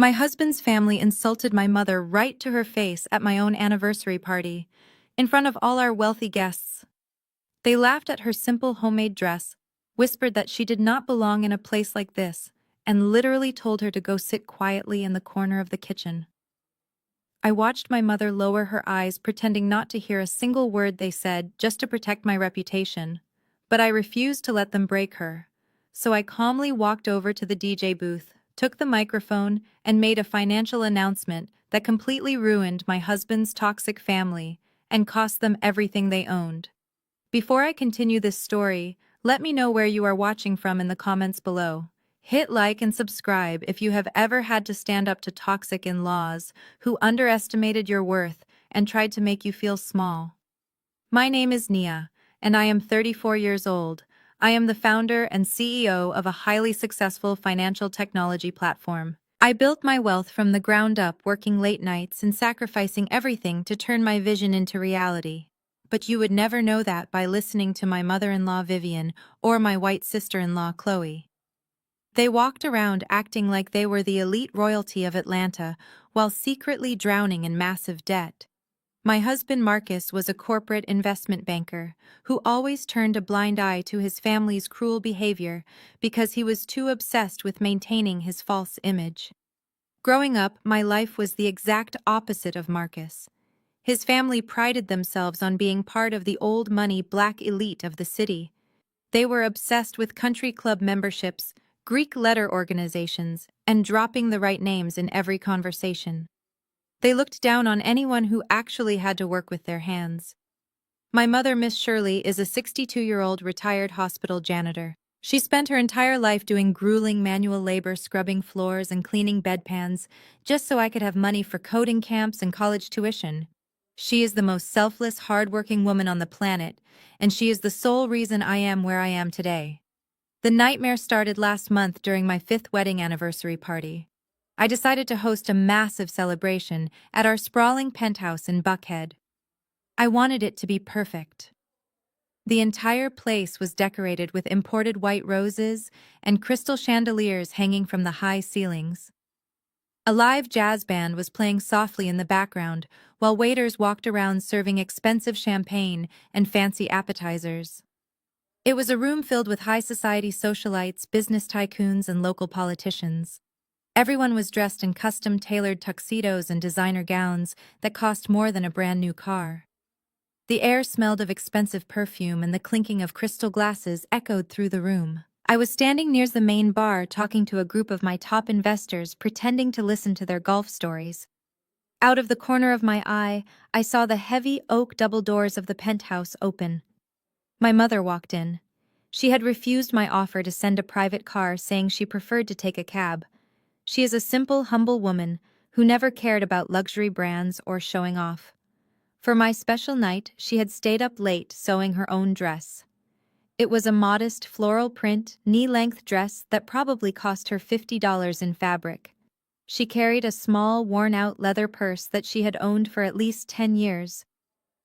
My husband's family insulted my mother right to her face at my own anniversary party, in front of all our wealthy guests. They laughed at her simple homemade dress, whispered that she did not belong in a place like this, and literally told her to go sit quietly in the corner of the kitchen. I watched my mother lower her eyes, pretending not to hear a single word they said just to protect my reputation, but I refused to let them break her. So I calmly walked over to the DJ booth, took the microphone, and made a financial announcement that completely ruined my husband's toxic family and cost them everything they owned. Before I continue this story, let me know where you are watching from in the comments below. Hit like and subscribe if you have ever had to stand up to toxic in-laws who underestimated your worth and tried to make you feel small. My name is Nia, and I am 34 years old. I am the founder and CEO of a highly successful financial technology platform. I built my wealth from the ground up, working late nights and sacrificing everything to turn my vision into reality. But you would never know that by listening to my mother-in-law Vivian or my white sister-in-law Chloe. They walked around acting like they were the elite royalty of Atlanta while secretly drowning in massive debt. My husband Marcus was a corporate investment banker who always turned a blind eye to his family's cruel behavior because he was too obsessed with maintaining his false image. Growing up, my life was the exact opposite of Marcus. His family prided themselves on being part of the old money black elite of the city. They were obsessed with country club memberships, Greek letter organizations, and dropping the right names in every conversation. They looked down on anyone who actually had to work with their hands. My mother, Miss Shirley, is a 62-year-old retired hospital janitor. She spent her entire life doing grueling manual labor, scrubbing floors and cleaning bedpans, just so I could have money for coding camps and college tuition. She is the most selfless, hardworking woman on the planet, and she is the sole reason I am where I am today. The nightmare started last month during my 5th wedding anniversary party. I decided to host a massive celebration at our sprawling penthouse in Buckhead. I wanted it to be perfect. The entire place was decorated with imported white roses and crystal chandeliers hanging from the high ceilings. A live jazz band was playing softly in the background while waiters walked around serving expensive champagne and fancy appetizers. It was a room filled with high society socialites, business tycoons, and local politicians. Everyone was dressed in custom-tailored tuxedos and designer gowns that cost more than a brand-new car. The air smelled of expensive perfume, and the clinking of crystal glasses echoed through the room. I was standing near the main bar talking to a group of my top investors, pretending to listen to their golf stories. Out of the corner of my eye, I saw the heavy oak double doors of the penthouse open. My mother walked in. She had refused my offer to send a private car, saying she preferred to take a cab. She is a simple, humble woman who never cared about luxury brands or showing off. For my special night, she had stayed up late sewing her own dress. It was a modest floral print, knee-length dress that probably cost her $50 in fabric. She carried a small, worn-out leather purse that she had owned for at least 10 years.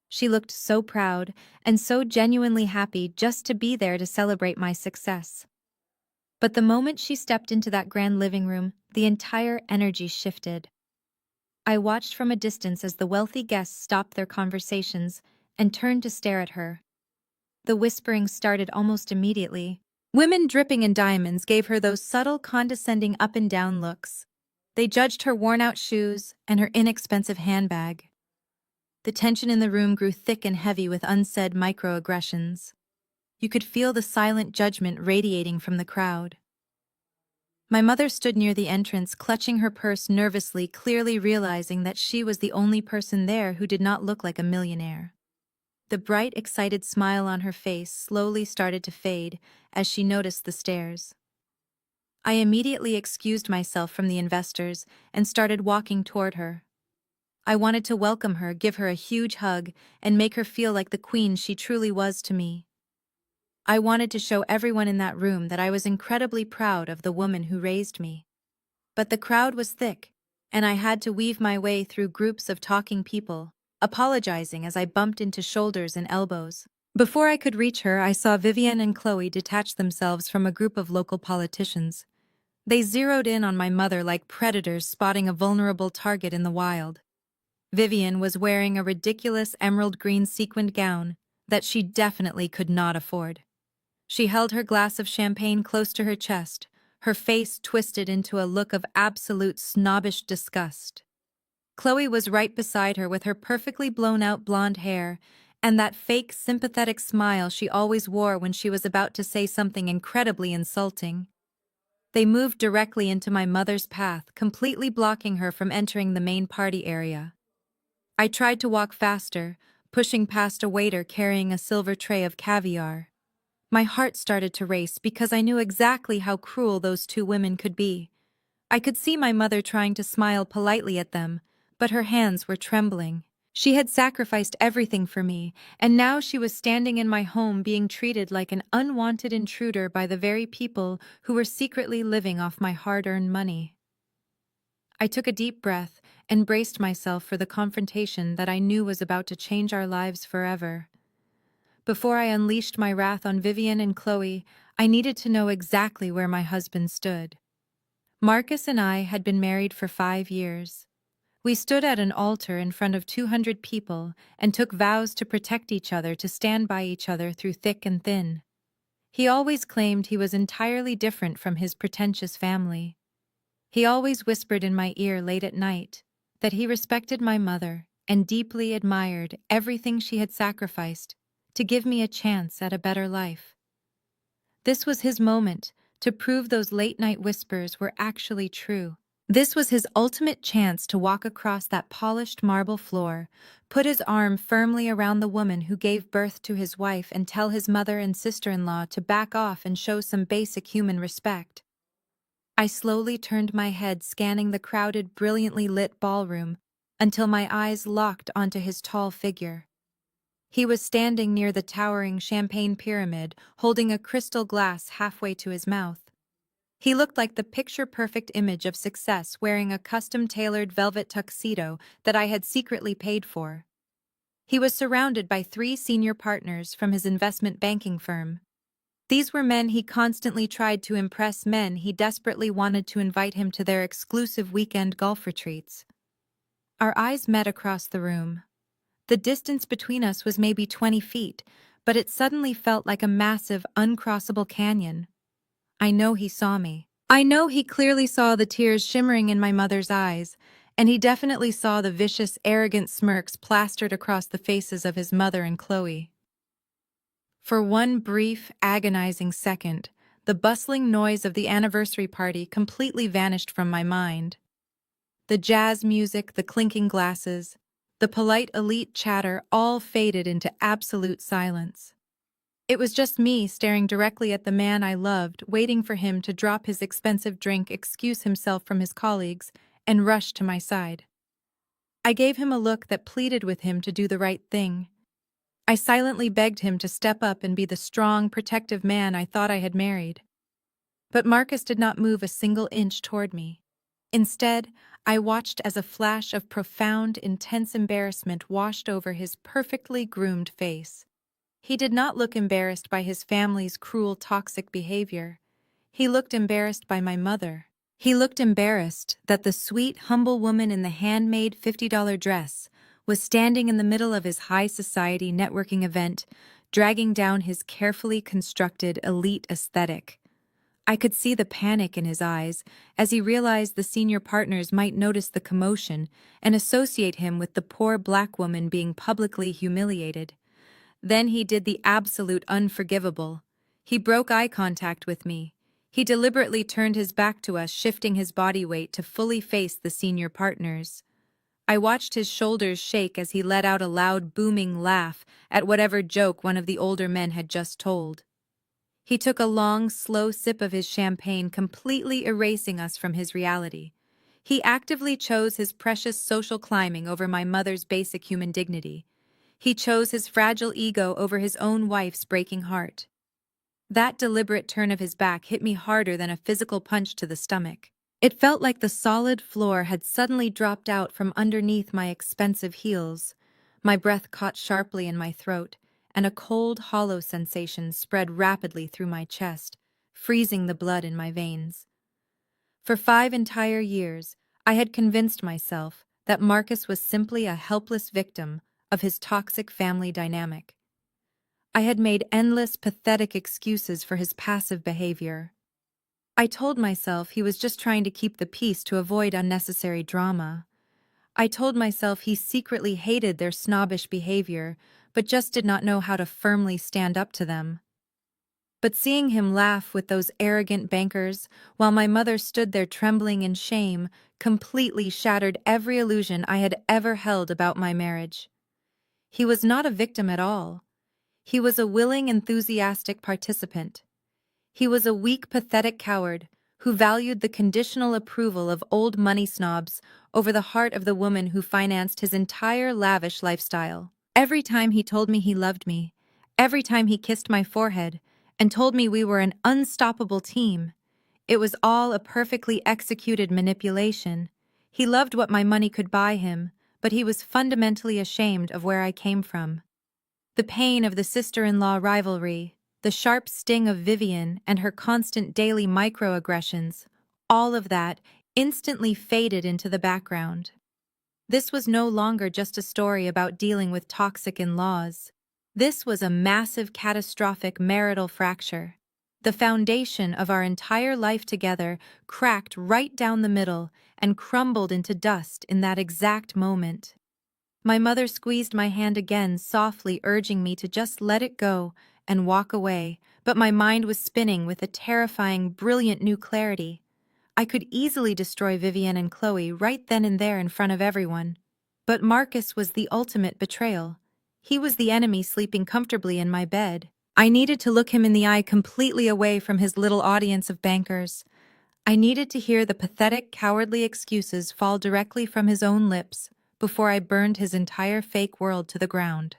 She looked so proud and so genuinely happy just to be there to celebrate my success. But the moment she stepped into that grand living room, the entire energy shifted. I watched from a distance as the wealthy guests stopped their conversations and turned to stare at her. The whispering started almost immediately. Women dripping in diamonds gave her those subtle, condescending up-and-down looks. They judged her worn-out shoes and her inexpensive handbag. The tension in the room grew thick and heavy with unsaid microaggressions. You could feel the silent judgment radiating from the crowd. My mother stood near the entrance, clutching her purse nervously, clearly realizing that she was the only person there who did not look like a millionaire. The bright, excited smile on her face slowly started to fade as she noticed the stares. I immediately excused myself from the investors and started walking toward her. I wanted to welcome her, give her a huge hug, and make her feel like the queen she truly was to me. I wanted to show everyone in that room that I was incredibly proud of the woman who raised me. But the crowd was thick, and I had to weave my way through groups of talking people, apologizing as I bumped into shoulders and elbows. Before I could reach her, I saw Vivian and Chloe detach themselves from a group of local politicians. They zeroed in on my mother like predators spotting a vulnerable target in the wild. Vivian was wearing a ridiculous emerald green sequined gown that she definitely could not afford. She held her glass of champagne close to her chest, her face twisted into a look of absolute snobbish disgust. Chloe was right beside her with her perfectly blown-out blonde hair and that fake sympathetic smile she always wore when she was about to say something incredibly insulting. They moved directly into my mother's path, completely blocking her from entering the main party area. I tried to walk faster, pushing past a waiter carrying a silver tray of caviar. My heart started to race because I knew exactly how cruel those two women could be. I could see my mother trying to smile politely at them, but her hands were trembling. She had sacrificed everything for me, and now she was standing in my home being treated like an unwanted intruder by the very people who were secretly living off my hard-earned money. I took a deep breath and braced myself for the confrontation that I knew was about to change our lives forever. Before I unleashed my wrath on Vivian and Chloe, I needed to know exactly where my husband stood. Marcus and I had been married for 5 years. We stood at an altar in front of 200 people and took vows to protect each other, to stand by each other through thick and thin. He always claimed he was entirely different from his pretentious family. He always whispered in my ear late at night that he respected my mother and deeply admired everything she had sacrificed to give me a chance at a better life. This was his moment to prove those late-night whispers were actually true. This was his ultimate chance to walk across that polished marble floor, put his arm firmly around the woman who gave birth to his wife, and tell his mother and sister-in-law to back off and show some basic human respect. I slowly turned my head, scanning the crowded, brilliantly lit ballroom, until my eyes locked onto his tall figure. He was standing near the towering champagne pyramid, holding a crystal glass halfway to his mouth. He looked like the picture-perfect image of success, wearing a custom-tailored velvet tuxedo that I had secretly paid for. He was surrounded by 3 senior partners from his investment banking firm. These were men he constantly tried to impress, men he desperately wanted to invite him to their exclusive weekend golf retreats. Our eyes met across the room. The distance between us was maybe 20 feet, but it suddenly felt like a massive, uncrossable canyon. I know he saw me. I know he clearly saw the tears shimmering in my mother's eyes, and he definitely saw the vicious, arrogant smirks plastered across the faces of his mother and Chloe. For one brief, agonizing second, the bustling noise of the anniversary party completely vanished from my mind. The jazz music, the clinking glasses, the polite elite chatter all faded into absolute silence. It was just me staring directly at the man I loved, waiting for him to drop his expensive drink, excuse himself from his colleagues, and rush to my side. I gave him a look that pleaded with him to do the right thing. I silently begged him to step up and be the strong, protective man I thought I had married. But Marcus did not move a single inch toward me. Instead, I watched as a flash of profound, intense embarrassment washed over his perfectly groomed face. He did not look embarrassed by his family's cruel, toxic behavior. He looked embarrassed by my mother. He looked embarrassed that the sweet, humble woman in the handmade $50 dress was standing in the middle of his high society networking event, dragging down his carefully constructed elite aesthetic. I could see the panic in his eyes as he realized the senior partners might notice the commotion and associate him with the poor black woman being publicly humiliated. Then he did the absolute unforgivable. He broke eye contact with me. He deliberately turned his back to us, shifting his body weight to fully face the senior partners. I watched his shoulders shake as he let out a loud, booming laugh at whatever joke one of the older men had just told. He took a long, slow sip of his champagne, completely erasing us from his reality. He actively chose his precious social climbing over my mother's basic human dignity. He chose his fragile ego over his own wife's breaking heart. That deliberate turn of his back hit me harder than a physical punch to the stomach. It felt like the solid floor had suddenly dropped out from underneath my expensive heels. My breath caught sharply in my throat, and a cold, hollow sensation spread rapidly through my chest, freezing the blood in my veins. For 5 entire years, I had convinced myself that Marcus was simply a helpless victim of his toxic family dynamic. I had made endless, pathetic excuses for his passive behavior. I told myself he was just trying to keep the peace to avoid unnecessary drama. I told myself he secretly hated their snobbish behavior, but just did not know how to firmly stand up to them. But seeing him laugh with those arrogant bankers, while my mother stood there trembling in shame, completely shattered every illusion I had ever held about my marriage. He was not a victim at all. He was a willing, enthusiastic participant. He was a weak, pathetic coward who valued the conditional approval of old money snobs over the heart of the woman who financed his entire lavish lifestyle. Every time he told me he loved me, every time he kissed my forehead and told me we were an unstoppable team, it was all a perfectly executed manipulation. He loved what my money could buy him, but he was fundamentally ashamed of where I came from. The pain of the sister-in-law rivalry, the sharp sting of Vivian and her constant daily microaggressions, all of that instantly faded into the background. This was no longer just a story about dealing with toxic in-laws. This was a massive, catastrophic marital fracture. The foundation of our entire life together cracked right down the middle and crumbled into dust in that exact moment. My mother squeezed my hand again, softly urging me to just let it go and walk away, but my mind was spinning with a terrifying, brilliant new clarity. I could easily destroy Vivian and Chloe right then and there in front of everyone. But Marcus was the ultimate betrayal. He was the enemy sleeping comfortably in my bed. I needed to look him in the eye completely away from his little audience of bankers. I needed to hear the pathetic, cowardly excuses fall directly from his own lips before I burned his entire fake world to the ground.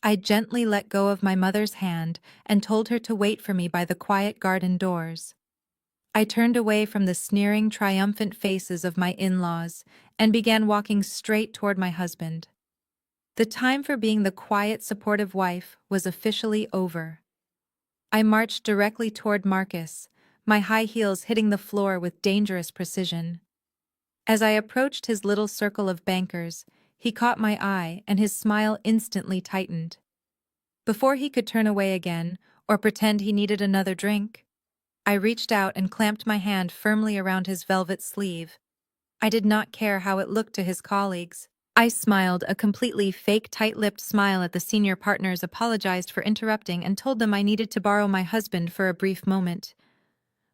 I gently let go of my mother's hand and told her to wait for me by the quiet garden doors. I turned away from the sneering, triumphant faces of my in-laws and began walking straight toward my husband. The time for being the quiet, supportive wife was officially over. I marched directly toward Marcus, my high heels hitting the floor with dangerous precision. As I approached his little circle of bankers, he caught my eye and his smile instantly tightened. Before he could turn away again or pretend he needed another drink, I reached out and clamped my hand firmly around his velvet sleeve. I did not care how it looked to his colleagues. I smiled a completely fake, tight-lipped smile at the senior partners, apologized for interrupting, and told them I needed to borrow my husband for a brief moment.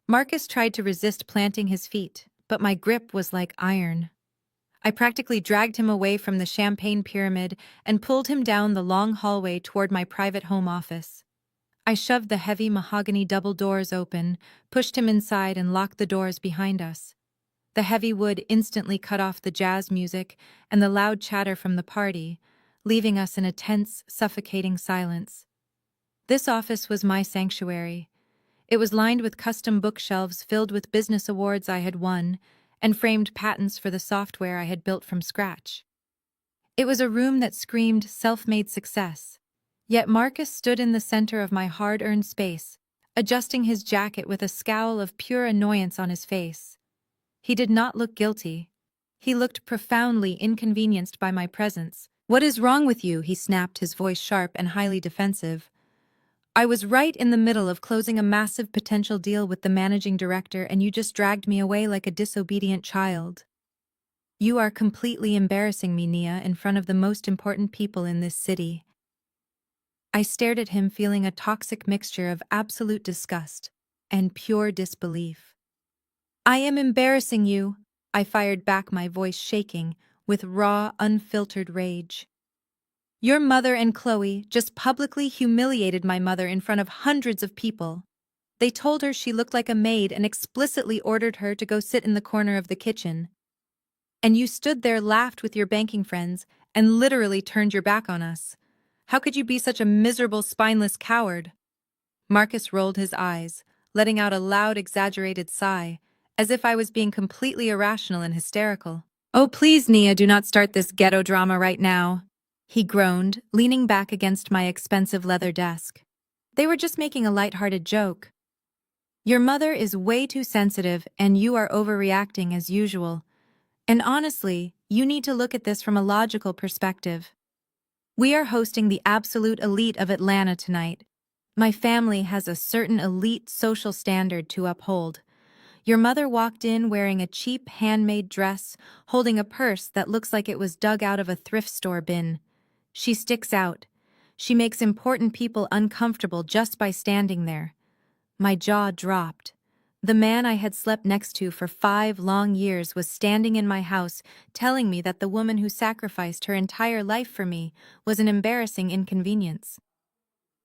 Marcus tried to resist planting his feet, but my grip was like iron. I practically dragged him away from the champagne pyramid and pulled him down the long hallway toward my private home office. I shoved the heavy mahogany double doors open, pushed him inside, and locked the doors behind us. The heavy wood instantly cut off the jazz music and the loud chatter from the party, leaving us in a tense, suffocating silence. This office was my sanctuary. It was lined with custom bookshelves filled with business awards I had won and framed patents for the software I had built from scratch. It was a room that screamed self-made success. Yet Marcus stood in the center of my hard-earned space, adjusting his jacket with a scowl of pure annoyance on his face. He did not look guilty. He looked profoundly inconvenienced by my presence. "What is wrong with you?" he snapped, his voice sharp and highly defensive. "I was right in the middle of closing a massive potential deal with the managing director, and you just dragged me away like a disobedient child. You are completely embarrassing me, Nia, in front of the most important people in this city." I stared at him, feeling a toxic mixture of absolute disgust and pure disbelief. "I am embarrassing you," I fired back, my voice shaking with raw, unfiltered rage. "Your mother and Chloe just publicly humiliated my mother in front of hundreds of people. They told her she looked like a maid and explicitly ordered her to go sit in the corner of the kitchen. And you stood there, laughed with your banking friends, and literally turned your back on us. How could you be such a miserable, spineless coward?" Marcus rolled his eyes, letting out a loud, exaggerated sigh, as if I was being completely irrational and hysterical. "Oh, please, Nia, do not start this ghetto drama right now," he groaned, leaning back against my expensive leather desk. "They were just making a light-hearted joke." Your mother is way too sensitive and you are overreacting as usual. And honestly, you need to look at this from a logical perspective. We are hosting the absolute elite of Atlanta tonight. My family has a certain elite social standard to uphold. Your mother walked in wearing a cheap handmade dress, holding a purse that looks like it was dug out of a thrift store bin. She sticks out. She makes important people uncomfortable just by standing there. My jaw dropped. The man I had slept next to for 5 long years was standing in my house, telling me that the woman who sacrificed her entire life for me was an embarrassing inconvenience.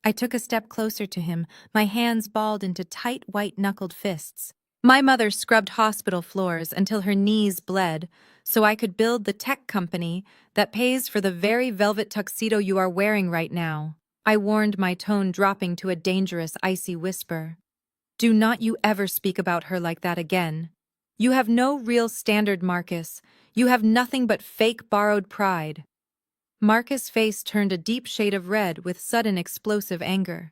I took a step closer to him, my hands balled into tight white-knuckled fists. My mother scrubbed hospital floors until her knees bled, so I could build the tech company that pays for the very velvet tuxedo you are wearing right now. I warned, my tone dropping to a dangerous, icy whisper. Do not you ever speak about her like that again. You have no real standard, Marcus. You have nothing but fake borrowed pride. Marcus' face turned a deep shade of red with sudden explosive anger.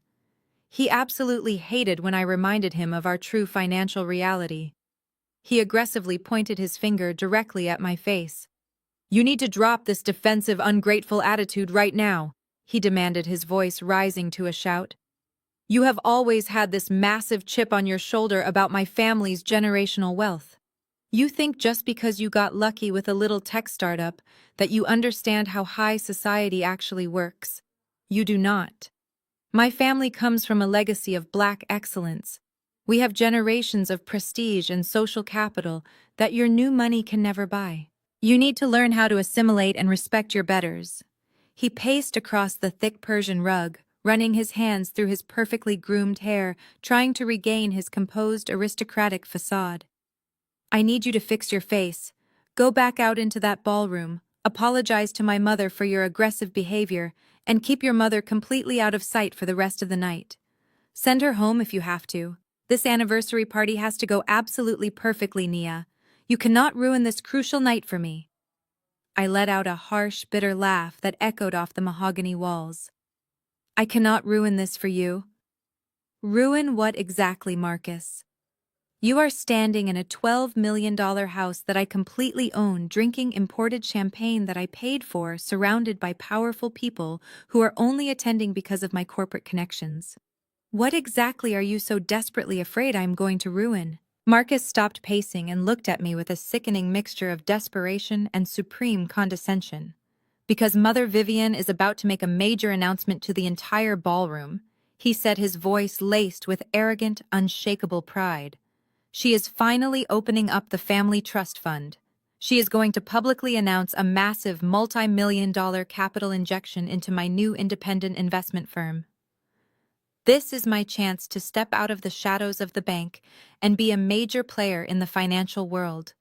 He absolutely hated when I reminded him of our true financial reality. He aggressively pointed his finger directly at my face. You need to drop this defensive, ungrateful attitude right now, he demanded, his voice rising to a shout. You have always had this massive chip on your shoulder about my family's generational wealth. You think just because you got lucky with a little tech startup that you understand how high society actually works. You do not. My family comes from a legacy of Black excellence. We have generations of prestige and social capital that your new money can never buy. You need to learn how to assimilate and respect your betters. He paced across the thick Persian rug, running his hands through his perfectly groomed hair, trying to regain his composed aristocratic facade. I need you to fix your face. Go back out into that ballroom, apologize to my mother for your aggressive behavior, and keep your mother completely out of sight for the rest of the night. Send her home if you have to. This anniversary party has to go absolutely perfectly, Nia. You cannot ruin this crucial night for me. I let out a harsh, bitter laugh that echoed off the mahogany walls. I cannot ruin this for you. Ruin what exactly, Marcus? You are standing in a $12 million house that I completely own, drinking imported champagne that I paid for, surrounded by powerful people who are only attending because of my corporate connections. What exactly are you so desperately afraid I'm going to ruin? Marcus stopped pacing and looked at me with a sickening mixture of desperation and supreme condescension. Because Mother Vivian is about to make a major announcement to the entire ballroom, he said, his voice laced with arrogant, unshakable pride. She is finally opening up the family trust fund. She is going to publicly announce a massive multi-million-dollar capital injection into my new independent investment firm. This is my chance to step out of the shadows of the bank and be a major player in the financial world.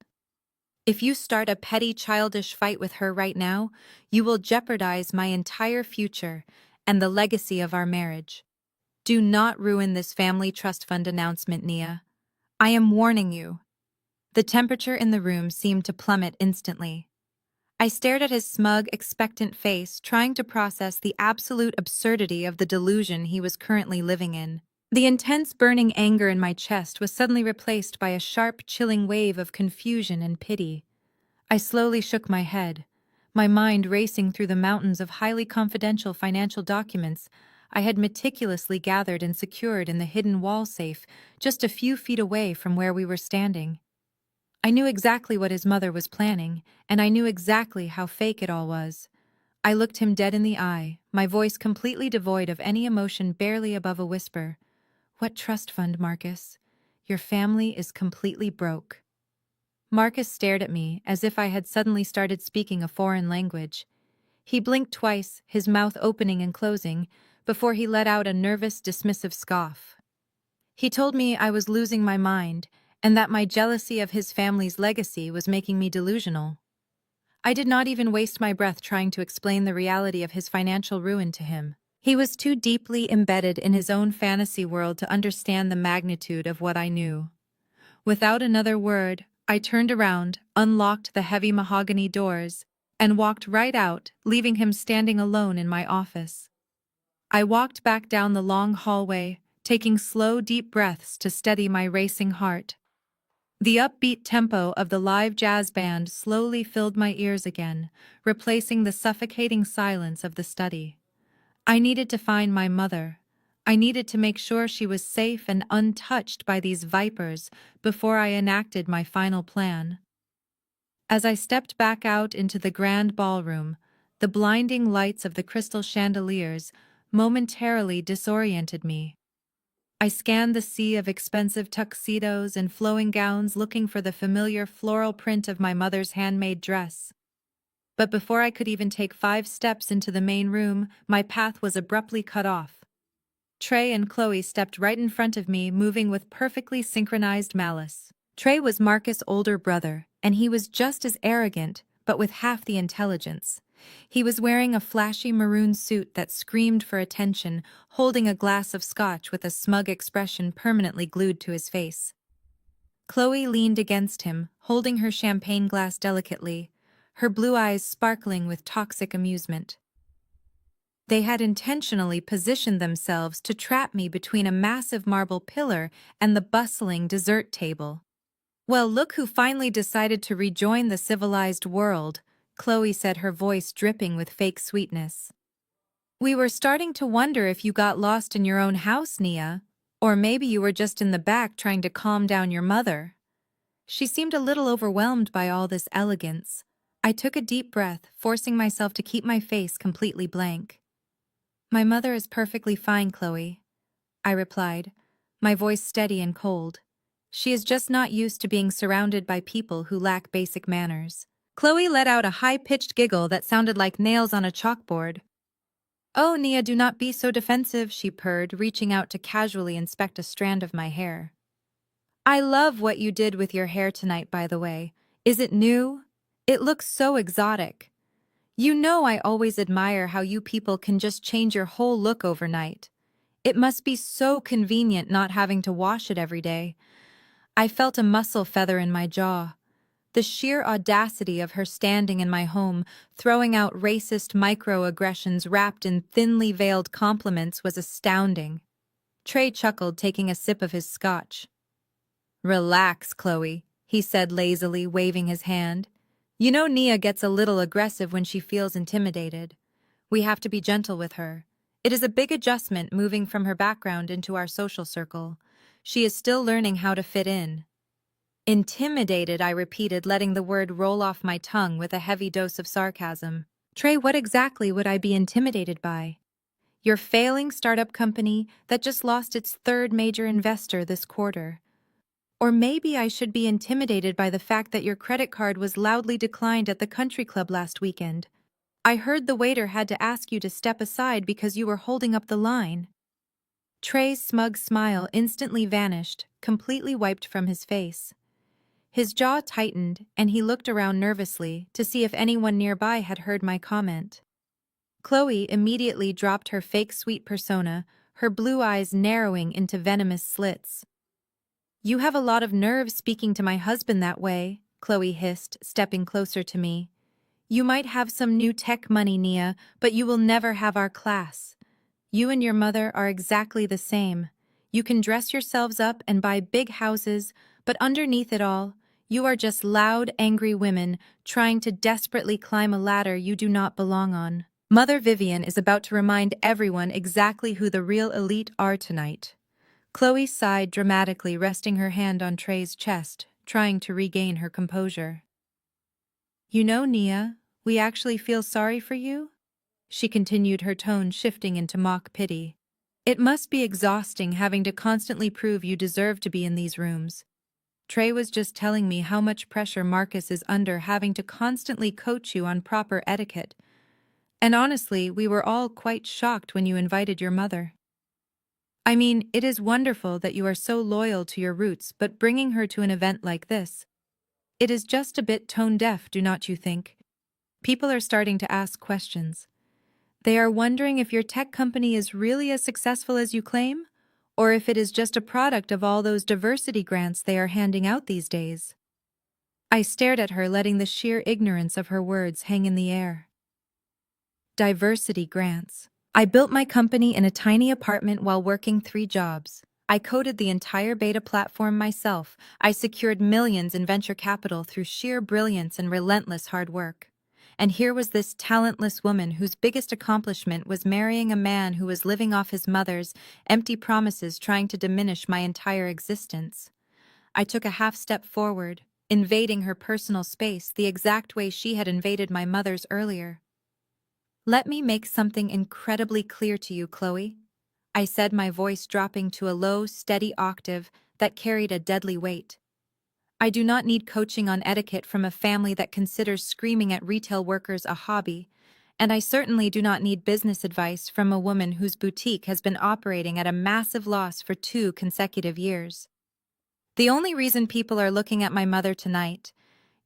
If you start a petty, childish fight with her right now, you will jeopardize my entire future and the legacy of our marriage. Do not ruin this family trust fund announcement, Nia. I am warning you. The temperature in the room seemed to plummet instantly. I stared at his smug, expectant face, trying to process the absolute absurdity of the delusion he was currently living in. The intense, burning anger in my chest was suddenly replaced by a sharp, chilling wave of confusion and pity. I slowly shook my head, my mind racing through the mountains of highly confidential financial documents I had meticulously gathered and secured in the hidden wall safe just a few feet away from where we were standing. I knew exactly what his mother was planning, and I knew exactly how fake it all was. I looked him dead in the eye, my voice completely devoid of any emotion, barely above a whisper. What trust fund, Marcus? Your family is completely broke. Marcus stared at me as if I had suddenly started speaking a foreign language. He blinked twice, his mouth opening and closing, before he let out a nervous, dismissive scoff. He told me I was losing my mind, and that my jealousy of his family's legacy was making me delusional. I did not even waste my breath trying to explain the reality of his financial ruin to him. He was too deeply embedded in his own fantasy world to understand the magnitude of what I knew. Without another word, I turned around, unlocked the heavy mahogany doors, and walked right out, leaving him standing alone in my office. I walked back down the long hallway, taking slow, deep breaths to steady my racing heart. The upbeat tempo of the live jazz band slowly filled my ears again, replacing the suffocating silence of the study. I needed to find my mother. I needed to make sure she was safe and untouched by these vipers before I enacted my final plan. As I stepped back out into the grand ballroom, the blinding lights of the crystal chandeliers momentarily disoriented me. I scanned the sea of expensive tuxedos and flowing gowns looking for the familiar floral print of my mother's handmade dress. But before I could even take 5 steps into the main room, my path was abruptly cut off. Trey and Chloe stepped right in front of me, moving with perfectly synchronized malice. Trey was Marcus' older brother, and he was just as arrogant, but with half the intelligence. He was wearing a flashy maroon suit that screamed for attention, holding a glass of scotch with a smug expression permanently glued to his face. Chloe leaned against him, holding her champagne glass delicately, her blue eyes sparkling with toxic amusement. They had intentionally positioned themselves to trap me between a massive marble pillar and the bustling dessert table. "Well, look who finally decided to rejoin the civilized world," Chloe said, her voice dripping with fake sweetness. "We were starting to wonder if you got lost in your own house, Nia, or maybe you were just in the back trying to calm down your mother." She seemed a little overwhelmed by all this elegance. I took a deep breath, forcing myself to keep my face completely blank. "My mother is perfectly fine, Chloe," I replied, my voice steady and cold. "She is just not used to being surrounded by people who lack basic manners." Chloe let out a high-pitched giggle that sounded like nails on a chalkboard. "Oh, Nia, do not be so defensive," she purred, reaching out to casually inspect a strand of my hair. "I love what you did with your hair tonight, by the way. Is it new? It looks so exotic. You know I always admire how you people can just change your whole look overnight. It must be so convenient not having to wash it every day." I felt a muscle feather in my jaw. The sheer audacity of her standing in my home, throwing out racist microaggressions wrapped in thinly veiled compliments, was astounding. Trey chuckled, taking a sip of his scotch. "Relax, Chloe," he said lazily, waving his hand. "You know Nia gets a little aggressive when she feels intimidated. We have to be gentle with her. It is a big adjustment moving from her background into our social circle. She is still learning how to fit in." "Intimidated," I repeated, letting the word roll off my tongue with a heavy dose of sarcasm. "Trey, what exactly would I be intimidated by? Your failing startup company that just lost its third major investor this quarter. Or maybe I should be intimidated by the fact that your credit card was loudly declined at the country club last weekend. I heard the waiter had to ask you to step aside because you were holding up the line." Trey's smug smile instantly vanished, completely wiped from his face. His jaw tightened, and he looked around nervously to see if anyone nearby had heard my comment. Chloe immediately dropped her fake sweet persona, her blue eyes narrowing into venomous slits. "You have a lot of nerve speaking to my husband that way," Chloe hissed, stepping closer to me. "You might have some new tech money, Nia, but you will never have our class. You and your mother are exactly the same. You can dress yourselves up and buy big houses, but underneath it all, you are just loud, angry women trying to desperately climb a ladder you do not belong on." Mother Vivian is about to remind everyone exactly who the real elite are tonight. Chloe sighed dramatically, resting her hand on Trey's chest, trying to regain her composure. "You know, Nia, we actually feel sorry for you," she continued, her tone shifting into mock pity. "It must be exhausting having to constantly prove you deserve to be in these rooms. Trey was just telling me how much pressure Marcus is under, having to constantly coach you on proper etiquette. And honestly, we were all quite shocked when you invited your mother. I mean, it is wonderful that you are so loyal to your roots, but bringing her to an event like this, it is just a bit tone-deaf, do not you think? People are starting to ask questions. They are wondering if your tech company is really as successful as you claim, or if it is just a product of all those diversity grants they are handing out these days." I stared at her, letting the sheer ignorance of her words hang in the air. Diversity grants. I built my company in a tiny apartment while working 3 jobs. I coded the entire beta platform myself. I secured millions in venture capital through sheer brilliance and relentless hard work. And here was this talentless woman whose biggest accomplishment was marrying a man who was living off his mother's empty promises, trying to diminish my entire existence. I took a half step forward, invading her personal space the exact way she had invaded my mother's earlier. "Let me make something incredibly clear to you, Chloe," I said, my voice dropping to a low, steady octave that carried a deadly weight. "I do not need coaching on etiquette from a family that considers screaming at retail workers a hobby, and I certainly do not need business advice from a woman whose boutique has been operating at a massive loss for 2 consecutive years. The only reason people are looking at my mother tonight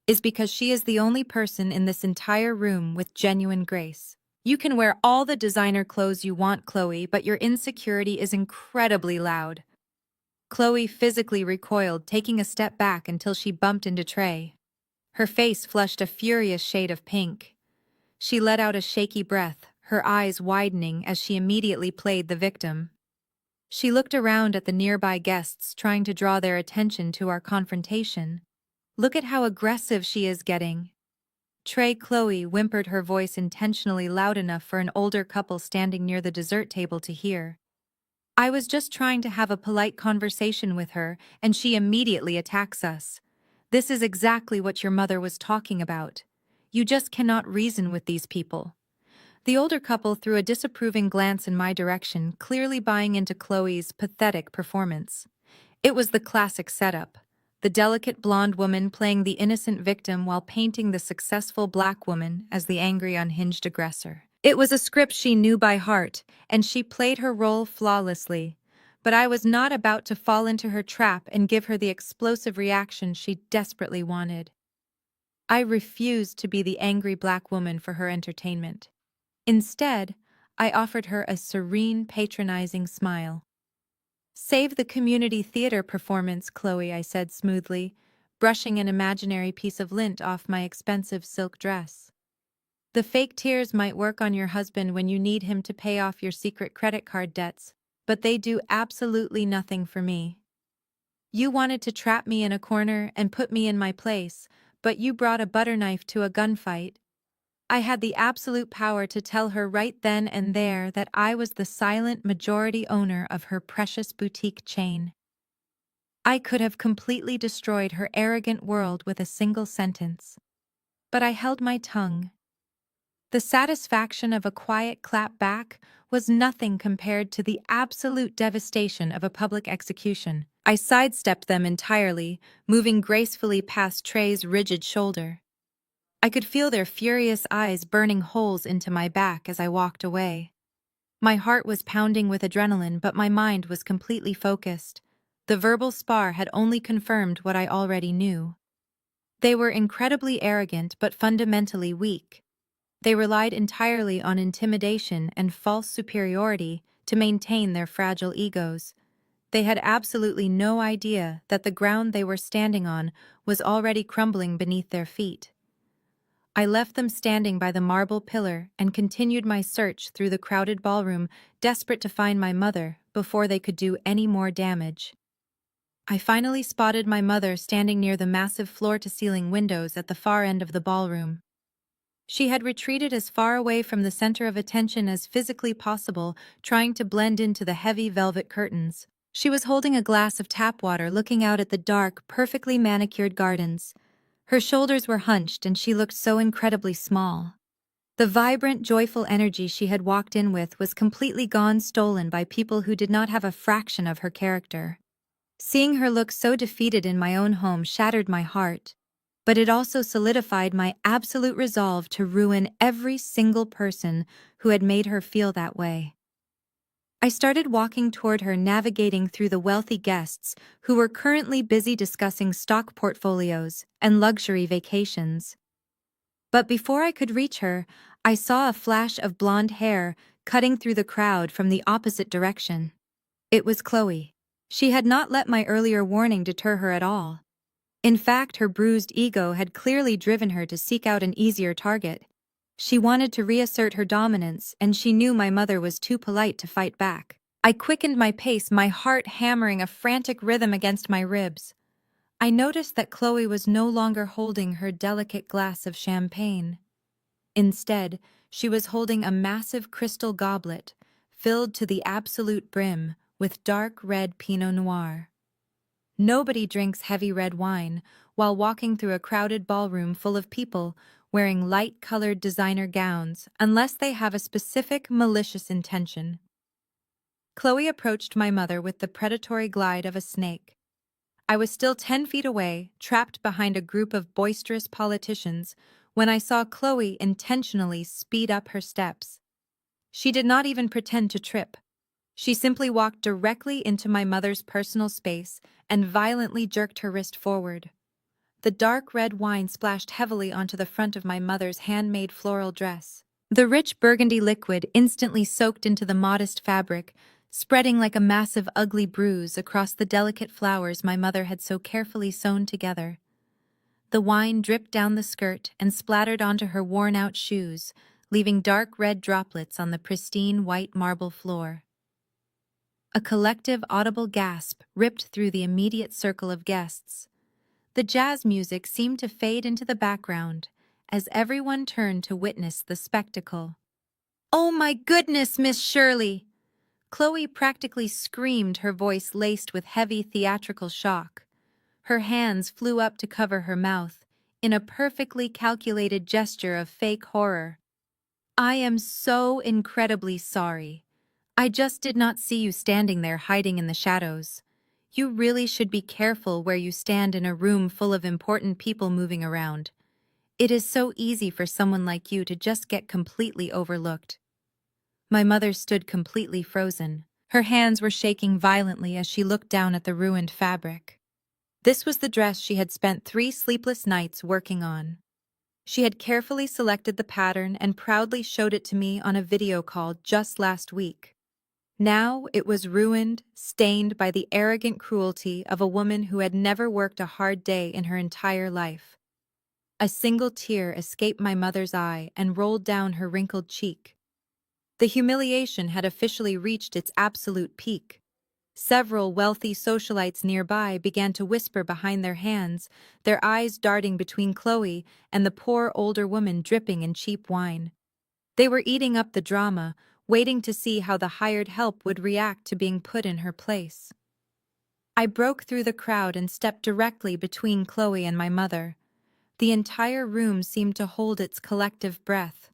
is because she is the only person in this entire room with genuine grace. You can wear all the designer clothes you want, Chloe, but your insecurity is incredibly loud." Chloe physically recoiled, taking a step back until she bumped into Trey. Her face flushed a furious shade of pink. She let out a shaky breath, her eyes widening as she immediately played the victim. She looked around at the nearby guests, trying to draw their attention to our confrontation. "Look at how aggressive she is getting." Trey, Chloe whimpered, her voice intentionally loud enough for an older couple standing near the dessert table to hear. "I was just trying to have a polite conversation with her, and she immediately attacks us. This is exactly what your mother was talking about. You just cannot reason with these people." The older couple threw a disapproving glance in my direction, clearly buying into Chloe's pathetic performance. It was the classic setup. The delicate blonde woman playing the innocent victim while painting the successful black woman as the angry, unhinged aggressor. It was a script she knew by heart, and she played her role flawlessly. But I was not about to fall into her trap and give her the explosive reaction she desperately wanted. I refused to be the angry black woman for her entertainment. Instead, I offered her a serene, patronizing smile. "Save the community theater performance, Chloe," I said smoothly, brushing an imaginary piece of lint off my expensive silk dress. "The fake tears might work on your husband when you need him to pay off your secret credit card debts, but they do absolutely nothing for me. You wanted to trap me in a corner and put me in my place, but you brought a butter knife to a gunfight. I had the absolute power to tell her right then and there that I was the silent majority owner of her precious boutique chain. I could have completely destroyed her arrogant world with a single sentence. But I held my tongue. The satisfaction of a quiet clap back was nothing compared to the absolute devastation of a public execution. I sidestepped them entirely, moving gracefully past Trey's rigid shoulder. I could feel their furious eyes burning holes into my back as I walked away. My heart was pounding with adrenaline, but my mind was completely focused. The verbal spar had only confirmed what I already knew. They were incredibly arrogant but fundamentally weak. They relied entirely on intimidation and false superiority to maintain their fragile egos. They had absolutely no idea that the ground they were standing on was already crumbling beneath their feet. I left them standing by the marble pillar and continued my search through the crowded ballroom, desperate to find my mother before they could do any more damage. I finally spotted my mother standing near the massive floor-to-ceiling windows at the far end of the ballroom. She had retreated as far away from the center of attention as physically possible, trying to blend into the heavy velvet curtains. She was holding a glass of tap water, looking out at the dark, perfectly manicured gardens. Her shoulders were hunched and she looked so incredibly small. The vibrant, joyful energy she had walked in with was completely gone, stolen by people who did not have a fraction of her character. Seeing her look so defeated in my own home shattered my heart, but it also solidified my absolute resolve to ruin every single person who had made her feel that way. I started walking toward her, navigating through the wealthy guests who were currently busy discussing stock portfolios and luxury vacations. But before I could reach her, I saw a flash of blonde hair cutting through the crowd from the opposite direction. It was Chloe. She had not let my earlier warning deter her at all. In fact, her bruised ego had clearly driven her to seek out an easier target. She wanted to reassert her dominance, and she knew my mother was too polite to fight back. I quickened my pace, my heart hammering a frantic rhythm against my ribs. I noticed that Chloe was no longer holding her delicate glass of champagne. Instead, she was holding a massive crystal goblet, filled to the absolute brim with dark red Pinot Noir. Nobody drinks heavy red wine while walking through a crowded ballroom full of people wearing light-colored designer gowns unless they have a specific malicious intention. Chloe approached my mother with the predatory glide of a snake. I was still 10 feet away, trapped behind a group of boisterous politicians, when I saw Chloe intentionally speed up her steps. She did not even pretend to trip. She simply walked directly into my mother's personal space and violently jerked her wrist forward. The dark red wine splashed heavily onto the front of my mother's handmade floral dress. The rich burgundy liquid instantly soaked into the modest fabric, spreading like a massive ugly bruise across the delicate flowers my mother had so carefully sewn together. The wine dripped down the skirt and splattered onto her worn-out shoes, leaving dark red droplets on the pristine white marble floor. A collective audible gasp ripped through the immediate circle of guests. The jazz music seemed to fade into the background as everyone turned to witness the spectacle. "Oh my goodness, Miss Shirley!" Chloe practically screamed, her voice laced with heavy theatrical shock. Her hands flew up to cover her mouth, in a perfectly calculated gesture of fake horror. "I am so incredibly sorry. I just did not see you standing there hiding in the shadows. You really should be careful where you stand in a room full of important people moving around. It is so easy for someone like you to just get completely overlooked." My mother stood completely frozen. Her hands were shaking violently as she looked down at the ruined fabric. This was the dress she had spent 3 sleepless nights working on. She had carefully selected the pattern and proudly showed it to me on a video call just last week. Now it was ruined, stained by the arrogant cruelty of a woman who had never worked a hard day in her entire life. A single tear escaped my mother's eye and rolled down her wrinkled cheek. The humiliation had officially reached its absolute peak. Several wealthy socialites nearby began to whisper behind their hands, their eyes darting between Chloe and the poor older woman dripping in cheap wine. They were eating up the drama, waiting to see how the hired help would react to being put in her place. I broke through the crowd and stepped directly between Chloe and my mother. The entire room seemed to hold its collective breath.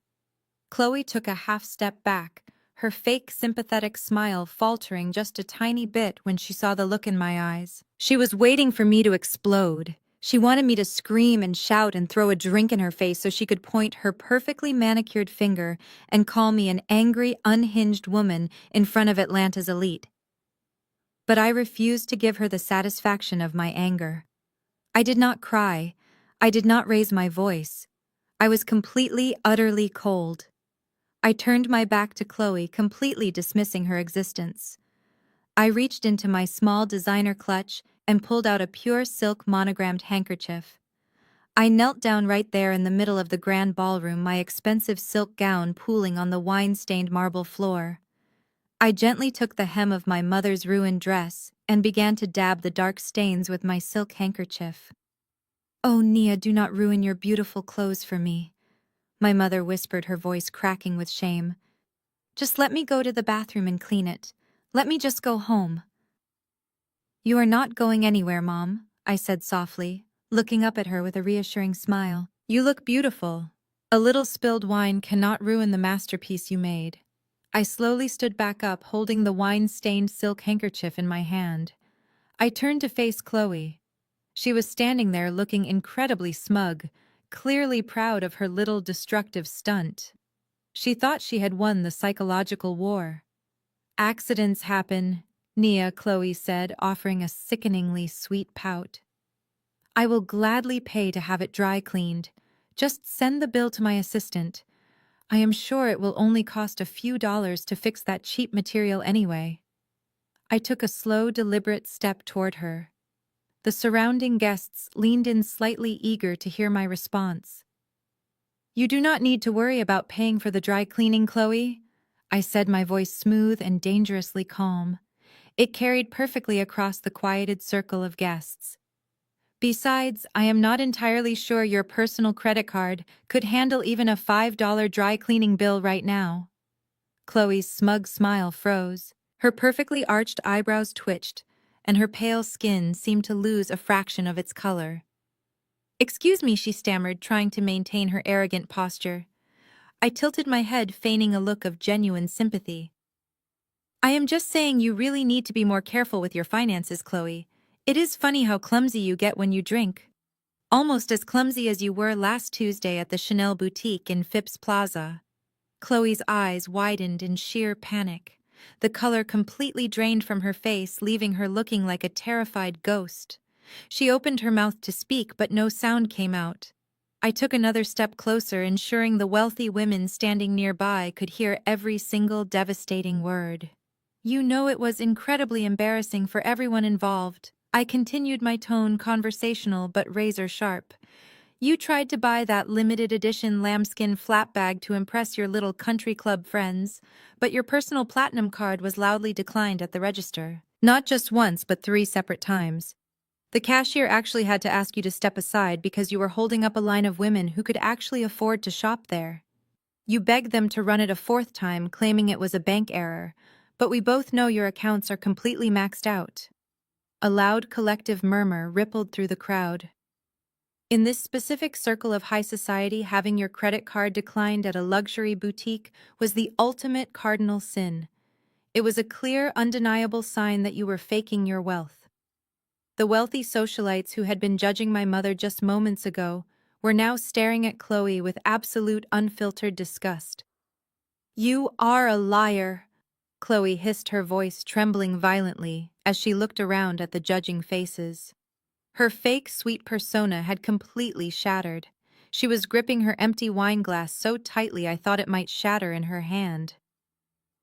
Chloe took a half step back, her fake sympathetic smile faltering just a tiny bit when she saw the look in my eyes. She was waiting for me to explode. She wanted me to scream and shout and throw a drink in her face so she could point her perfectly manicured finger and call me an angry, unhinged woman in front of Atlanta's elite. But I refused to give her the satisfaction of my anger. I did not cry. I did not raise my voice. I was completely, utterly cold. I turned my back to Chloe, completely dismissing her existence. I reached into my small designer clutch and pulled out a pure silk monogrammed handkerchief. I knelt down right there in the middle of the grand ballroom, my expensive silk gown pooling on the wine-stained marble floor. I gently took the hem of my mother's ruined dress and began to dab the dark stains with my silk handkerchief. "Oh, Nia, do not ruin your beautiful clothes for me," my mother whispered, her voice cracking with shame. "Just let me go to the bathroom and clean it. Let me just go home." "You are not going anywhere, Mom," I said softly, looking up at her with a reassuring smile. "You look beautiful. A little spilled wine cannot ruin the masterpiece you made." I slowly stood back up, holding the wine-stained silk handkerchief in my hand. I turned to face Chloe. She was standing there looking incredibly smug, clearly proud of her little destructive stunt. She thought she had won the psychological war. "Accidents happen," Nia, Chloe said, offering a sickeningly sweet pout. "I will gladly pay to have it dry cleaned. Just send the bill to my assistant. I am sure it will only cost a few dollars to fix that cheap material anyway." I took a slow, deliberate step toward her. The surrounding guests leaned in slightly, eager to hear my response. You do not need to worry about paying for the dry cleaning, Chloe, I said, my voice smooth and dangerously calm. It carried perfectly across the quieted circle of guests. Besides, I am not entirely sure your personal credit card could handle even a $5 dry cleaning bill right now. Chloe's smug smile froze. Her perfectly arched eyebrows twitched, and her pale skin seemed to lose a fraction of its color. "Excuse me," she stammered, trying to maintain her arrogant posture. I tilted my head, feigning a look of genuine sympathy. "I am just saying you really need to be more careful with your finances, Chloe. It is funny how clumsy you get when you drink. Almost as clumsy as you were last Tuesday at the Chanel boutique in Phipps Plaza." Chloe's eyes widened in sheer panic. The color completely drained from her face, leaving her looking like a terrified ghost. She opened her mouth to speak, but no sound came out. I took another step closer, ensuring the wealthy women standing nearby could hear every single devastating word. "You know it was incredibly embarrassing for everyone involved." I continued, my tone conversational but razor-sharp. "You tried to buy that limited edition lambskin flap bag to impress your little country club friends, but your personal platinum card was loudly declined at the register. Not just once, but 3 separate times. The cashier actually had to ask you to step aside because you were holding up a line of women who could actually afford to shop there. You begged them to run it a 4th time, claiming it was a bank error, but we both know your accounts are completely maxed out." A loud collective murmur rippled through the crowd. In this specific circle of high society, having your credit card declined at a luxury boutique was the ultimate cardinal sin. It was a clear, undeniable sign that you were faking your wealth. The wealthy socialites who had been judging my mother just moments ago were now staring at Chloe with absolute, unfiltered disgust. "You are a liar," Chloe hissed, her voice trembling violently as she looked around at the judging faces. Her fake sweet persona had completely shattered. She was gripping her empty wine glass so tightly I thought it might shatter in her hand.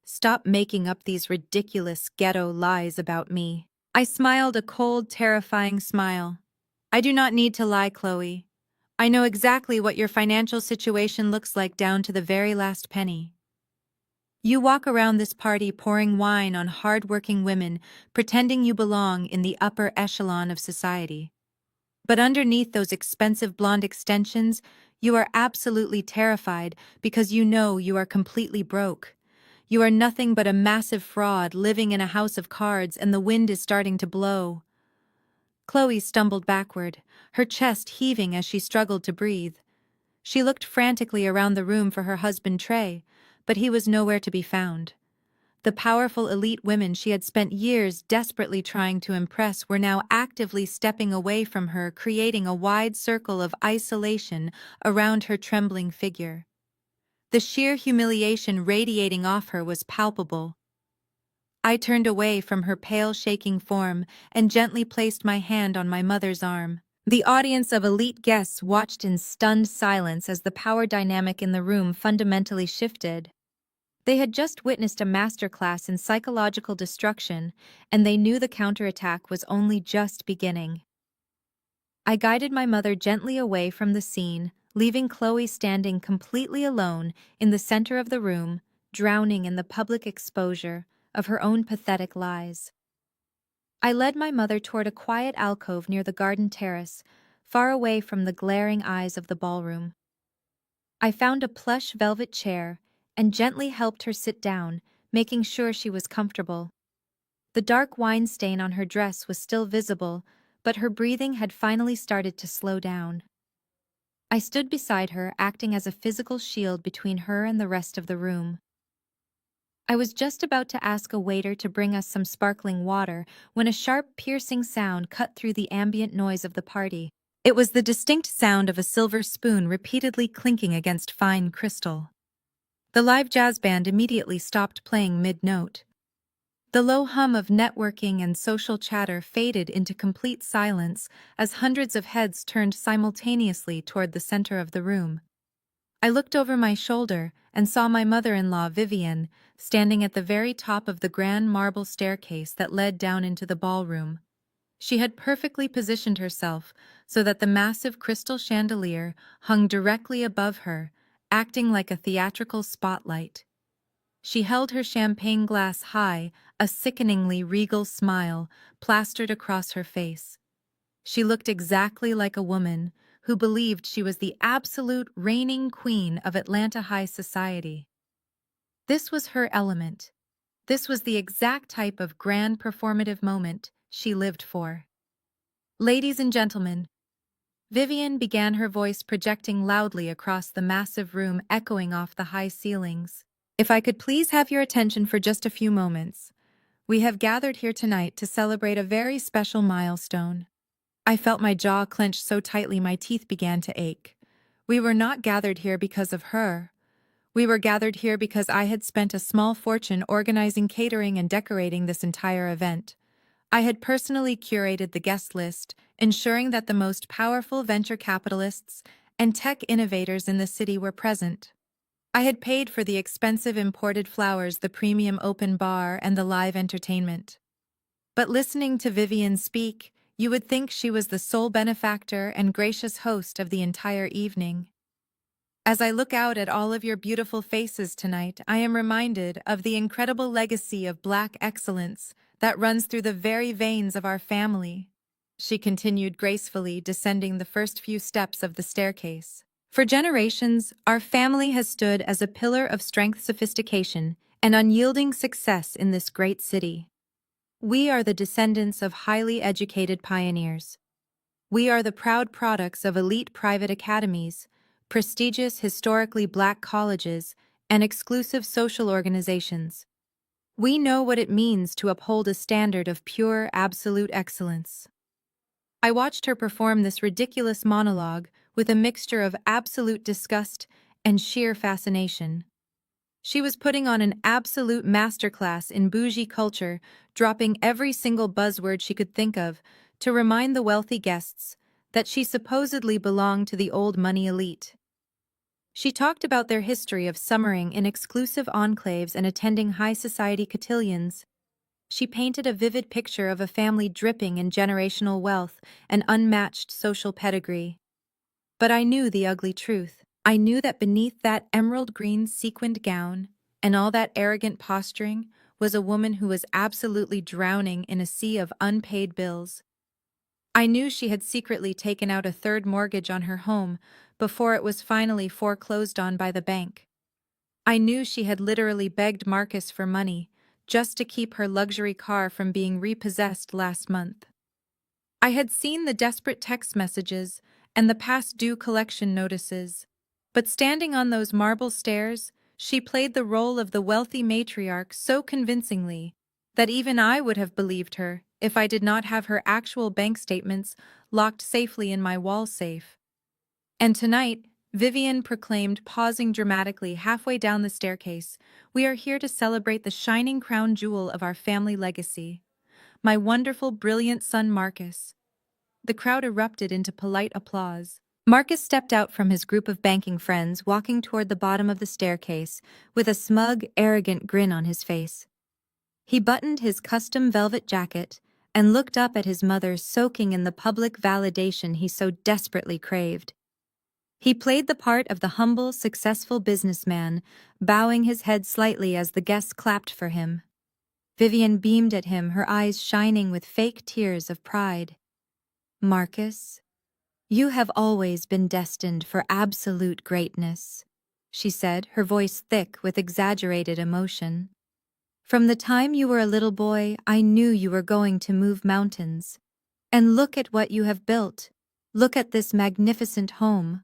"Stop making up these ridiculous ghetto lies about me." I smiled, a cold, terrifying smile. "I do not need to lie, Chloe. I know exactly what your financial situation looks like down to the very last penny. You walk around this party pouring wine on hard-working women, pretending you belong in the upper echelon of society. But underneath those expensive blonde extensions, you are absolutely terrified because you know you are completely broke. You are nothing but a massive fraud living in a house of cards, and the wind is starting to blow." Chloe stumbled backward, her chest heaving as she struggled to breathe. She looked frantically around the room for her husband Trey, but he was nowhere to be found. The powerful elite women she had spent years desperately trying to impress were now actively stepping away from her, creating a wide circle of isolation around her trembling figure. The sheer humiliation radiating off her was palpable. I turned away from her pale, shaking form and gently placed my hand on my mother's arm. The audience of elite guests watched in stunned silence as the power dynamic in the room fundamentally shifted. They had just witnessed a masterclass in psychological destruction, and they knew the counterattack was only just beginning. I guided my mother gently away from the scene, leaving Chloe standing completely alone in the center of the room, drowning in the public exposure of her own pathetic lies. I led my mother toward a quiet alcove near the garden terrace, far away from the glaring eyes of the ballroom. I found a plush velvet chair and gently helped her sit down, making sure she was comfortable. The dark wine stain on her dress was still visible, but her breathing had finally started to slow down. I stood beside her, acting as a physical shield between her and the rest of the room. I was just about to ask a waiter to bring us some sparkling water when a sharp, piercing sound cut through the ambient noise of the party. It was the distinct sound of a silver spoon repeatedly clinking against fine crystal. The live jazz band immediately stopped playing mid-note. The low hum of networking and social chatter faded into complete silence as hundreds of heads turned simultaneously toward the center of the room. I looked over my shoulder and saw my mother-in-law, Vivian, standing at the very top of the grand marble staircase that led down into the ballroom. She had perfectly positioned herself so that the massive crystal chandelier hung directly above her acting like a theatrical spotlight. She held her champagne glass high, a sickeningly regal smile plastered across her face. She looked exactly like a woman who believed she was the absolute reigning queen of Atlanta high society. This was her element. This was the exact type of grand performative moment she lived for. Ladies and gentlemen, Vivian began, her voice projecting loudly across the massive room, echoing off the high ceilings. If I could please have your attention for just a few moments. We have gathered here tonight to celebrate a very special milestone. I felt my jaw clench so tightly my teeth began to ache. We were not gathered here because of her. We were gathered here because I had spent a small fortune organizing catering and decorating this entire event. I had personally curated the guest list, ensuring that the most powerful venture capitalists and tech innovators in the city were present. I had paid for the expensive imported flowers, the premium open bar, and the live entertainment. But listening to Vivian speak, you would think she was the sole benefactor and gracious host of the entire evening. As I look out at all of your beautiful faces tonight, I am reminded of the incredible legacy of Black excellence that runs through the very veins of our family. She continued gracefully, descending the first few steps of the staircase. For generations, our family has stood as a pillar of strength, sophistication, and unyielding success in this great city. We are the descendants of highly educated pioneers. We are the proud products of elite private academies, prestigious historically Black colleges, and exclusive social organizations. We know what it means to uphold a standard of pure, absolute excellence. I watched her perform this ridiculous monologue with a mixture of absolute disgust and sheer fascination. She was putting on an absolute masterclass in bougie culture, dropping every single buzzword she could think of to remind the wealthy guests that she supposedly belonged to the old money elite. She talked about their history of summering in exclusive enclaves and attending high society cotillions. She painted a vivid picture of a family dripping in generational wealth and unmatched social pedigree. But I knew the ugly truth. I knew that beneath that emerald green sequined gown and all that arrogant posturing was a woman who was absolutely drowning in a sea of unpaid bills. I knew she had secretly taken out a third mortgage on her home before it was finally foreclosed on by the bank. I knew she had literally begged Marcus for money just to keep her luxury car from being repossessed last month. I had seen the desperate text messages and the past due collection notices. But standing on those marble stairs, she played the role of the wealthy matriarch so convincingly that even I would have believed her if I did not have her actual bank statements locked safely in my wall safe. And tonight, Vivian proclaimed, pausing dramatically halfway down the staircase, "We are here to celebrate the shining crown jewel of our family legacy, my wonderful, brilliant son Marcus." The crowd erupted into polite applause. Marcus stepped out from his group of banking friends, walking toward the bottom of the staircase with a smug, arrogant grin on his face. He buttoned his custom velvet jacket and looked up at his mother, soaking in the public validation he so desperately craved. He played the part of the humble, successful businessman, bowing his head slightly as the guests clapped for him. Vivian beamed at him, her eyes shining with fake tears of pride. "Marcus, you have always been destined for absolute greatness," she said, her voice thick with exaggerated emotion. "From the time you were a little boy, I knew you were going to move mountains. And look at what you have built. Look at this magnificent home.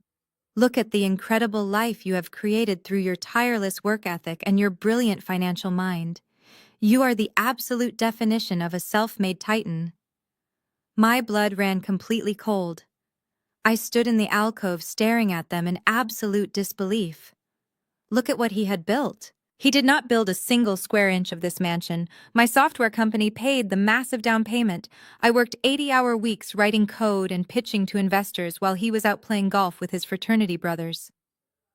Look at the incredible life you have created through your tireless work ethic and your brilliant financial mind. You are the absolute definition of a self-made titan." My blood ran completely cold. I stood in the alcove staring at them in absolute disbelief. Look at what he had built. He did not build a single square inch of this mansion. My software company paid the massive down payment. I worked 80-hour weeks writing code and pitching to investors while he was out playing golf with his fraternity brothers.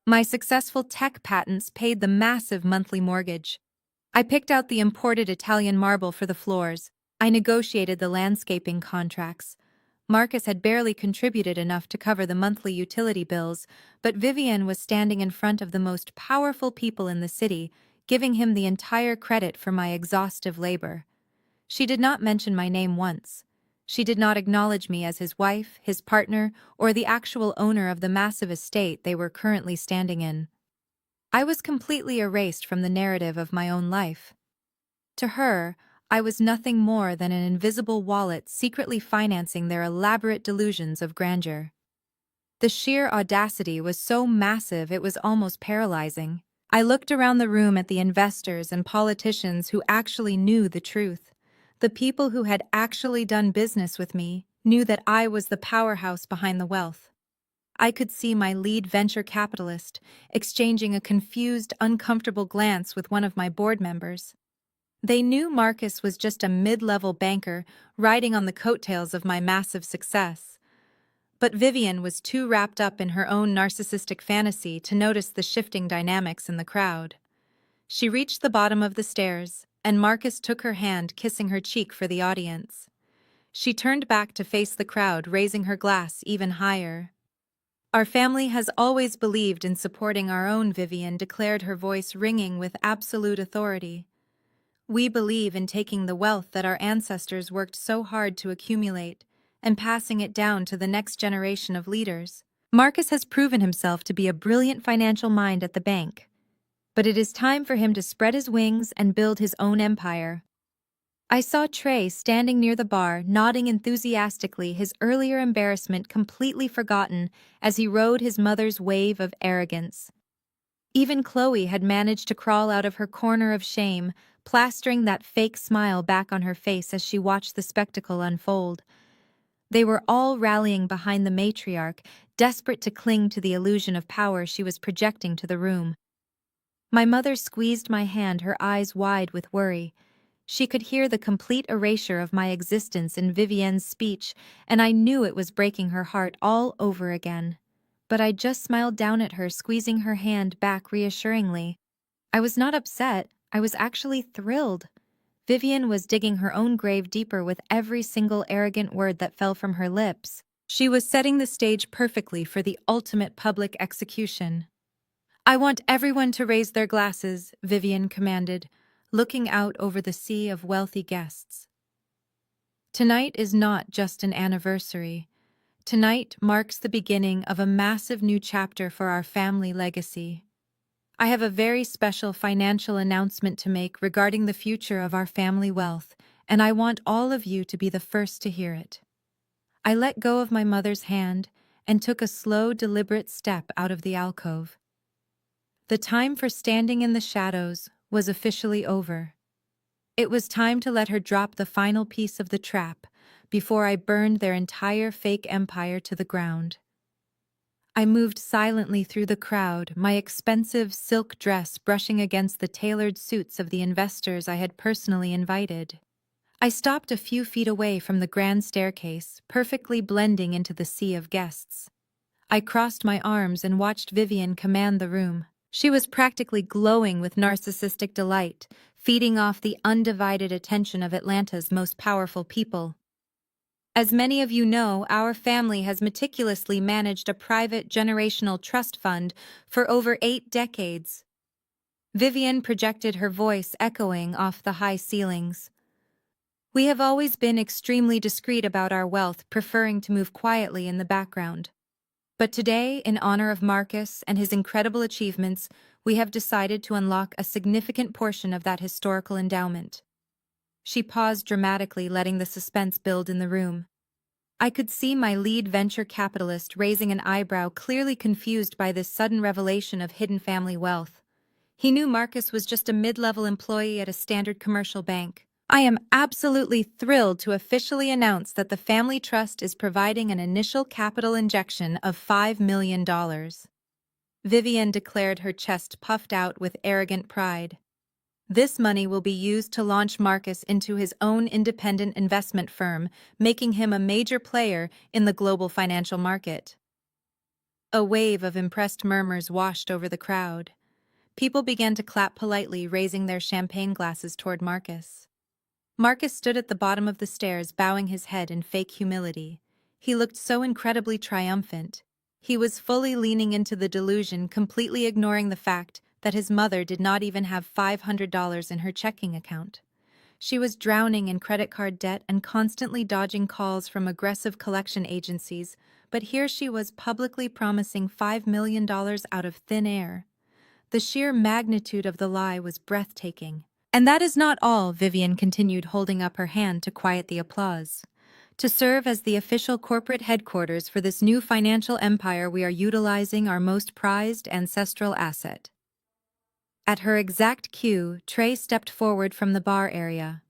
My successful tech patents paid the massive monthly mortgage. I picked out the imported Italian marble for the floors. I negotiated the landscaping contracts. Marcus had barely contributed enough to cover the monthly utility bills, but Vivian was standing in front of the most powerful people in the city, giving him the entire credit for my exhaustive labor. She did not mention my name once. She did not acknowledge me as his wife, his partner, or the actual owner of the massive estate they were currently standing in. I was completely erased from the narrative of my own life. To her, I was nothing more than an invisible wallet secretly financing their elaborate delusions of grandeur. The sheer audacity was so massive it was almost paralyzing. I looked around the room at the investors and politicians who actually knew the truth. The people who had actually done business with me knew that I was the powerhouse behind the wealth. I could see my lead venture capitalist exchanging a confused, uncomfortable glance with one of my board members. They knew Marcus was just a mid-level banker riding on the coattails of my massive success. But Vivian was too wrapped up in her own narcissistic fantasy to notice the shifting dynamics in the crowd. She reached the bottom of the stairs, and Marcus took her hand, kissing her cheek for the audience. She turned back to face the crowd, raising her glass even higher. "Our family has always believed in supporting our own," Vivian declared, her voice ringing with absolute authority. "We believe in taking the wealth that our ancestors worked so hard to accumulate and passing it down to the next generation of leaders. Marcus has proven himself to be a brilliant financial mind at the bank, but it is time for him to spread his wings and build his own empire." I saw Trey standing near the bar, nodding enthusiastically, his earlier embarrassment completely forgotten as he rode his mother's wave of arrogance. Even Chloe had managed to crawl out of her corner of shame, plastering that fake smile back on her face as she watched the spectacle unfold. They were all rallying behind the matriarch, desperate to cling to the illusion of power she was projecting to the room. My mother squeezed my hand, her eyes wide with worry. She could hear the complete erasure of my existence in Vivienne's speech, and I knew it was breaking her heart all over again. But I just smiled down at her, squeezing her hand back reassuringly. I was not upset, I was actually thrilled. Vivienne was digging her own grave deeper with every single arrogant word that fell from her lips. She was setting the stage perfectly for the ultimate public execution. "I want everyone to raise their glasses," Vivienne commanded, looking out over the sea of wealthy guests. "Tonight is not just an anniversary. Tonight marks the beginning of a massive new chapter for our family legacy. I have a very special financial announcement to make regarding the future of our family wealth, and I want all of you to be the first to hear it." I let go of my mother's hand and took a slow, deliberate step out of the alcove. The time for standing in the shadows was officially over. It was time to let her drop the final piece of the trap before I burned their entire fake empire to the ground. I moved silently through the crowd, my expensive silk dress brushing against the tailored suits of the investors I had personally invited. I stopped a few feet away from the grand staircase, perfectly blending into the sea of guests. I crossed my arms and watched Vivian command the room. She was practically glowing with narcissistic delight, feeding off the undivided attention of Atlanta's most powerful people. As many of you know, our family has meticulously managed a private generational trust fund for over 8 decades. Vivian projected her voice echoing off the high ceilings. "We have always been extremely discreet about our wealth, preferring to move quietly in the background. But today, in honor of Marcus and his incredible achievements, we have decided to unlock a significant portion of that historical endowment." She paused dramatically, letting the suspense build in the room. I could see my lead venture capitalist raising an eyebrow, clearly confused by this sudden revelation of hidden family wealth. He knew Marcus was just a mid-level employee at a standard commercial bank. "I am absolutely thrilled to officially announce that the family trust is providing an initial capital injection of $5 million. Vivian declared, her chest puffed out with arrogant pride. "This money will be used to launch Marcus into his own independent investment firm, making him a major player in the global financial market." A wave of impressed murmurs washed over the crowd. People began to clap politely, raising their champagne glasses toward Marcus. Marcus stood at the bottom of the stairs, bowing his head in fake humility. He looked so incredibly triumphant. He was fully leaning into the delusion, completely ignoring the fact that his mother did not even have $500 in her checking account. She was drowning in credit card debt and constantly dodging calls from aggressive collection agencies, but here she was publicly promising $5 million out of thin air. The sheer magnitude of the lie was breathtaking. And that is not all, Vivian continued, holding up her hand to quiet the applause. To serve as the official corporate headquarters for this new financial empire, we are utilizing our most prized ancestral asset. At her exact cue, Trey stepped forward from the bar area.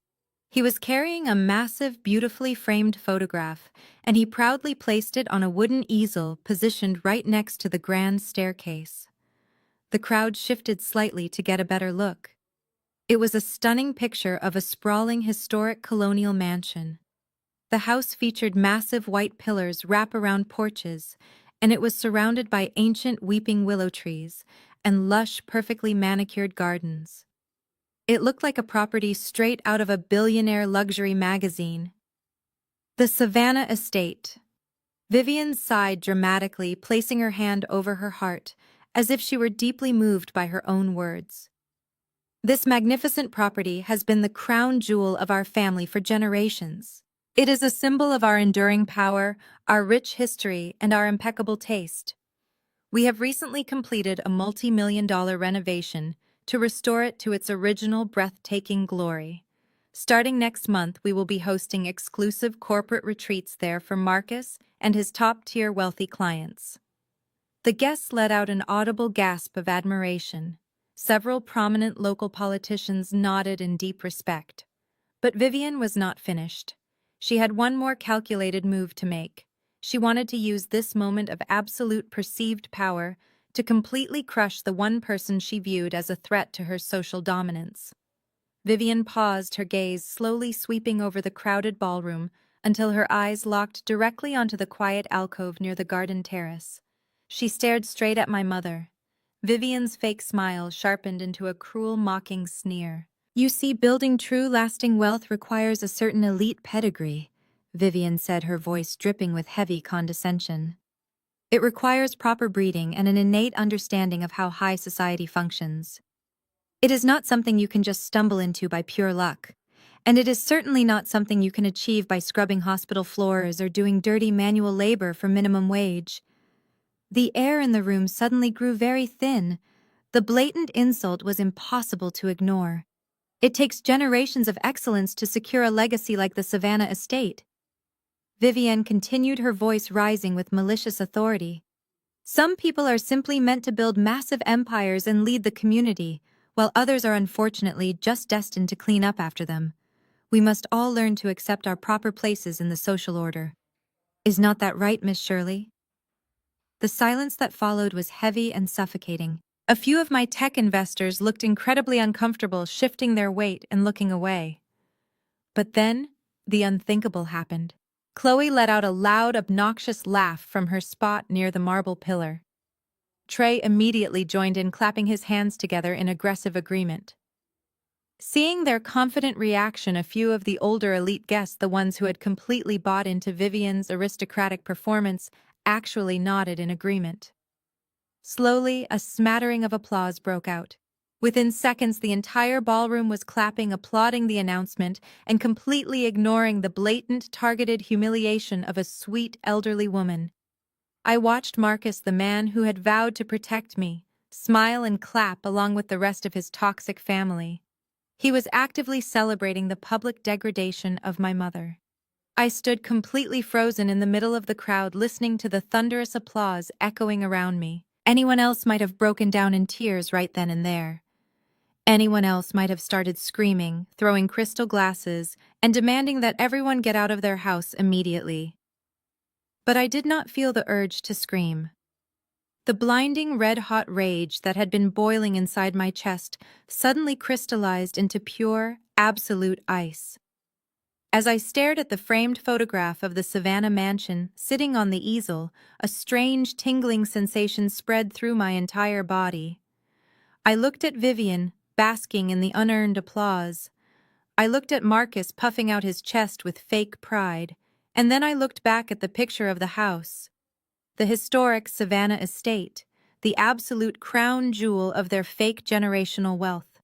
He was carrying a massive, beautifully framed photograph, and he proudly placed it on a wooden easel positioned right next to the grand staircase. The crowd shifted slightly to get a better look. It was a stunning picture of a sprawling historic colonial mansion. The house featured massive white pillars wrap-around porches, and it was surrounded by ancient weeping willow trees and lush, perfectly manicured gardens. It looked like a property straight out of a billionaire luxury magazine. The Savannah Estate. Vivian sighed dramatically, placing her hand over her heart, as if she were deeply moved by her own words. This magnificent property has been the crown jewel of our family for generations. It is a symbol of our enduring power, our rich history, and our impeccable taste. We have recently completed a multi-million-dollar renovation to restore it to its original breathtaking glory. Starting next month, we will be hosting exclusive corporate retreats there for Marcus and his top-tier wealthy clients. The guests let out an audible gasp of admiration. Several prominent local politicians nodded in deep respect. But Vivian was not finished. She had one more calculated move to make. She wanted to use this moment of absolute perceived power to completely crush the one person she viewed as a threat to her social dominance. Vivian paused, her gaze slowly sweeping over the crowded ballroom until her eyes locked directly onto the quiet alcove near the garden terrace. She stared straight at my mother. Vivian's fake smile sharpened into a cruel, mocking sneer. "You see, building true, lasting wealth requires a certain elite pedigree," Vivian said, her voice dripping with heavy condescension. "It requires proper breeding and an innate understanding of how high society functions. It is not something you can just stumble into by pure luck, and it is certainly not something you can achieve by scrubbing hospital floors or doing dirty manual labor for minimum wage." The air in the room suddenly grew very thin. The blatant insult was impossible to ignore. It takes generations of excellence to secure a legacy like the Savannah Estate. Vivian continued, her voice rising with malicious authority. "Some people are simply meant to build massive empires and lead the community, while others are unfortunately just destined to clean up after them. We must all learn to accept our proper places in the social order. Is not that right, Miss Shirley?" The silence that followed was heavy and suffocating. A few of my tech investors looked incredibly uncomfortable, shifting their weight and looking away. But then, the unthinkable happened. Chloe let out a loud, obnoxious laugh from her spot near the marble pillar. Trey immediately joined in, clapping his hands together in aggressive agreement. Seeing their confident reaction, a few of the older elite guests, the ones who had completely bought into Vivian's aristocratic performance, actually nodded in agreement. Slowly, a smattering of applause broke out. Within seconds, the entire ballroom was clapping, applauding the announcement, and completely ignoring the blatant, targeted humiliation of a sweet, elderly woman. I watched Marcus, the man who had vowed to protect me, smile and clap along with the rest of his toxic family. He was actively celebrating the public degradation of my mother. I stood completely frozen in the middle of the crowd, listening to the thunderous applause echoing around me. Anyone else might have broken down in tears right then and there. Anyone else might have started screaming, throwing crystal glasses, and demanding that everyone get out of their house immediately. But I did not feel the urge to scream. The blinding red-hot rage that had been boiling inside my chest suddenly crystallized into pure, absolute ice. As I stared at the framed photograph of the Savannah mansion sitting on the easel, a strange, tingling sensation spread through my entire body. I looked at Vivian, basking in the unearned applause. I looked at Marcus, puffing out his chest with fake pride, And then I looked back at the picture of the house, the historic Savannah estate, the absolute crown jewel of their fake generational wealth.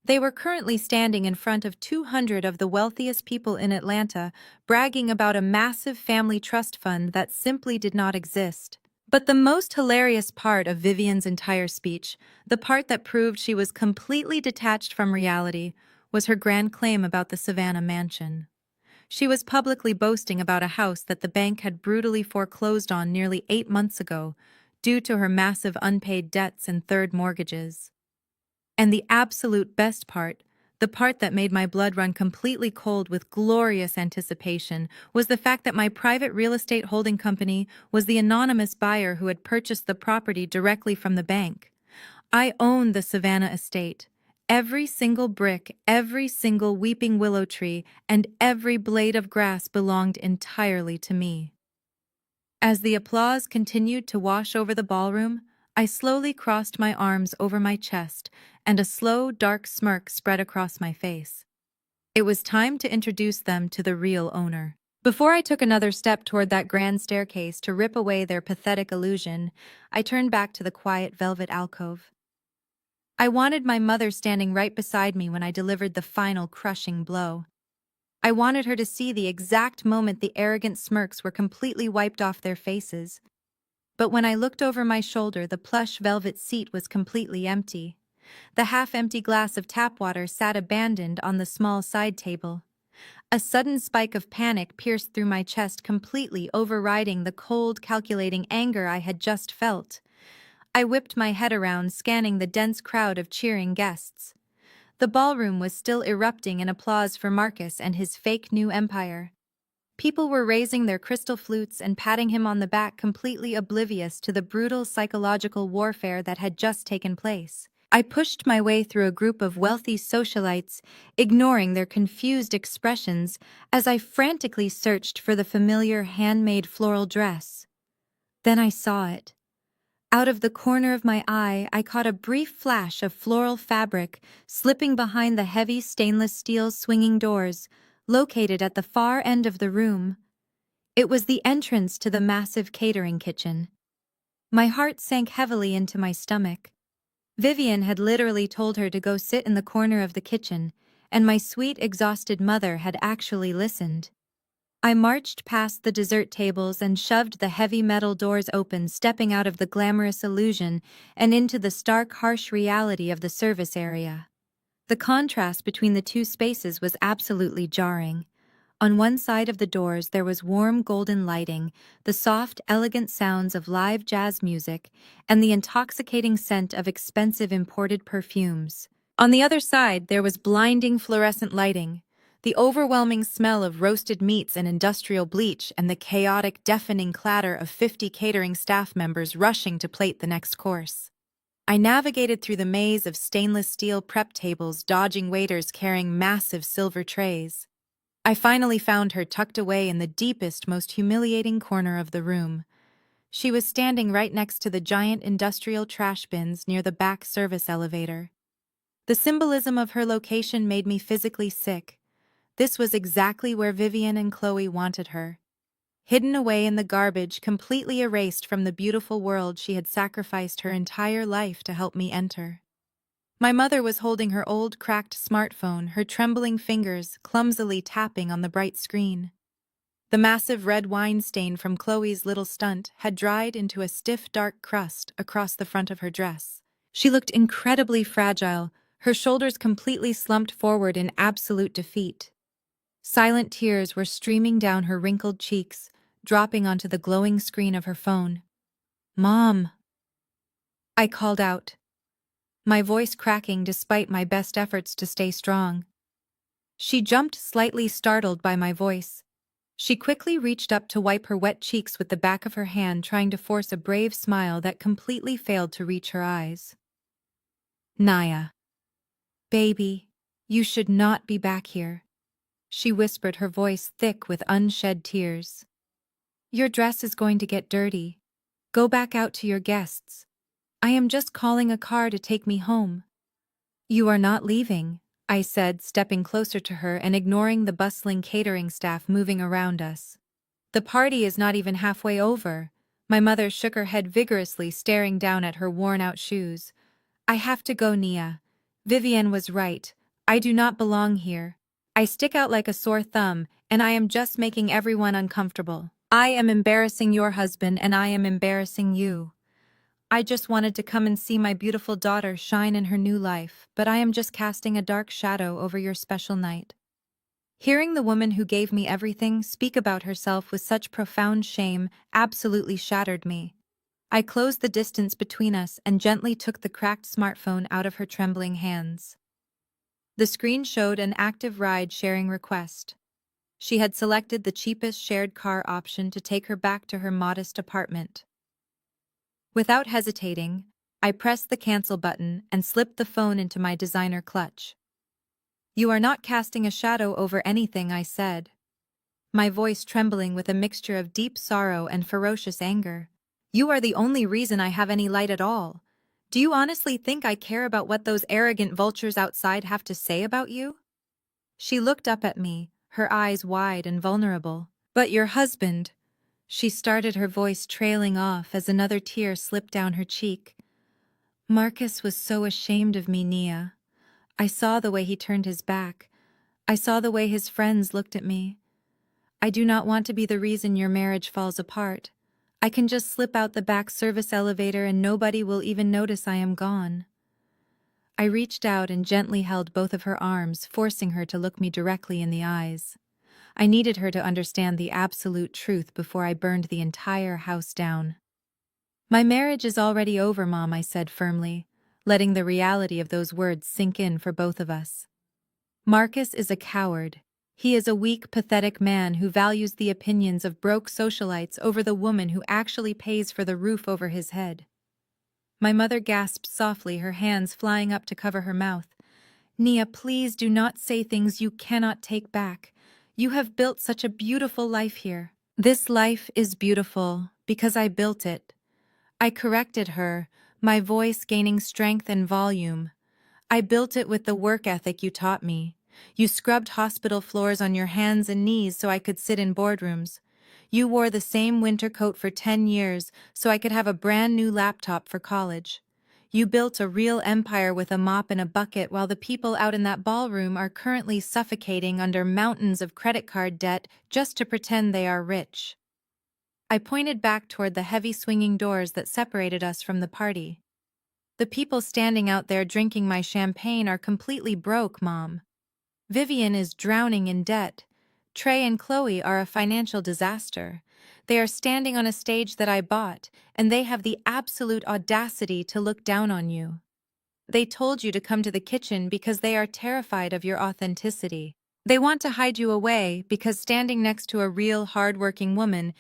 They were currently standing in front of 200 of the wealthiest people in Atlanta, bragging about a massive family trust fund that simply did not exist. But the most hilarious part of Vivian's entire speech, the part that proved she was completely detached from reality, was her grand claim about the Savannah mansion. She was publicly boasting about a house that the bank had brutally foreclosed on nearly 8 months ago, due to her massive unpaid debts and third mortgages. And the absolute best part, the part that made my blood run completely cold with glorious anticipation, was the fact that my private real estate holding company was the anonymous buyer who had purchased the property directly from the bank. I owned the Savannah estate. Every single brick, every single weeping willow tree, and every blade of grass belonged entirely to me. As the applause continued to wash over the ballroom, I slowly crossed my arms over my chest, and a slow, dark smirk spread across my face. It was time to introduce them to the real owner. Before I took another step toward that grand staircase to rip away their pathetic illusion, I turned back to the quiet velvet alcove. I wanted my mother standing right beside me when I delivered the final crushing blow. I wanted her to see the exact moment the arrogant smirks were completely wiped off their faces. But when I looked over my shoulder, the plush velvet seat was completely empty. The half-empty glass of tap water sat abandoned on the small side table. A sudden spike of panic pierced through my chest, completely overriding the cold, calculating anger I had just felt. I whipped my head around, scanning the dense crowd of cheering guests. The ballroom was still erupting in applause for Marcus and his fake new empire. People were raising their crystal flutes and patting him on the back, completely oblivious to the brutal psychological warfare that had just taken place. I pushed my way through a group of wealthy socialites, ignoring their confused expressions as I frantically searched for the familiar handmade floral dress. Then I saw it. Out of the corner of my eye, I caught a brief flash of floral fabric slipping behind the heavy stainless steel swinging doors, located at the far end of the room. It was the entrance to the massive catering kitchen. My heart sank heavily into my stomach. Vivian had literally told her to go sit in the corner of the kitchen, and my sweet, exhausted mother had actually listened. I marched past the dessert tables and shoved the heavy metal doors open, stepping out of the glamorous illusion and into the stark, harsh reality of the service area. The contrast between the two spaces was absolutely jarring. On one side of the doors there was warm golden lighting, the soft, elegant sounds of live jazz music, and the intoxicating scent of expensive imported perfumes. On the other side there was blinding fluorescent lighting, the overwhelming smell of roasted meats and industrial bleach, and the chaotic, deafening clatter of 50 catering staff members rushing to plate the next course. I navigated through the maze of stainless steel prep tables, dodging waiters carrying massive silver trays. I finally found her tucked away in the deepest, most humiliating corner of the room. She was standing right next to the giant industrial trash bins near the back service elevator. The symbolism of her location made me physically sick. This was exactly where Vivian and Chloe wanted her. Hidden away in the garbage, completely erased from the beautiful world she had sacrificed her entire life to help me enter. My mother was holding her old, cracked smartphone, her trembling fingers clumsily tapping on the bright screen. The massive red wine stain from Chloe's little stunt had dried into a stiff, dark crust across the front of her dress. She looked incredibly fragile, her shoulders completely slumped forward in absolute defeat. Silent tears were streaming down her wrinkled cheeks, dropping onto the glowing screen of her phone. "Mom!" I called out, my voice cracking despite my best efforts to stay strong. She jumped, slightly startled by my voice. She quickly reached up to wipe her wet cheeks with the back of her hand, trying to force a brave smile that completely failed to reach her eyes. "Naya. Baby, you should not be back here," she whispered, her voice thick with unshed tears. "Your dress is going to get dirty. Go back out to your guests. I am just calling a car to take me home." "You are not leaving," I said, stepping closer to her and ignoring the bustling catering staff moving around us. The party is not even halfway over. My mother shook her head vigorously, staring down at her worn-out shoes. I have to go, Nia. Vivian was right. I do not belong here. I stick out like a sore thumb, and I am just making everyone uncomfortable. I am embarrassing your husband, and I am embarrassing you. I just wanted to come and see my beautiful daughter shine in her new life, but I am just casting a dark shadow over your special night. Hearing the woman who gave me everything speak about herself with such profound shame absolutely shattered me. I closed the distance between us and gently took the cracked smartphone out of her trembling hands. The screen showed an active ride-sharing request. She had selected the cheapest shared car option to take her back to her modest apartment. Without hesitating, I pressed the cancel button and slipped the phone into my designer clutch. You are not casting a shadow over anything, I said, my voice trembling with a mixture of deep sorrow and ferocious anger. You are the only reason I have any light at all. Do you honestly think I care about what those arrogant vultures outside have to say about you? She looked up at me, her eyes wide and vulnerable. But your husband, she started, her voice trailing off as another tear slipped down her cheek. Marcus was so ashamed of me, Nia. I saw the way he turned his back. I saw the way his friends looked at me. I do not want to be the reason your marriage falls apart. I can just slip out the back service elevator and nobody will even notice I am gone. I reached out and gently held both of her arms, forcing her to look me directly in the eyes. I needed her to understand the absolute truth before I burned the entire house down. My marriage is already over, Mom, I said firmly, letting the reality of those words sink in for both of us. Marcus is a coward. He is a weak, pathetic man who values the opinions of broke socialites over the woman who actually pays for the roof over his head. My mother gasped softly, her hands flying up to cover her mouth. Nia, please do not say things you cannot take back. You have built such a beautiful life here. This life is beautiful because I built it. I corrected her, my voice gaining strength and volume. I built it with the work ethic you taught me. You scrubbed hospital floors on your hands and knees so I could sit in boardrooms. You wore the same winter coat for 10 years so I could have a brand new laptop for college. You built a real empire with a mop and a bucket while the people out in that ballroom are currently suffocating under mountains of credit card debt just to pretend they are rich. I pointed back toward the heavy swinging doors that separated us from the party. The people standing out there drinking my champagne are completely broke, Mom. Vivian is drowning in debt. Trey and Chloe are a financial disaster. They are standing on a stage that I bought, and they have the absolute audacity to look down on you. They told you to come to the kitchen because they are terrified of your authenticity. They want to hide you away because standing next to a real, hard-working woman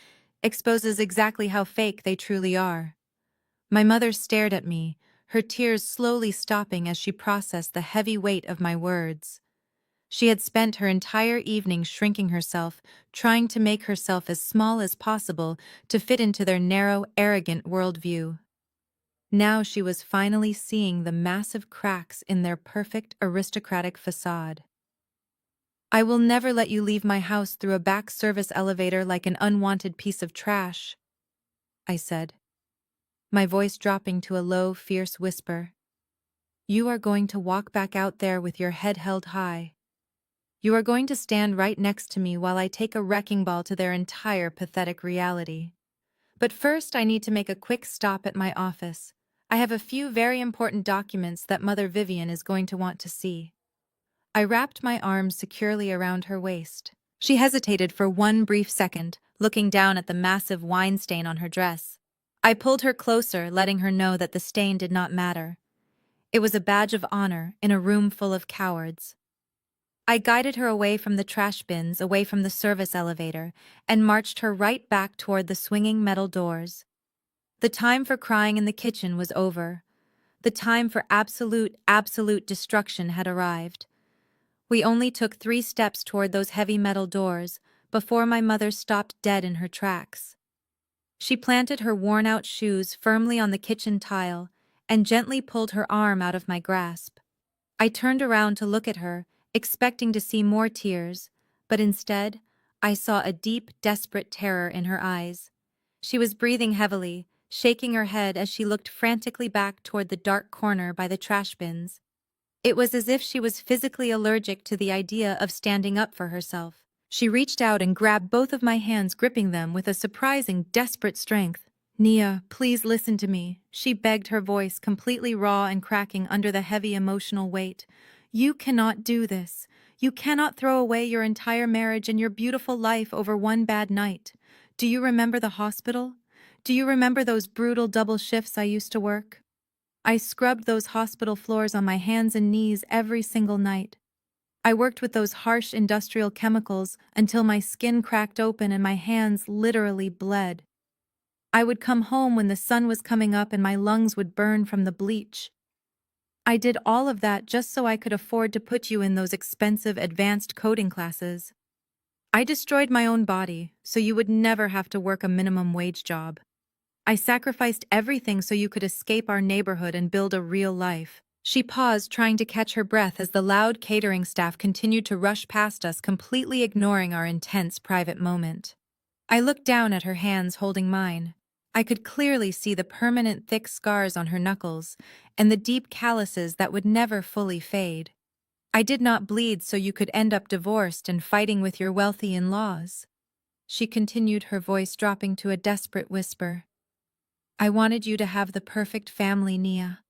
exposes exactly how fake they truly are. My mother stared at me, her tears slowly stopping as she processed the heavy weight of my words. She had spent her entire evening shrinking herself, trying to make herself as small as possible to fit into their narrow, arrogant worldview. Now she was finally seeing the massive cracks in their perfect, aristocratic facade. I will never let you leave my house through a back service elevator like an unwanted piece of trash, I said, my voice dropping to a low, fierce whisper. You are going to walk back out there with your head held high. You are going to stand right next to me while I take a wrecking ball to their entire pathetic reality. But first I need to make a quick stop at my office. I have a few very important documents that Mother Vivian is going to want to see. I wrapped my arms securely around her waist. She hesitated for one brief second, looking down at the massive wine stain on her dress. I pulled her closer, letting her know that the stain did not matter. It was a badge of honor in a room full of cowards. I guided her away from the trash bins, away from the service elevator, and marched her right back toward the swinging metal doors. The time for crying in the kitchen was over. The time for absolute destruction had arrived. We only took 3 steps toward those heavy metal doors before my mother stopped dead in her tracks. She planted her worn-out shoes firmly on the kitchen tile and gently pulled her arm out of my grasp. I turned around to look at her, expecting to see more tears, but instead, I saw a deep, desperate terror in her eyes. She was breathing heavily, shaking her head as she looked frantically back toward the dark corner by the trash bins. It was as if she was physically allergic to the idea of standing up for herself. She reached out and grabbed both of my hands, gripping them with a surprising, desperate strength. "Nia, please listen to me," she begged, her voice completely raw and cracking under the heavy emotional weight. "You cannot do this. You cannot throw away your entire marriage and your beautiful life over one bad night. Do you remember the hospital? Do you remember those brutal double shifts I used to work? I scrubbed those hospital floors on my hands and knees every single night. I worked with those harsh industrial chemicals until my skin cracked open and my hands literally bled. I would come home when the sun was coming up and my lungs would burn from the bleach. I did all of that just so I could afford to put you in those expensive advanced coding classes. I destroyed my own body so you would never have to work a minimum wage job. I sacrificed everything so you could escape our neighborhood and build a real life." She paused, trying to catch her breath as the loud catering staff continued to rush past us, completely ignoring our intense private moment. I looked down at her hands holding mine. I could clearly see the permanent thick scars on her knuckles and the deep calluses that would never fully fade. "I did not bleed so you could end up divorced and fighting with your wealthy in-laws," she continued, her voice dropping to a desperate whisper. "I wanted you to have the perfect family, Nia.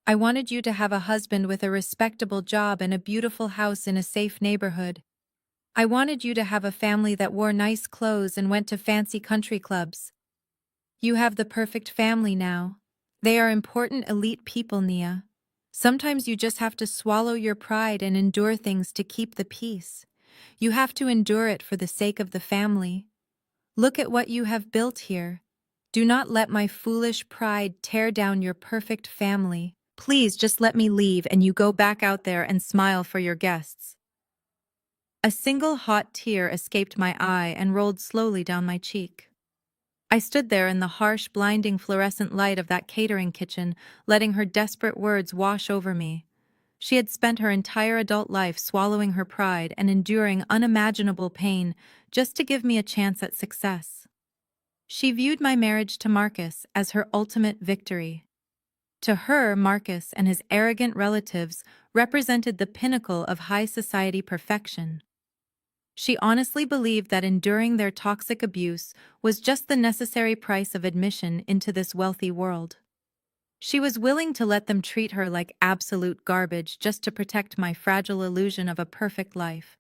I wanted you to have a husband with a respectable job and a beautiful house in a safe neighborhood. I wanted you to have a family that wore nice clothes and went to fancy country clubs. You have the perfect family now. They are important, elite people, Nia. Sometimes you just have to swallow your pride and endure things to keep the peace. You have to endure it for the sake of the family. Look at what you have built here. Do not let my foolish pride tear down your perfect family. Please just let me leave and you go back out there and smile for your guests." A single hot tear escaped my eye and rolled slowly down my cheek. I stood there in the harsh, blinding fluorescent light of that catering kitchen, letting her desperate words wash over me. She had spent her entire adult life swallowing her pride and enduring unimaginable pain just to give me a chance at success. She viewed my marriage to Marcus as her ultimate victory. To her, Marcus and his arrogant relatives represented the pinnacle of high society perfection. She honestly believed that enduring their toxic abuse was just the necessary price of admission into this wealthy world. She was willing to let them treat her like absolute garbage just to protect my fragile illusion of a perfect life.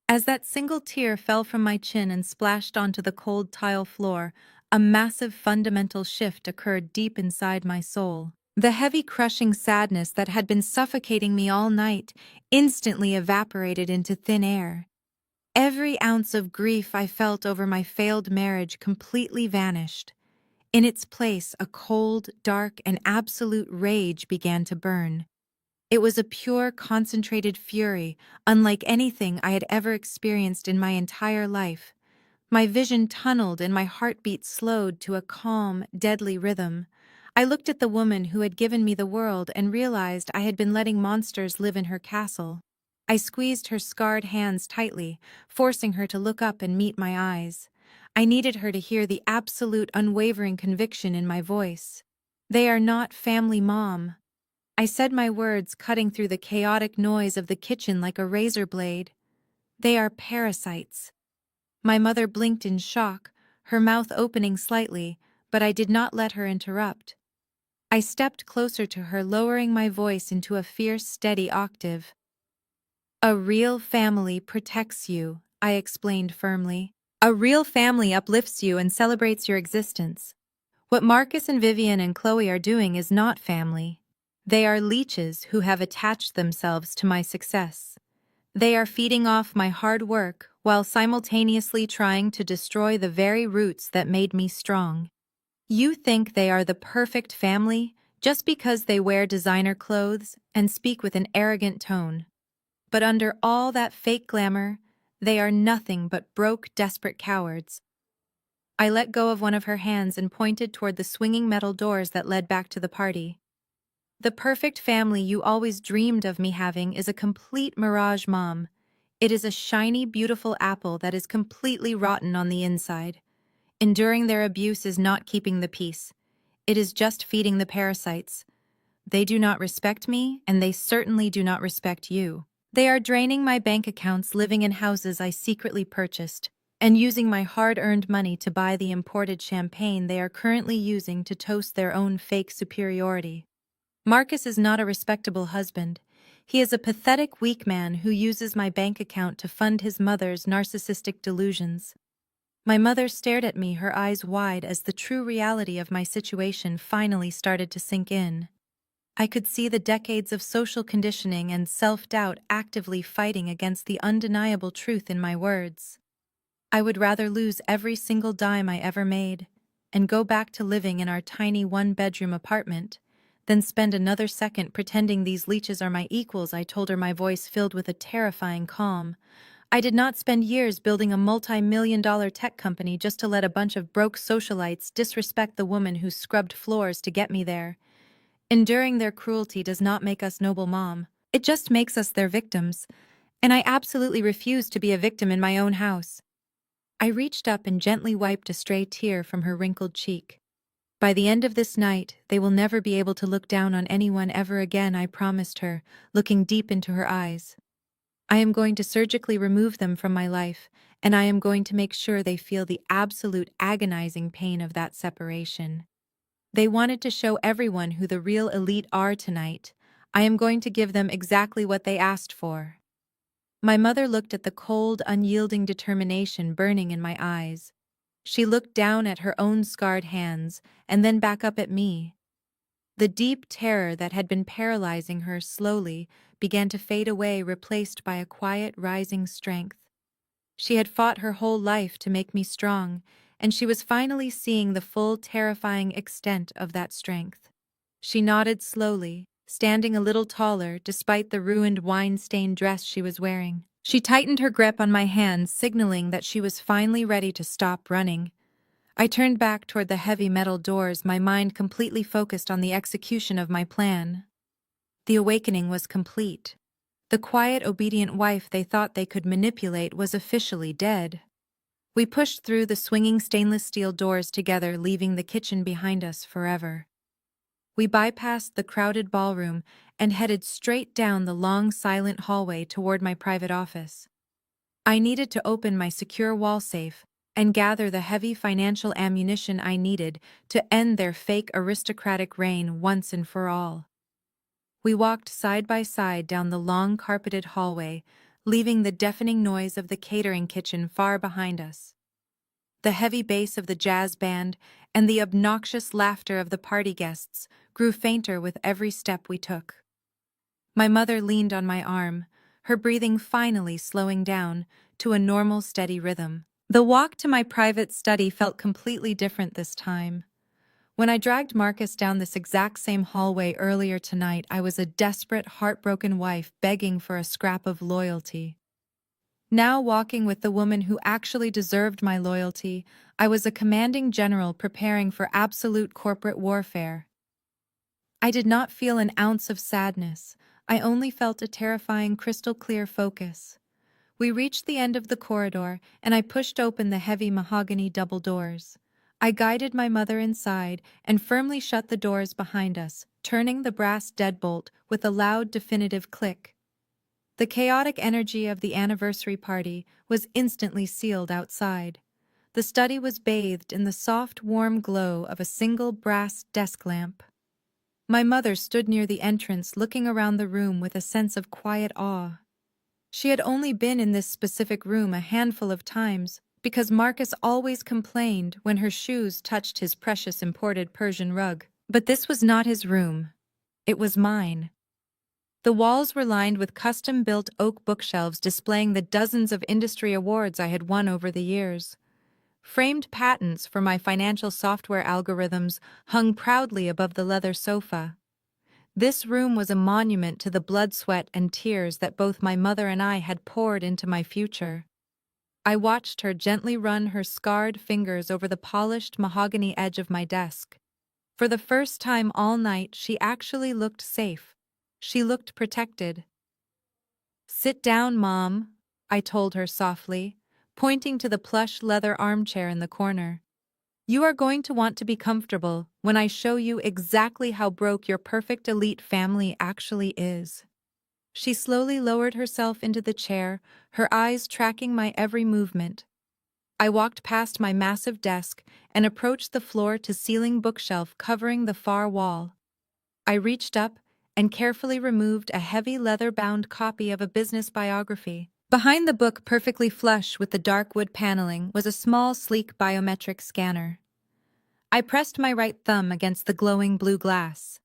As that single tear fell from my chin and splashed onto the cold tile floor, a massive fundamental shift occurred deep inside my soul. The heavy, crushing sadness that had been suffocating me all night instantly evaporated into thin air. Every ounce of grief I felt over my failed marriage completely vanished. In its place, a cold, dark, and absolute rage began to burn. It was a pure, concentrated fury, unlike anything I had ever experienced in my entire life. My vision tunneled and my heartbeat slowed to a calm, deadly rhythm. I looked at the woman who had given me the world and realized I had been letting monsters live in her castle. I squeezed her scarred hands tightly, forcing her to look up and meet my eyes. I needed her to hear the absolute, unwavering conviction in my voice. "They are not family, Mom." I said my words, cutting through the chaotic noise of the kitchen like a razor blade. "They are parasites." My mother blinked in shock, her mouth opening slightly, but I did not let her interrupt. I stepped closer to her, lowering my voice into a fierce, steady octave. "A real family protects you," I explained firmly. "A real family uplifts you and celebrates your existence. What Marcus and Vivian and Chloe are doing is not family. They are leeches who have attached themselves to my success. They are feeding off my hard work while simultaneously trying to destroy the very roots that made me strong. You think they are the perfect family just because they wear designer clothes and speak with an arrogant tone. But under all that fake glamour, they are nothing but broke, desperate cowards." I let go of one of her hands and pointed toward the swinging metal doors that led back to the party. "The perfect family you always dreamed of me having is a complete mirage, Mom. It is a shiny, beautiful apple that is completely rotten on the inside. Enduring their abuse is not keeping the peace. It is just feeding the parasites. They do not respect me, and they certainly do not respect you. They are draining my bank accounts, living in houses I secretly purchased, and using my hard-earned money to buy the imported champagne they are currently using to toast their own fake superiority. Marcus is not a respectable husband. He is a pathetic, weak man who uses my bank account to fund his mother's narcissistic delusions. My mother stared at me, her eyes wide, as the true reality of my situation finally started to sink in. I could see the decades of social conditioning and self-doubt actively fighting against the undeniable truth in my words. I would rather lose every single dime I ever made and go back to living in our tiny one-bedroom apartment than spend another second pretending these leeches are my equals, I told her, my voice filled with a terrifying calm. I did not spend years building a multi-million-dollar tech company just to let a bunch of broke socialites disrespect the woman who scrubbed floors to get me there. Enduring their cruelty does not make us noble, Mom. It just makes us their victims, and I absolutely refuse to be a victim in my own house. I reached up and gently wiped a stray tear from her wrinkled cheek. By the end of this night, they will never be able to look down on anyone ever again, I promised her, looking deep into her eyes. I am going to surgically remove them from my life, and I am going to make sure they feel the absolute agonizing pain of that separation. They wanted to show everyone who the real elite are tonight. I am going to give them exactly what they asked for. My mother looked at the cold, unyielding determination burning in my eyes. She looked down at her own scarred hands, and then back up at me. The deep terror that had been paralyzing her slowly began to fade away, replaced by a quiet, rising strength. She had fought her whole life to make me strong, and she was finally seeing the full, terrifying extent of that strength. She nodded slowly, standing a little taller despite the ruined, wine-stained dress she was wearing. She tightened her grip on my hand, signaling that she was finally ready to stop running. I turned back toward the heavy metal doors, my mind completely focused on the execution of my plan. The awakening was complete. The quiet, obedient wife they thought they could manipulate was officially dead. We pushed through the swinging stainless steel doors together, leaving the kitchen behind us forever. We bypassed the crowded ballroom and headed straight down the long, silent hallway toward my private office. I needed to open my secure wall safe and gather the heavy financial ammunition I needed to end their fake aristocratic reign once and for all. We walked side by side down the long carpeted hallway, leaving the deafening noise of the catering kitchen far behind us. The heavy bass of the jazz band and the obnoxious laughter of the party guests grew fainter with every step we took. My mother leaned on my arm, her breathing finally slowing down to a normal, steady rhythm. The walk to my private study felt completely different this time. When I dragged Marcus down this exact same hallway earlier tonight, I was a desperate, heartbroken wife begging for a scrap of loyalty. Now, walking with the woman who actually deserved my loyalty, I was a commanding general preparing for absolute corporate warfare. I did not feel an ounce of sadness. I only felt a terrifying, crystal-clear focus. We reached the end of the corridor, and I pushed open the heavy mahogany double doors. I guided my mother inside and firmly shut the doors behind us, turning the brass deadbolt with a loud, definitive click. The chaotic energy of the anniversary party was instantly sealed outside. The study was bathed in the soft, warm glow of a single brass desk lamp. My mother stood near the entrance, looking around the room with a sense of quiet awe. She had only been in this specific room a handful of times, because Marcus always complained when her shoes touched his precious imported Persian rug. But this was not his room. It was mine. The walls were lined with custom-built oak bookshelves displaying the dozens of industry awards I had won over the years. Framed patents for my financial software algorithms hung proudly above the leather sofa. This room was a monument to the blood, sweat, and tears that both my mother and I had poured into my future. I watched her gently run her scarred fingers over the polished mahogany edge of my desk. For the first time all night, she actually looked safe. She looked protected. "Sit down, Mom," I told her softly, pointing to the plush leather armchair in the corner. You are going to want to be comfortable when I show you exactly how broke your perfect elite family actually is. She slowly lowered herself into the chair, her eyes tracking my every movement. I walked past my massive desk and approached the floor-to-ceiling bookshelf covering the far wall. I reached up and carefully removed a heavy leather-bound copy of a business biography. Behind the book, perfectly flush with the dark wood paneling, was a small, sleek biometric scanner. I pressed my right thumb against the glowing blue glass.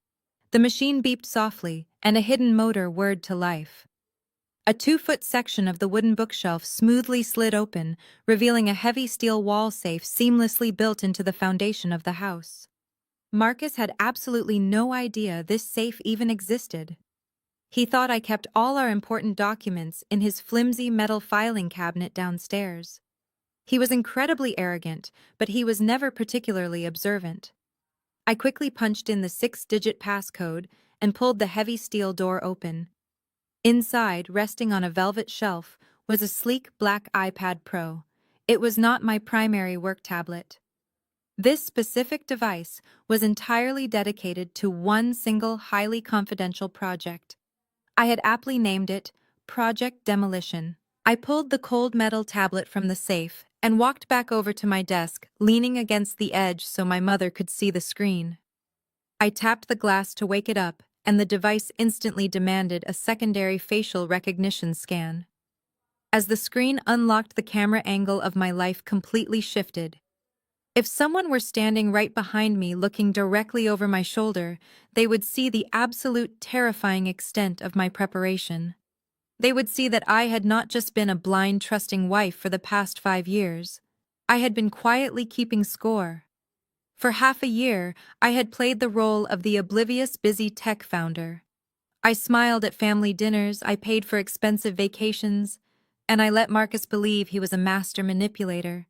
The machine beeped softly, and a hidden motor whirred to life. A 2-foot section of the wooden bookshelf smoothly slid open, revealing a heavy steel wall safe seamlessly built into the foundation of the house. Marcus had absolutely no idea this safe even existed. He thought I kept all our important documents in his flimsy metal filing cabinet downstairs. He was incredibly arrogant, but he was never particularly observant. I quickly punched in the 6-digit passcode and pulled the heavy steel door open. Inside, resting on a velvet shelf, was a sleek black iPad Pro. It was not my primary work tablet. This specific device was entirely dedicated to one single highly confidential project. I had aptly named it Project Demolition. I pulled the cold metal tablet from the safe and walked back over to my desk, leaning against the edge so my mother could see the screen. I tapped the glass to wake it up, and the device instantly demanded a secondary facial recognition scan. As the screen unlocked, the camera angle of my life completely shifted. If someone were standing right behind me looking directly over my shoulder, they would see the absolute terrifying extent of my preparation. They would see that I had not just been a blind, trusting wife for the past 5 years. I had been quietly keeping score. For half a year, I had played the role of the oblivious, busy tech founder. I smiled at family dinners, I paid for expensive vacations, and I let Marcus believe he was a master manipulator.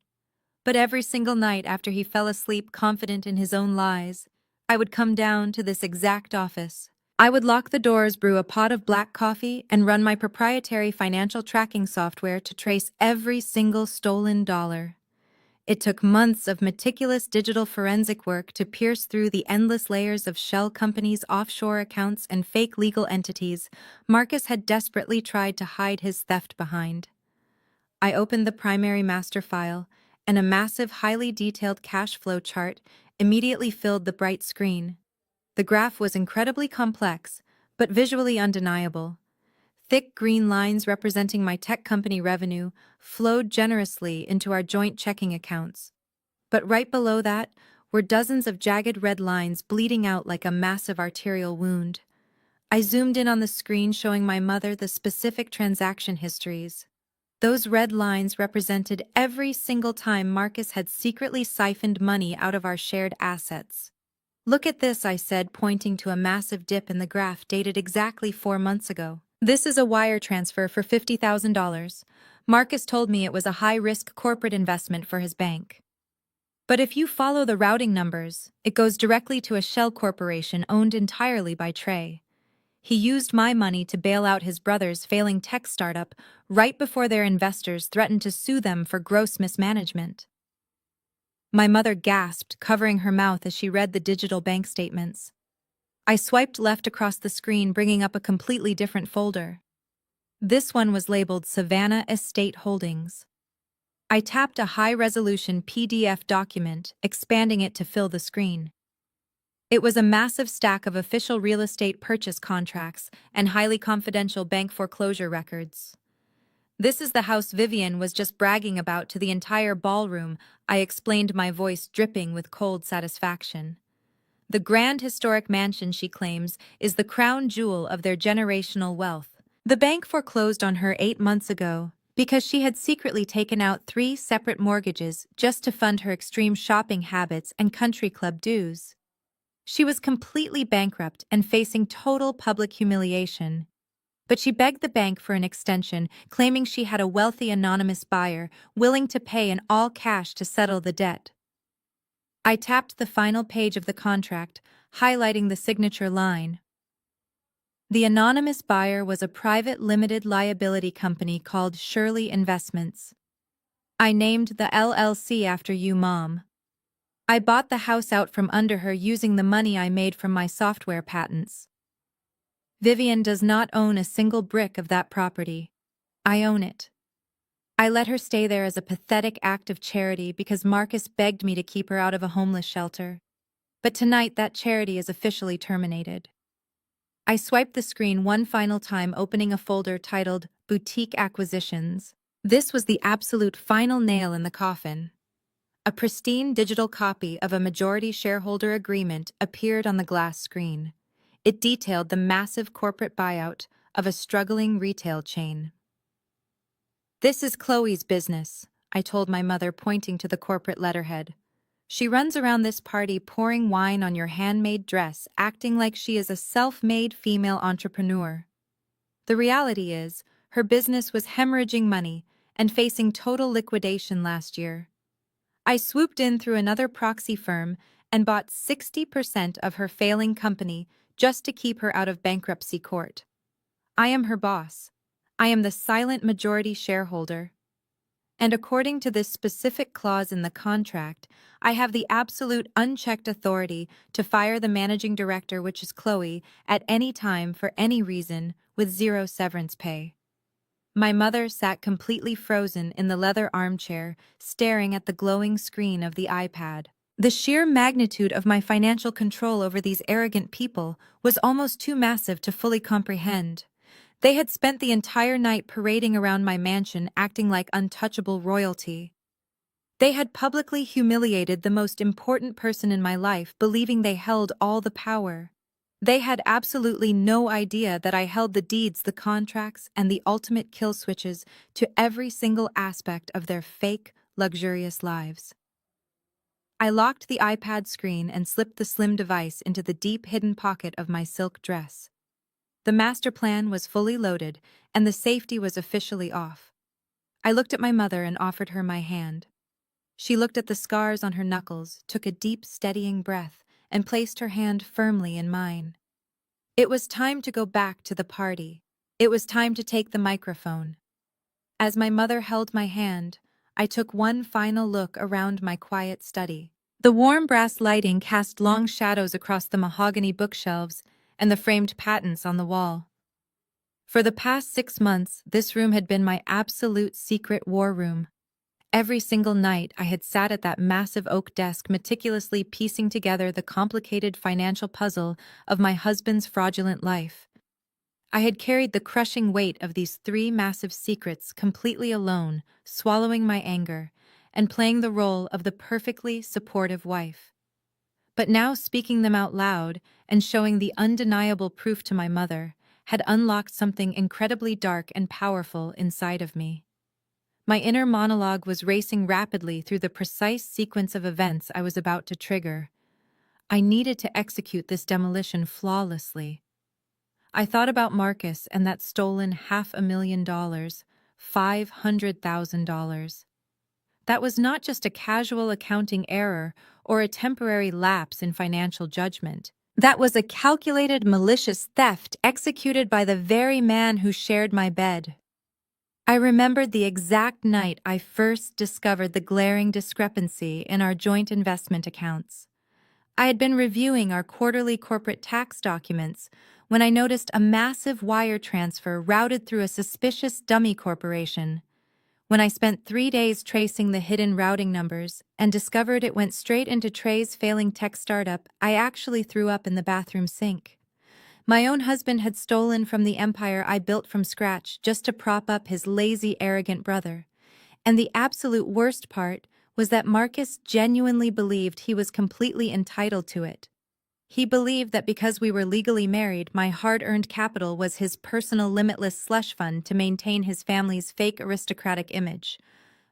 But every single night after he fell asleep confident in his own lies, I would come down to this exact office. I would lock the doors, brew a pot of black coffee, and run my proprietary financial tracking software to trace every single stolen dollar. It took months of meticulous digital forensic work to pierce through the endless layers of shell companies, offshore accounts, and fake legal entities Marcus had desperately tried to hide his theft behind. I opened the primary master file, and a massive, highly detailed cash flow chart immediately filled the bright screen. The graph was incredibly complex, but visually undeniable. Thick green lines representing my tech company revenue flowed generously into our joint checking accounts. But right below that were dozens of jagged red lines bleeding out like a massive arterial wound. I zoomed in on the screen, showing my mother the specific transaction histories. Those red lines represented every single time Marcus had secretly siphoned money out of our shared assets. Look at this, I said, pointing to a massive dip in the graph dated exactly 4 months ago. This is a wire transfer for $50,000. Marcus told me it was a high-risk corporate investment for his bank. But if you follow the routing numbers, it goes directly to a shell corporation owned entirely by Trey. He used my money to bail out his brother's failing tech startup right before their investors threatened to sue them for gross mismanagement. My mother gasped, covering her mouth as she read the digital bank statements. I swiped left across the screen, bringing up a completely different folder. This one was labeled Savannah Estate Holdings. I tapped a high-resolution PDF document, expanding it to fill the screen. It was a massive stack of official real estate purchase contracts and highly confidential bank foreclosure records. This is the house Vivian was just bragging about to the entire ballroom, I explained, my voice dripping with cold satisfaction. The grand historic mansion, she claims, is the crown jewel of their generational wealth. The bank foreclosed on her 8 months ago because she had secretly taken out 3 separate mortgages just to fund her extreme shopping habits and country club dues. She was completely bankrupt and facing total public humiliation. But she begged the bank for an extension, claiming she had a wealthy anonymous buyer willing to pay in all cash to settle the debt. I tapped the final page of the contract, highlighting the signature line. The anonymous buyer was a private limited liability company called Shirley Investments. I named the LLC after you, Mom. I bought the house out from under her using the money I made from my software patents. Vivian does not own a single brick of that property. I own it. I let her stay there as a pathetic act of charity because Marcus begged me to keep her out of a homeless shelter. But tonight that charity is officially terminated. I swiped the screen one final time, opening a folder titled Boutique Acquisitions. This was the absolute final nail in the coffin. A pristine digital copy of a majority shareholder agreement appeared on the glass screen. It detailed the massive corporate buyout of a struggling retail chain. "This is Chloe's business," I told my mother, pointing to the corporate letterhead. "She runs around this party pouring wine on your handmade dress, acting like she is a self-made female entrepreneur. The reality is, her business was hemorrhaging money and facing total liquidation last year. I swooped in through another proxy firm and bought 60% of her failing company just to keep her out of bankruptcy court. I am her boss. I am the silent majority shareholder. And according to this specific clause in the contract, I have the absolute unchecked authority to fire the managing director, which is Chloe, at any time for any reason with zero severance pay." My mother sat completely frozen in the leather armchair, staring at the glowing screen of the iPad. The sheer magnitude of my financial control over these arrogant people was almost too massive to fully comprehend. They had spent the entire night parading around my mansion, acting like untouchable royalty. They had publicly humiliated the most important person in my life, believing they held all the power. They had absolutely no idea that I held the deeds, the contracts, and the ultimate kill switches to every single aspect of their fake, luxurious lives. I locked the iPad screen and slipped the slim device into the deep hidden pocket of my silk dress. The master plan was fully loaded, and the safety was officially off. I looked at my mother and offered her my hand. She looked at the scars on her knuckles, took a deep, steadying breath, and placed her hand firmly in mine. It was time to go back to the party. It was time to take the microphone. As my mother held my hand, I took one final look around my quiet study. The warm brass lighting cast long shadows across the mahogany bookshelves and the framed patents on the wall. For the past 6 months, this room had been my absolute secret war room. Every single night, I had sat at that massive oak desk, meticulously piecing together the complicated financial puzzle of my husband's fraudulent life. I had carried the crushing weight of these 3 massive secrets completely alone, swallowing my anger, and playing the role of the perfectly supportive wife. But now speaking them out loud and showing the undeniable proof to my mother had unlocked something incredibly dark and powerful inside of me. My inner monologue was racing rapidly through the precise sequence of events I was about to trigger. I needed to execute this demolition flawlessly. I thought about Marcus and that stolen $500,000, $500,000. That was not just a casual accounting error or a temporary lapse in financial judgment. That was a calculated, malicious theft executed by the very man who shared my bed. I remembered the exact night I first discovered the glaring discrepancy in our joint investment accounts. I had been reviewing our quarterly corporate tax documents when I noticed a massive wire transfer routed through a suspicious dummy corporation. When I spent 3 days tracing the hidden routing numbers and discovered it went straight into Trey's failing tech startup, I actually threw up in the bathroom sink. My own husband had stolen from the empire I built from scratch just to prop up his lazy, arrogant brother. And the absolute worst part was that Marcus genuinely believed he was completely entitled to it. He believed that because we were legally married, my hard-earned capital was his personal limitless slush fund to maintain his family's fake aristocratic image.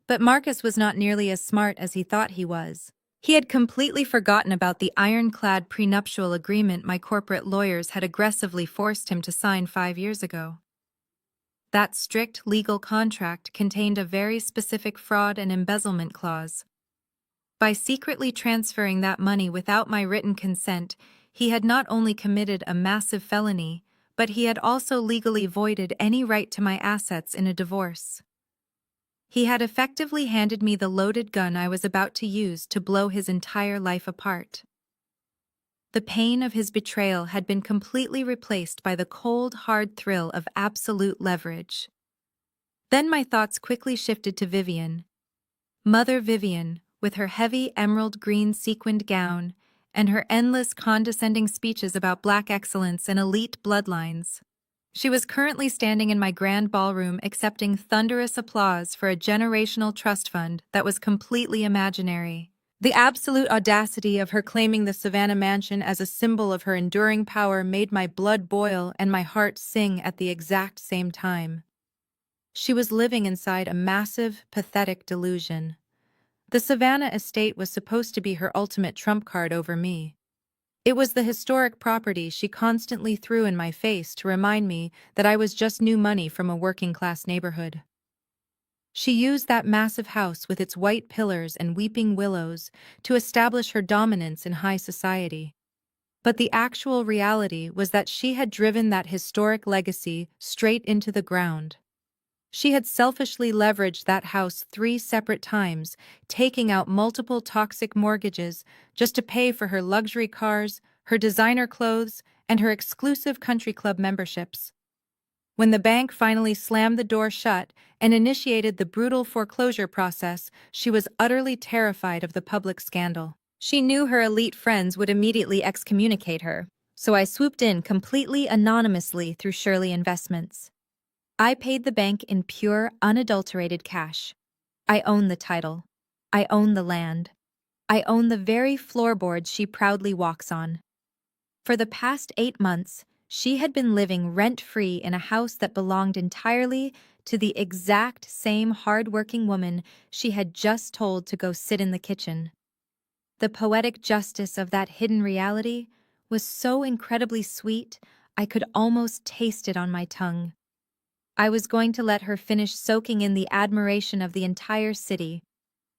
But Marcus was not nearly as smart as he thought he was. He had completely forgotten about the ironclad prenuptial agreement my corporate lawyers had aggressively forced him to sign 5 years ago. That strict legal contract contained a very specific fraud and embezzlement clause. By secretly transferring that money without my written consent, he had not only committed a massive felony, but he had also legally voided any right to my assets in a divorce. He had effectively handed me the loaded gun I was about to use to blow his entire life apart. The pain of his betrayal had been completely replaced by the cold, hard thrill of absolute leverage. Then my thoughts quickly shifted to Vivian. Mother Vivian, with her heavy emerald green sequined gown, and her endless condescending speeches about black excellence and elite bloodlines. She was currently standing in my grand ballroom accepting thunderous applause for a generational trust fund that was completely imaginary. The absolute audacity of her claiming the Savannah mansion as a symbol of her enduring power made my blood boil and my heart sing at the exact same time. She was living inside a massive, pathetic delusion. The Savannah estate was supposed to be her ultimate trump card over me. It was the historic property she constantly threw in my face to remind me that I was just new money from a working-class neighborhood. She used that massive house with its white pillars and weeping willows to establish her dominance in high society. But the actual reality was that she had driven that historic legacy straight into the ground. She had selfishly leveraged that house 3 separate times, taking out multiple toxic mortgages just to pay for her luxury cars, her designer clothes, and her exclusive country club memberships. When the bank finally slammed the door shut and initiated the brutal foreclosure process, she was utterly terrified of the public scandal. She knew her elite friends would immediately excommunicate her, so I swooped in completely anonymously through Shirley Investments. I paid the bank in pure, unadulterated cash. I own the title. I own the land. I own the very floorboards she proudly walks on. For the past 8 months, she had been living rent-free in a house that belonged entirely to the exact same hard-working woman she had just told to go sit in the kitchen. The poetic justice of that hidden reality was so incredibly sweet, I could almost taste it on my tongue. I was going to let her finish soaking in the admiration of the entire city,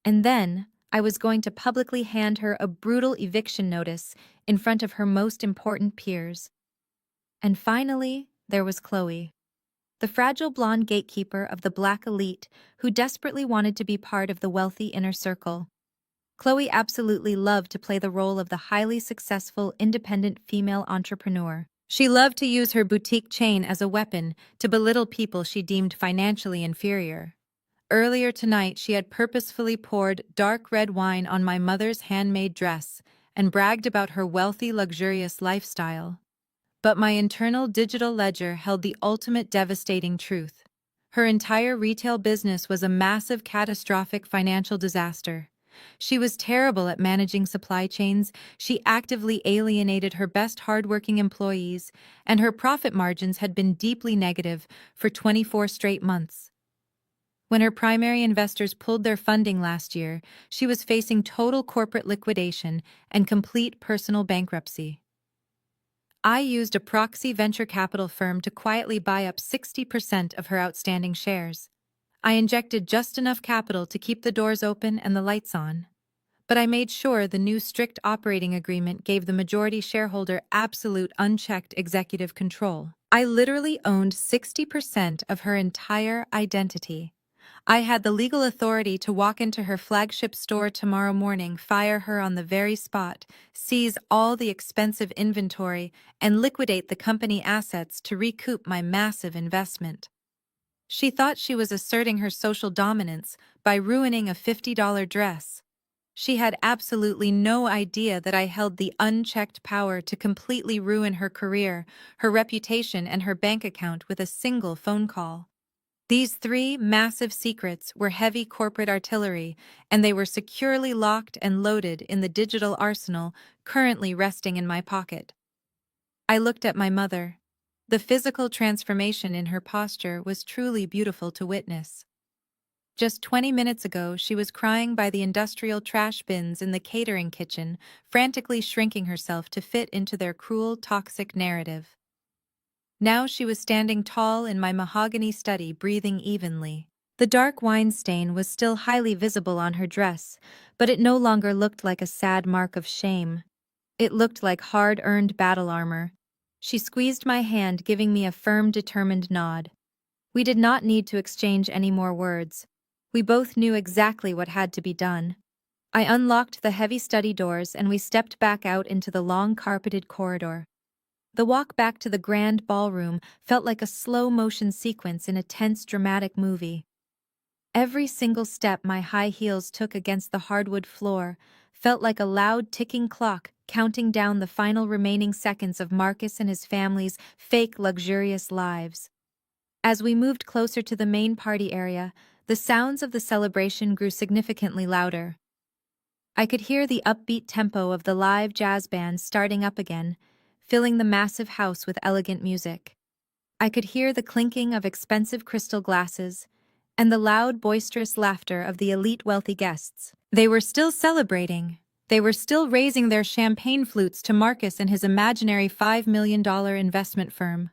and then I was going to publicly hand her a brutal eviction notice in front of her most important peers. And finally, there was Chloe, the fragile blonde gatekeeper of the black elite who desperately wanted to be part of the wealthy inner circle. Chloe absolutely loved to play the role of the highly successful, independent female entrepreneur. She loved to use her boutique chain as a weapon to belittle people she deemed financially inferior. Earlier tonight, she had purposefully poured dark red wine on my mother's handmade dress and bragged about her wealthy, luxurious lifestyle. But my internal digital ledger held the ultimate devastating truth. Her entire retail business was a massive, catastrophic financial disaster. She was terrible at managing supply chains, she actively alienated her best hardworking employees, and her profit margins had been deeply negative for 24 straight months. When her primary investors pulled their funding last year, she was facing total corporate liquidation and complete personal bankruptcy. I used a proxy venture capital firm to quietly buy up 60% of her outstanding shares. I injected just enough capital to keep the doors open and the lights on. But I made sure the new strict operating agreement gave the majority shareholder absolute unchecked executive control. I literally owned 60% of her entire identity. I had the legal authority to walk into her flagship store tomorrow morning, fire her on the very spot, seize all the expensive inventory, and liquidate the company assets to recoup my massive investment. She thought she was asserting her social dominance by ruining a $50 dress. She had absolutely no idea that I held the unchecked power to completely ruin her career, her reputation, and her bank account with a single phone call. These 3 massive secrets were heavy corporate artillery, and they were securely locked and loaded in the digital arsenal currently resting in my pocket. I looked at my mother. The physical transformation in her posture was truly beautiful to witness. Just 20 minutes ago, she was crying by the industrial trash bins in the catering kitchen, frantically shrinking herself to fit into their cruel, toxic narrative. Now she was standing tall in my mahogany study, breathing evenly. The dark wine stain was still highly visible on her dress, but it no longer looked like a sad mark of shame. It looked like hard-earned battle armor. She squeezed my hand, giving me a firm, determined nod. We did not need to exchange any more words. We both knew exactly what had to be done. I unlocked the heavy study doors and we stepped back out into the long carpeted corridor. The walk back to the grand ballroom felt like a slow-motion sequence in a tense, dramatic movie. Every single step my high heels took against the hardwood floor felt like a loud ticking clock counting down the final remaining seconds of Marcus and his family's fake, luxurious lives. As we moved closer to the main party area, the sounds of the celebration grew significantly louder. I could hear the upbeat tempo of the live jazz band starting up again, filling the massive house with elegant music. I could hear the clinking of expensive crystal glasses and the loud, boisterous laughter of the elite wealthy guests. They were still celebrating. They were still raising their champagne flutes to Marcus and his imaginary $5 million investment firm.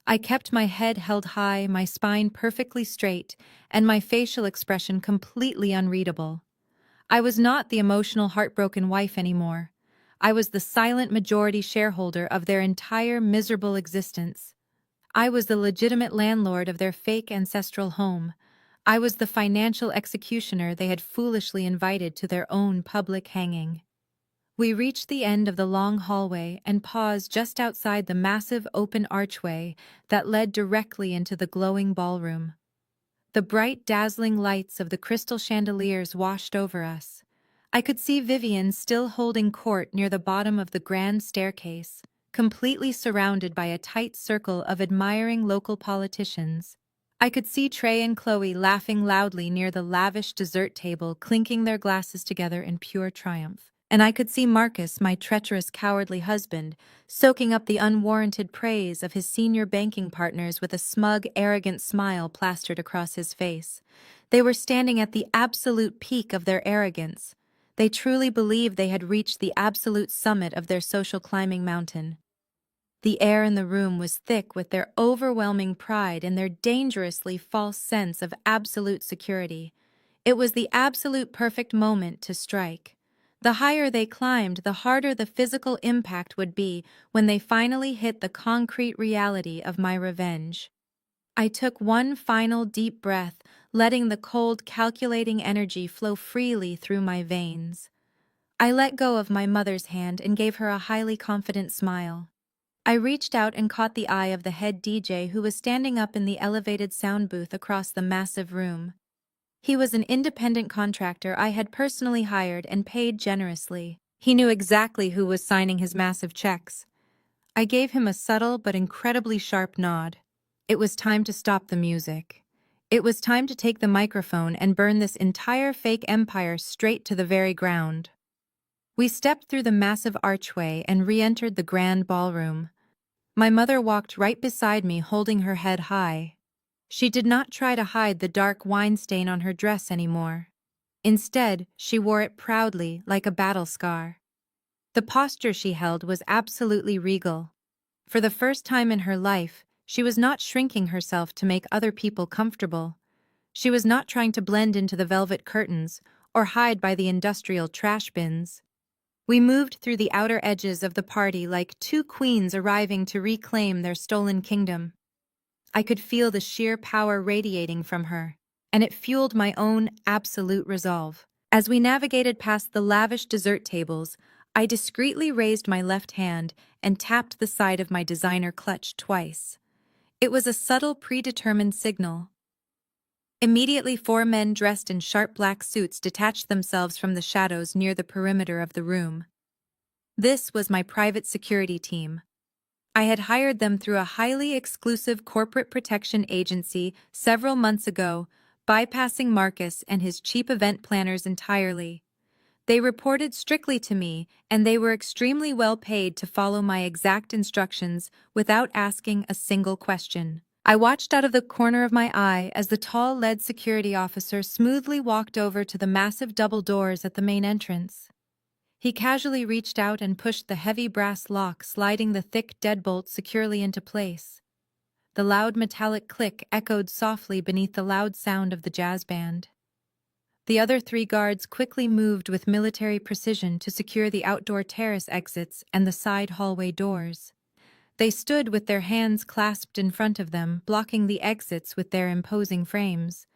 I kept my head held high, my spine perfectly straight, and my facial expression completely unreadable. I was not the emotional, heartbroken wife anymore. I was the silent majority shareholder of their entire miserable existence. I was the legitimate landlord of their fake ancestral home. I was the financial executioner they had foolishly invited to their own public hanging. We reached the end of the long hallway and paused just outside the massive open archway that led directly into the glowing ballroom. The bright, dazzling lights of the crystal chandeliers washed over us. I could see Vivian still holding court near the bottom of the grand staircase, completely surrounded by a tight circle of admiring local politicians. I could see Trey and Chloe laughing loudly near the lavish dessert table, clinking their glasses together in pure triumph. And I could see Marcus, my treacherous, cowardly husband, soaking up the unwarranted praise of his senior banking partners with a smug, arrogant smile plastered across his face. They were standing at the absolute peak of their arrogance. They truly believed they had reached the absolute summit of their social climbing mountain. The air in the room was thick with their overwhelming pride and their dangerously false sense of absolute security. It was the absolute perfect moment to strike. The higher they climbed, the harder the physical impact would be when they finally hit the concrete reality of my revenge. I took one final deep breath, letting the cold, calculating energy flow freely through my veins. I let go of my mother's hand and gave her a highly confident smile. I reached out and caught the eye of the head DJ who was standing up in the elevated sound booth across the massive room. He was an independent contractor I had personally hired and paid generously. He knew exactly who was signing his massive checks. I gave him a subtle but incredibly sharp nod. It was time to stop the music. It was time to take the microphone and burn this entire fake empire straight to the very ground. We stepped through the massive archway and re-entered the grand ballroom. My mother walked right beside me, holding her head high. She did not try to hide the dark wine stain on her dress anymore. Instead, she wore it proudly, like a battle scar. The posture she held was absolutely regal. For the first time in her life, she was not shrinking herself to make other people comfortable. She was not trying to blend into the velvet curtains or hide by the industrial trash bins. We moved through the outer edges of the party like two queens arriving to reclaim their stolen kingdom. I could feel the sheer power radiating from her, and it fueled my own absolute resolve. As we navigated past the lavish dessert tables, I discreetly raised my left hand and tapped the side of my designer clutch twice. It was a subtle, predetermined signal. Immediately, four men dressed in sharp black suits detached themselves from the shadows near the perimeter of the room. This was my private security team. I had hired them through a highly exclusive corporate protection agency several months ago, bypassing Marcus and his cheap event planners entirely. They reported strictly to me, and they were extremely well paid to follow my exact instructions without asking a single question. I watched out of the corner of my eye as the tall lead security officer smoothly walked over to the massive double doors at the main entrance. He casually reached out and pushed the heavy brass lock, sliding the thick deadbolt securely into place. The loud metallic click echoed softly beneath the loud sound of the jazz band. The other three guards quickly moved with military precision to secure the outdoor terrace exits and the side hallway doors. They stood with their hands clasped in front of them, blocking the exits with their imposing frames.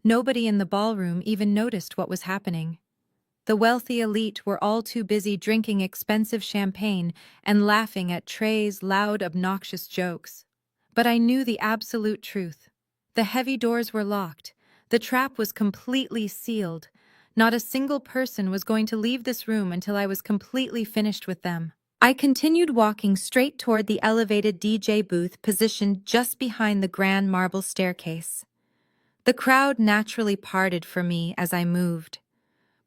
Nobody in the ballroom even noticed what was happening. The wealthy elite were all too busy drinking expensive champagne and laughing at Trey's loud, obnoxious jokes. But I knew the absolute truth. The heavy doors were locked. The trap was completely sealed. Not a single person was going to leave this room until I was completely finished with them. I continued walking straight toward the elevated DJ booth positioned just behind the grand marble staircase. The crowd naturally parted for me as I moved.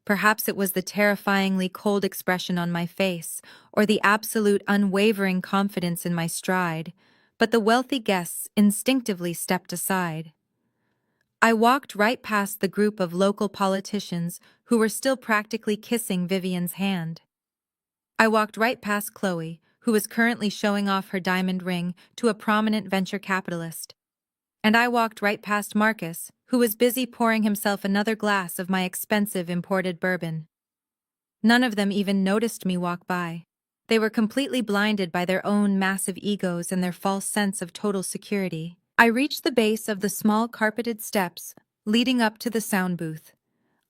Perhaps it was the terrifyingly cold expression on my face, or the absolute unwavering confidence in my stride, but the wealthy guests instinctively stepped aside. I walked right past the group of local politicians who were still practically kissing Vivian's hand. I walked right past Chloe, who was currently showing off her diamond ring to a prominent venture capitalist. And I walked right past Marcus, who was busy pouring himself another glass of my expensive imported bourbon. None of them even noticed me walk by. They were completely blinded by their own massive egos and their false sense of total security. I reached the base of the small carpeted steps leading up to the sound booth.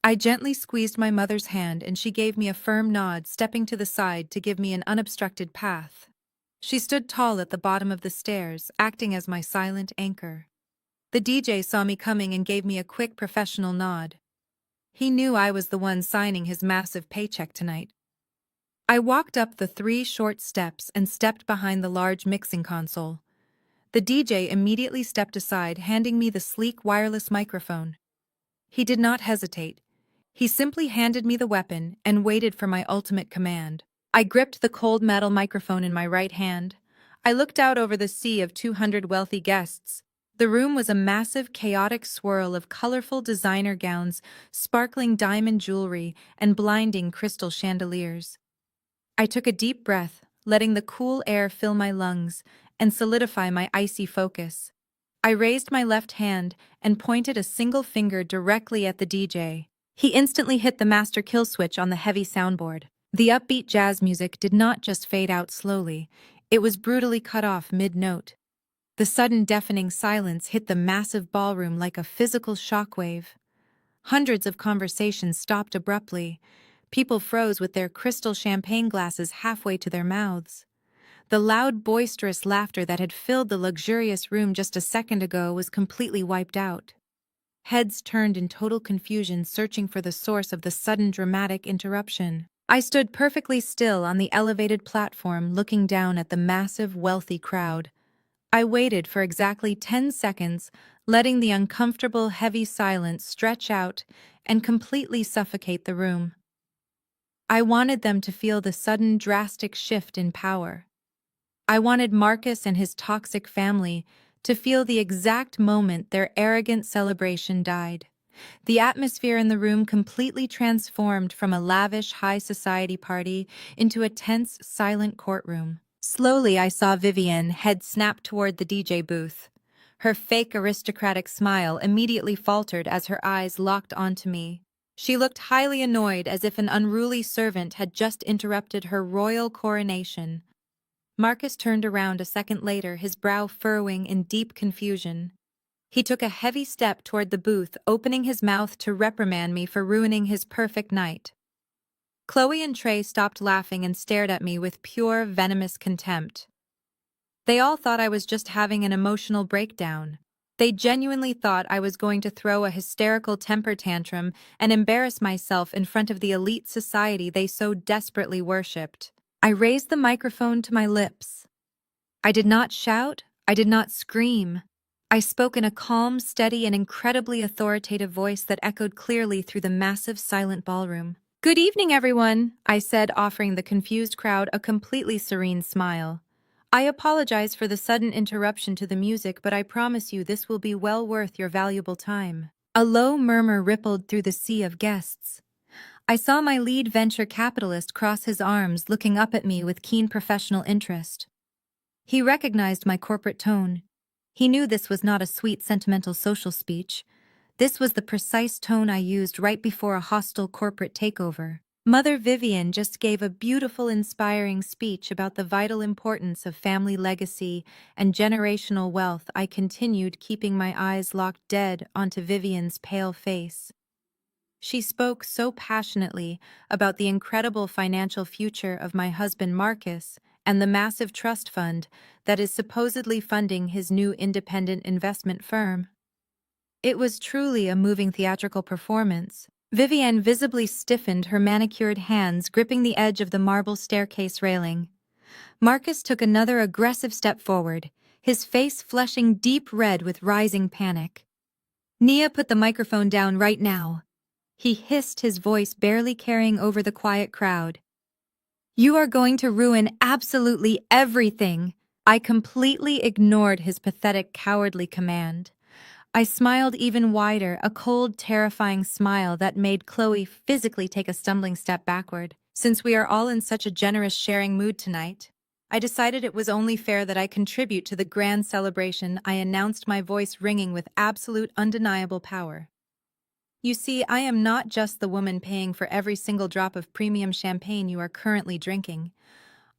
I gently squeezed my mother's hand and she gave me a firm nod, stepping to the side to give me an unobstructed path. She stood tall at the bottom of the stairs, acting as my silent anchor. The DJ saw me coming and gave me a quick professional nod. He knew I was the one signing his massive paycheck tonight. I walked up the 3 short steps and stepped behind the large mixing console. The DJ immediately stepped aside, handing me the sleek wireless microphone. He did not hesitate. He simply handed me the weapon and waited for my ultimate command. I gripped the cold metal microphone in my right hand. I looked out over the sea of 200 wealthy guests. The room was a massive, chaotic swirl of colorful designer gowns, sparkling diamond jewelry, and blinding crystal chandeliers. I took a deep breath, letting the cool air fill my lungs and solidify my icy focus. I raised my left hand and pointed a single finger directly at the DJ. He instantly hit the master kill switch on the heavy soundboard. The upbeat jazz music did not just fade out slowly, it was brutally cut off mid-note. The sudden deafening silence hit the massive ballroom like a physical shockwave. Hundreds of conversations stopped abruptly. People froze with their crystal champagne glasses halfway to their mouths. The loud, boisterous laughter that had filled the luxurious room just a second ago was completely wiped out. Heads turned in total confusion, searching for the source of the sudden dramatic interruption. I stood perfectly still on the elevated platform, looking down at the massive, wealthy crowd. I waited for exactly 10 seconds, letting the uncomfortable, heavy silence stretch out and completely suffocate the room. I wanted them to feel the sudden, drastic shift in power. I wanted Marcus and his toxic family to feel the exact moment their arrogant celebration died. The atmosphere in the room completely transformed from a lavish high society party into a tense, silent courtroom. Slowly, I saw Vivian, head snapped toward the DJ booth. Her fake aristocratic smile immediately faltered as her eyes locked onto me. She looked highly annoyed, as if an unruly servant had just interrupted her royal coronation. Marcus turned around a second later, his brow furrowing in deep confusion. He took a heavy step toward the booth, opening his mouth to reprimand me for ruining his perfect night. Chloe and Trey stopped laughing and stared at me with pure, venomous contempt. They all thought I was just having an emotional breakdown. They genuinely thought I was going to throw a hysterical temper tantrum and embarrass myself in front of the elite society they so desperately worshipped. I raised the microphone to my lips. I did not shout, I did not scream. I spoke in a calm, steady, and incredibly authoritative voice that echoed clearly through the massive, silent ballroom. "Good evening, everyone," I said, offering the confused crowd a completely serene smile. "I apologize for the sudden interruption to the music, but I promise you this will be well worth your valuable time." A low murmur rippled through the sea of guests. I saw my lead venture capitalist cross his arms, looking up at me with keen professional interest. He recognized my corporate tone. He knew this was not a sweet, sentimental social speech. This was the precise tone I used right before a hostile corporate takeover. Mother Vivian just gave a beautiful, inspiring speech about the vital importance of family legacy and generational wealth. I continued, keeping my eyes locked dead onto Vivian's pale face. She spoke so passionately about the incredible financial future of my husband Marcus and the massive trust fund that is supposedly funding his new independent investment firm. It was truly a moving theatrical performance. Vivienne visibly stiffened, her manicured hands gripping the edge of the marble staircase railing. Marcus took another aggressive step forward, his face flushing deep red with rising panic. "Nia, put the microphone down right now," he hissed, his voice barely carrying over the quiet crowd. "You are going to ruin absolutely everything." I completely ignored his pathetic, cowardly command. I smiled even wider, a cold, terrifying smile that made Chloe physically take a stumbling step backward. Since we are all in such a generous sharing mood tonight, I decided it was only fair that I contribute to the grand celebration. I announced, my voice ringing with absolute, undeniable power. "You see, I am not just the woman paying for every single drop of premium champagne you are currently drinking.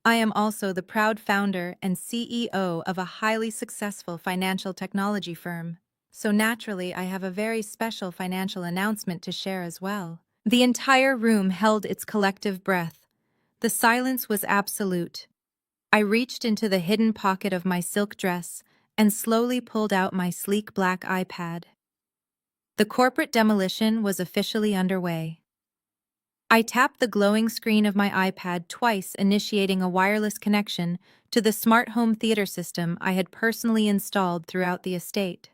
I am also the proud founder and CEO of a highly successful financial technology firm. So naturally, I have a very special financial announcement to share as well." The entire room held its collective breath. The silence was absolute. I reached into the hidden pocket of my silk dress and slowly pulled out my sleek black iPad. The corporate demolition was officially underway. I tapped the glowing screen of my iPad twice, initiating a wireless connection to the smart home theater system I had personally installed throughout the estate.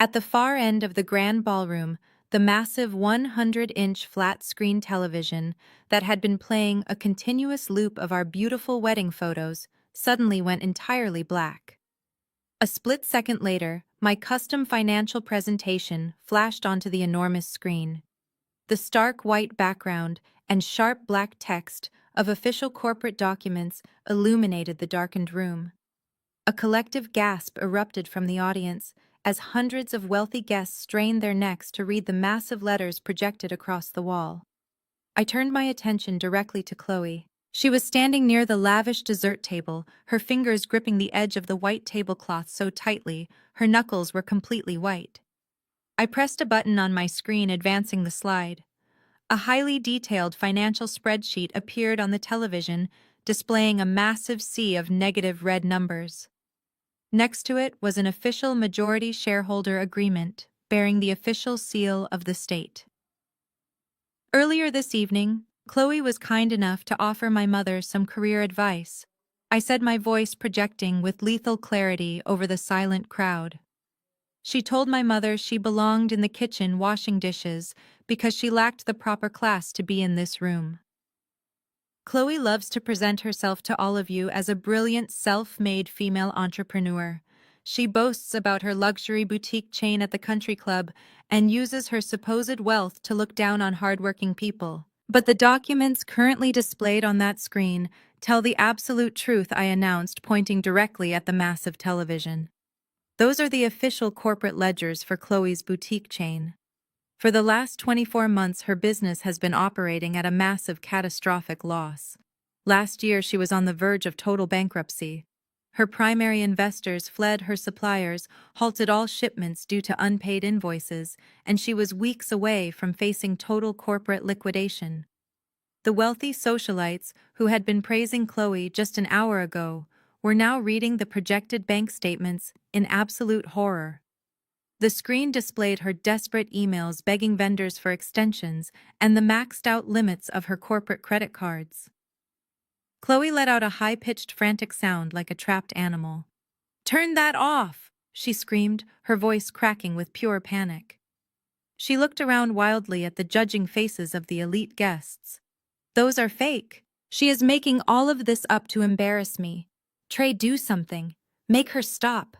At the far end of the grand ballroom, the massive 100-inch flat-screen television that had been playing a continuous loop of our beautiful wedding photos suddenly went entirely black. A split second later, my custom financial presentation flashed onto the enormous screen. The stark white background and sharp black text of official corporate documents illuminated the darkened room. A collective gasp erupted from the audience as hundreds of wealthy guests strained their necks to read the massive letters projected across the wall. I turned my attention directly to Chloe. She was standing near the lavish dessert table, her fingers gripping the edge of the white tablecloth so tightly her knuckles were completely white. I pressed a button on my screen, advancing the slide. A highly detailed financial spreadsheet appeared on the television, displaying a massive sea of negative red numbers. Next to it was an official majority shareholder agreement, bearing the official seal of the state. Earlier this evening, Chloe was kind enough to offer my mother some career advice. I said, my voice projecting with lethal clarity over the silent crowd. She told my mother she belonged in the kitchen washing dishes because she lacked the proper class to be in this room. Chloe loves to present herself to all of you as a brilliant, self-made female entrepreneur. She boasts about her luxury boutique chain at the country club and uses her supposed wealth to look down on hardworking people. But the documents currently displayed on that screen tell the absolute truth, I announced, pointing directly at the massive television. Those are the official corporate ledgers for Chloe's boutique chain. For the last 24 months, her business has been operating at a massive, catastrophic loss. Last year, she was on the verge of total bankruptcy. Her primary investors fled, her suppliers halted all shipments due to unpaid invoices, and she was weeks away from facing total corporate liquidation. The wealthy socialites who had been praising Chloe just an hour ago were now reading the projected bank statements in absolute horror. The screen displayed her desperate emails begging vendors for extensions and the maxed-out limits of her corporate credit cards. Chloe let out a high-pitched, frantic sound like a trapped animal. "Turn that off!" she screamed, her voice cracking with pure panic. She looked around wildly at the judging faces of the elite guests. "Those are fake. She is making all of this up to embarrass me. Trey, do something. Make her stop."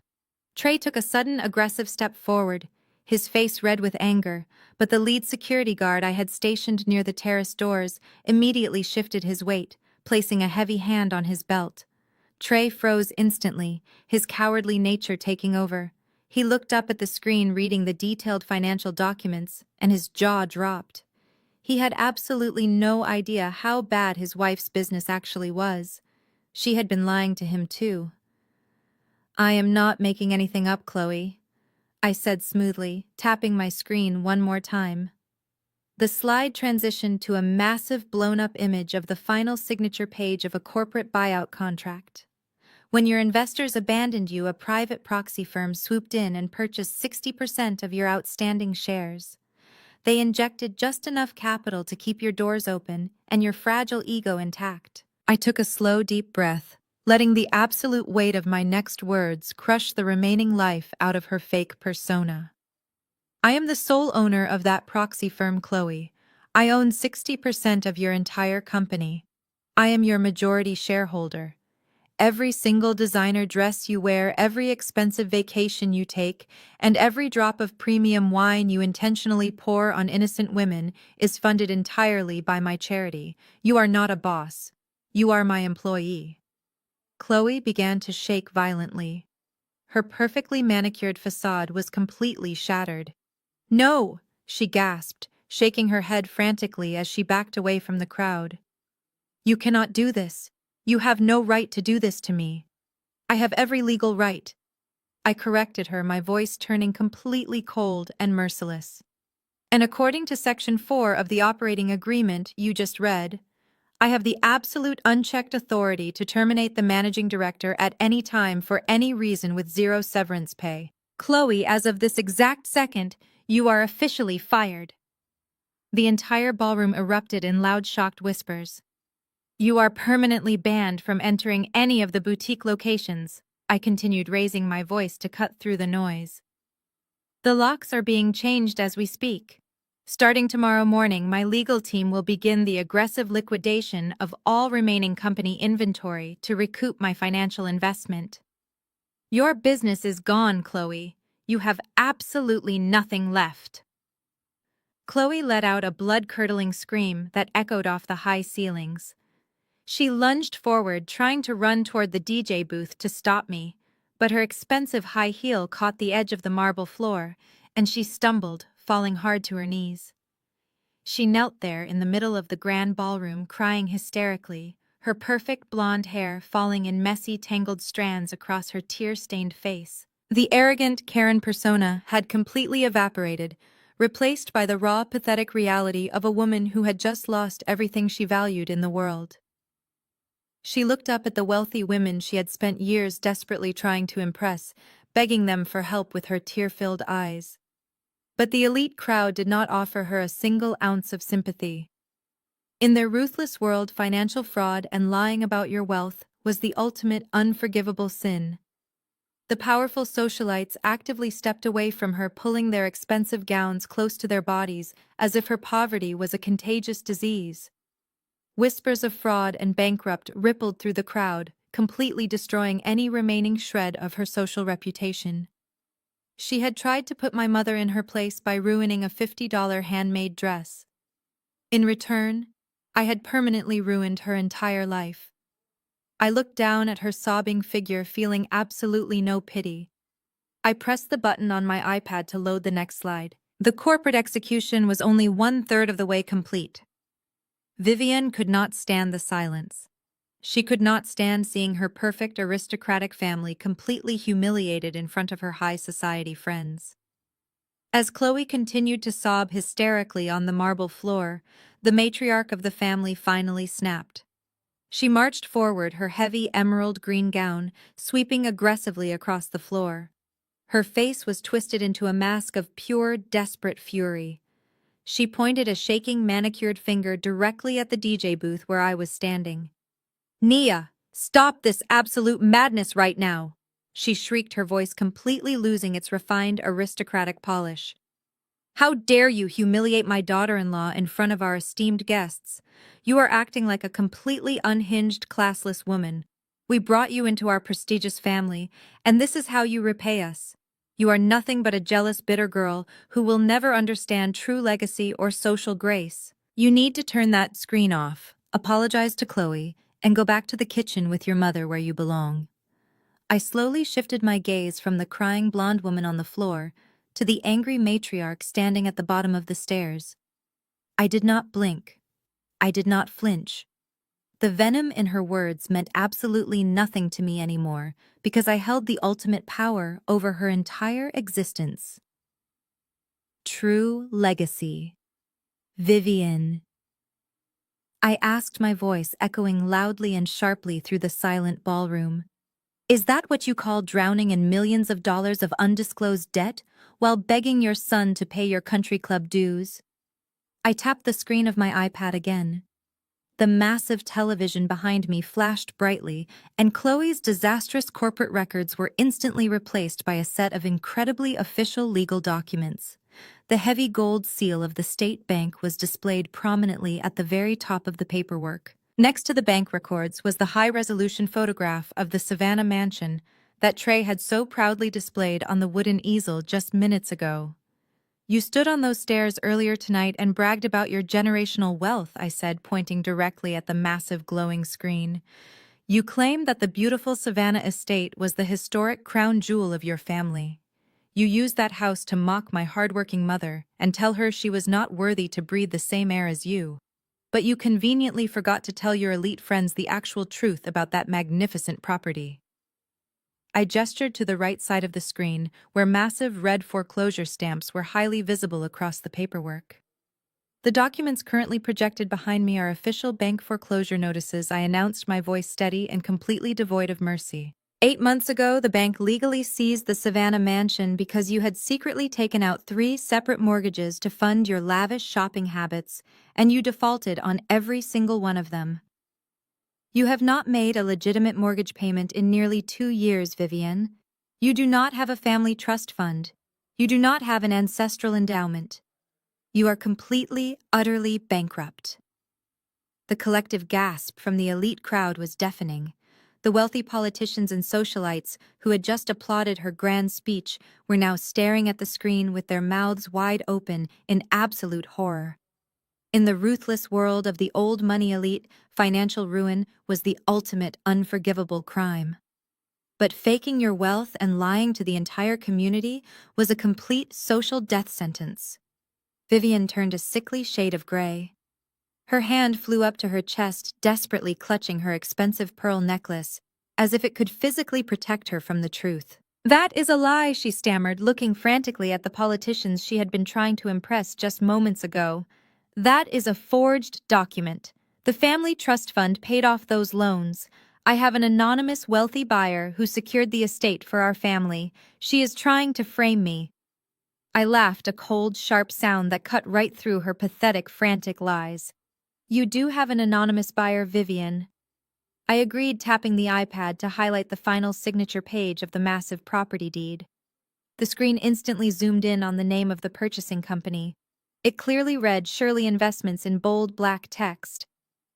Trey took a sudden, aggressive step forward, his face red with anger, but the lead security guard I had stationed near the terrace doors immediately shifted his weight, placing a heavy hand on his belt. Trey froze instantly, his cowardly nature taking over. He looked up at the screen reading the detailed financial documents, and his jaw dropped. He had absolutely no idea how bad his wife's business actually was. She had been lying to him too. "I am not making anything up, Chloe," I said smoothly, tapping my screen one more time. The slide transitioned to a massive blown-up image of the final signature page of a corporate buyout contract. When your investors abandoned you, a private proxy firm swooped in and purchased 60% of your outstanding shares. They injected just enough capital to keep your doors open and your fragile ego intact. I took a slow, deep breath, letting the absolute weight of my next words crush the remaining life out of her fake persona. "I am the sole owner of that proxy firm, Chloe. I own 60% of your entire company. I am your majority shareholder. Every single designer dress you wear, every expensive vacation you take, and every drop of premium wine you intentionally pour on innocent women is funded entirely by my charity. You are not a boss. You are my employee." Chloe began to shake violently. Her perfectly manicured facade was completely shattered. "No!" she gasped, shaking her head frantically as she backed away from the crowd. "You cannot do this. You have no right to do this to me." "I have every legal right," I corrected her, my voice turning completely cold and merciless. "And according to Section 4 of the operating agreement you just read, I have the absolute unchecked authority to terminate the managing director at any time for any reason with zero severance pay. Chloe, as of this exact second, you are officially fired." The entire ballroom erupted in loud, shocked whispers. "You are permanently banned from entering any of the boutique locations," I continued, raising my voice to cut through the noise. "The locks are being changed as we speak. Starting tomorrow morning, my legal team will begin the aggressive liquidation of all remaining company inventory to recoup my financial investment. Your business is gone, Chloe. You have absolutely nothing left." Chloe let out a blood-curdling scream that echoed off the high ceilings. She lunged forward, trying to run toward the DJ booth to stop me, but her expensive high heel caught the edge of the marble floor, and she stumbled, falling hard to her knees. She knelt there in the middle of the grand ballroom, crying hysterically, her perfect blonde hair falling in messy, tangled strands across her tear-stained face. The arrogant Karen persona had completely evaporated, replaced by the raw, pathetic reality of a woman who had just lost everything she valued in the world. She looked up at the wealthy women she had spent years desperately trying to impress, begging them for help with her tear-filled eyes. But the elite crowd did not offer her a single ounce of sympathy. In their ruthless world, financial fraud and lying about your wealth was the ultimate unforgivable sin. The powerful socialites actively stepped away from her, pulling their expensive gowns close to their bodies as if her poverty was a contagious disease. Whispers of fraud and bankrupt rippled through the crowd, completely destroying any remaining shred of her social reputation. She had tried to put my mother in her place by ruining a $50 handmade dress. In return, I had permanently ruined her entire life. I looked down at her sobbing figure, feeling absolutely no pity. I pressed the button on my iPad to load the next slide. The corporate execution was only 1/3 of the way complete. Vivian could not stand the silence. She could not stand seeing her perfect aristocratic family completely humiliated in front of her high society friends. As Chloe continued to sob hysterically on the marble floor, the matriarch of the family finally snapped. She marched forward, her heavy emerald green gown sweeping aggressively across the floor. Her face was twisted into a mask of pure, desperate fury. She pointed a shaking, manicured finger directly at the DJ booth where I was standing. "Nia, stop this absolute madness right now!" she shrieked, her voice completely losing its refined, aristocratic polish. "How dare you humiliate my daughter-in-law in front of our esteemed guests? You are acting like a completely unhinged, classless woman. We brought you into our prestigious family, and this is how you repay us. You are nothing but a jealous, bitter girl who will never understand true legacy or social grace. You need to turn that screen off, apologize to Chloe, and go back to the kitchen with your mother where you belong." I slowly shifted my gaze from the crying blonde woman on the floor to the angry matriarch standing at the bottom of the stairs. I did not blink. I did not flinch. The venom in her words meant absolutely nothing to me anymore because I held the ultimate power over her entire existence. True legacy. Vivian. I asked, my voice echoing loudly and sharply through the silent ballroom. Is that what you call drowning in millions of dollars of undisclosed debt while begging your son to pay your country club dues? I tapped the screen of my iPad again. The massive television behind me flashed brightly, and Chloe's disastrous corporate records were instantly replaced by a set of incredibly official legal documents. The heavy gold seal of the state bank was displayed prominently at the very top of the paperwork. Next to the bank records was the high-resolution photograph of the Savannah mansion that Trey had so proudly displayed on the wooden easel just minutes ago. You stood on those stairs earlier tonight and bragged about your generational wealth, I said, pointing directly at the massive glowing screen. You claimed that the beautiful Savannah estate was the historic crown jewel of your family. You used that house to mock my hardworking mother and tell her she was not worthy to breathe the same air as you. But you conveniently forgot to tell your elite friends the actual truth about that magnificent property. I gestured to the right side of the screen, where massive red foreclosure stamps were highly visible across the paperwork. The documents currently projected behind me are official bank foreclosure notices, I announced, my voice steady and completely devoid of mercy. 8 months ago, the bank legally seized the Savannah mansion because you had secretly taken out 3 separate mortgages to fund your lavish shopping habits, and you defaulted on every single one of them. You have not made a legitimate mortgage payment in nearly 2 years, Vivian. You do not have a family trust fund. You do not have an ancestral endowment. You are completely, utterly bankrupt. The collective gasp from the elite crowd was deafening. The wealthy politicians and socialites who had just applauded her grand speech were now staring at the screen with their mouths wide open in absolute horror. In the ruthless world of the old money elite, financial ruin was the ultimate unforgivable crime. But faking your wealth and lying to the entire community was a complete social death sentence. Vivian turned a sickly shade of gray. Her hand flew up to her chest, desperately clutching her expensive pearl necklace, as if it could physically protect her from the truth. That is a lie, she stammered, looking frantically at the politicians she had been trying to impress just moments ago. That is a forged document. The family trust fund paid off those loans. I have an anonymous wealthy buyer who secured the estate for our family. She is trying to frame me. I laughed, a cold, sharp sound that cut right through her pathetic, frantic lies. You do have an anonymous buyer, Vivian. I agreed, tapping the iPad to highlight the final signature page of the massive property deed. The screen instantly zoomed in on the name of the purchasing company. It clearly read Shirley Investments in bold black text.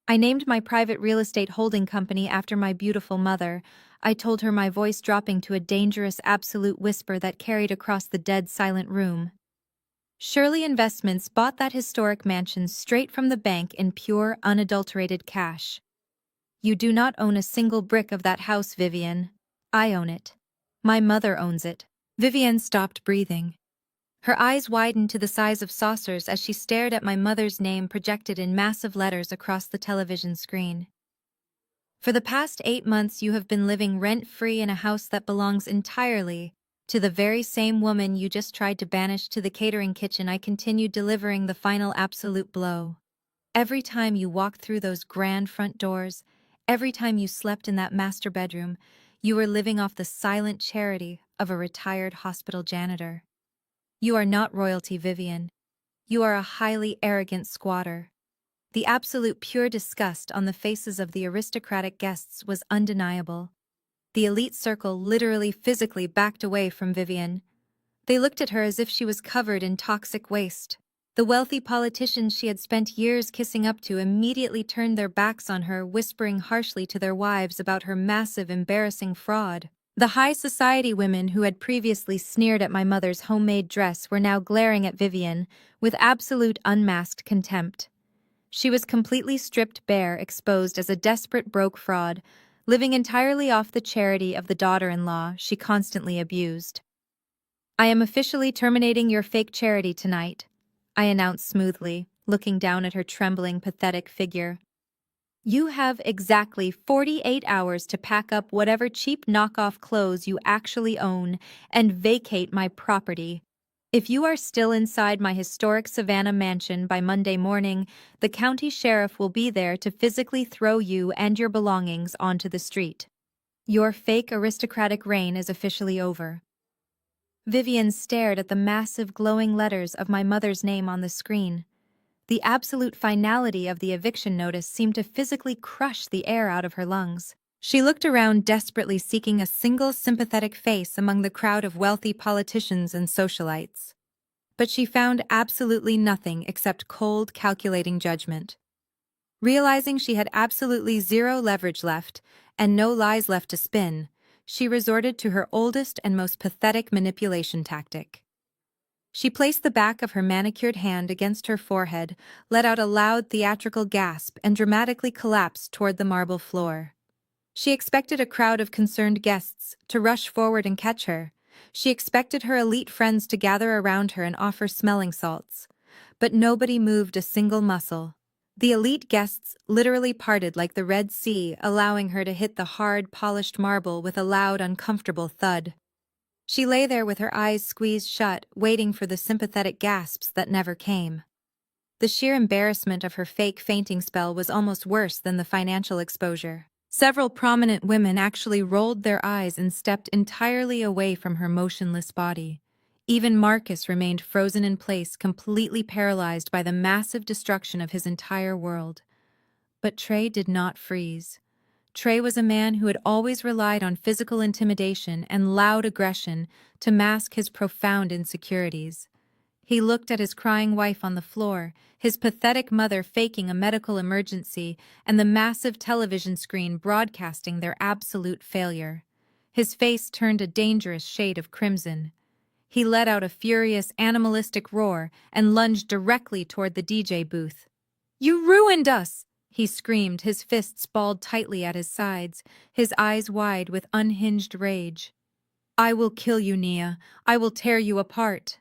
I named my private real estate holding company after my beautiful mother. I told her, my voice dropping to a dangerous absolute whisper that carried across the dead silent room. Shirley Investments bought that historic mansion straight from the bank in pure, unadulterated cash. You do not own a single brick of that house, Vivian. I own it. My mother owns it. Vivian stopped breathing. Her eyes widened to the size of saucers as she stared at my mother's name projected in massive letters across the television screen. For the past 8 months, you have been living rent-free in a house that belongs entirely to the very same woman you just tried to banish to the catering kitchen. I continued, delivering the final absolute blow. Every time you walked through those grand front doors, every time you slept in that master bedroom, you were living off the silent charity of a retired hospital janitor. You are not royalty, Vivian. You are a highly arrogant squatter. The absolute pure disgust on the faces of the aristocratic guests was undeniable. The elite circle literally physically backed away from Vivian. They looked at her as if she was covered in toxic waste. The wealthy politicians she had spent years kissing up to immediately turned their backs on her, whispering harshly to their wives about her massive, embarrassing fraud. The high society women who had previously sneered at my mother's homemade dress were now glaring at Vivian with absolute unmasked contempt. She was completely stripped bare, exposed as a desperate broke fraud, living entirely off the charity of the daughter-in-law she constantly abused. I am officially terminating your fake charity tonight, I announced smoothly, looking down at her trembling, pathetic figure. You have exactly 48 hours to pack up whatever cheap knockoff clothes you actually own and vacate my property. If you are still inside my historic Savannah mansion by Monday morning, the county sheriff will be there to physically throw you and your belongings onto the street. Your fake aristocratic reign is officially over. Vivian stared at the massive glowing letters of my mother's name on the screen. The absolute finality of the eviction notice seemed to physically crush the air out of her lungs. She looked around desperately seeking a single sympathetic face among the crowd of wealthy politicians and socialites. But she found absolutely nothing except cold, calculating judgment. Realizing she had absolutely zero leverage left and no lies left to spin, she resorted to her oldest and most pathetic manipulation tactic. She placed the back of her manicured hand against her forehead, let out a loud theatrical gasp, and dramatically collapsed toward the marble floor. She expected a crowd of concerned guests to rush forward and catch her. She expected her elite friends to gather around her and offer smelling salts. But nobody moved a single muscle. The elite guests literally parted like the Red Sea, allowing her to hit the hard, polished marble with a loud, uncomfortable thud. She lay there with her eyes squeezed shut, waiting for the sympathetic gasps that never came. The sheer embarrassment of her fake fainting spell was almost worse than the financial exposure. Several prominent women actually rolled their eyes and stepped entirely away from her motionless body. Even Marcus remained frozen in place, completely paralyzed by the massive destruction of his entire world. But Trey did not freeze. Trey was a man who had always relied on physical intimidation and loud aggression to mask his profound insecurities. He looked at his crying wife on the floor, his pathetic mother faking a medical emergency, and the massive television screen broadcasting their absolute failure. His face turned a dangerous shade of crimson. He let out a furious, animalistic roar and lunged directly toward the DJ booth. "You ruined us!" he screamed, his fists balled tightly at his sides, his eyes wide with unhinged rage. "I will kill you, Nia. I will tear you apart."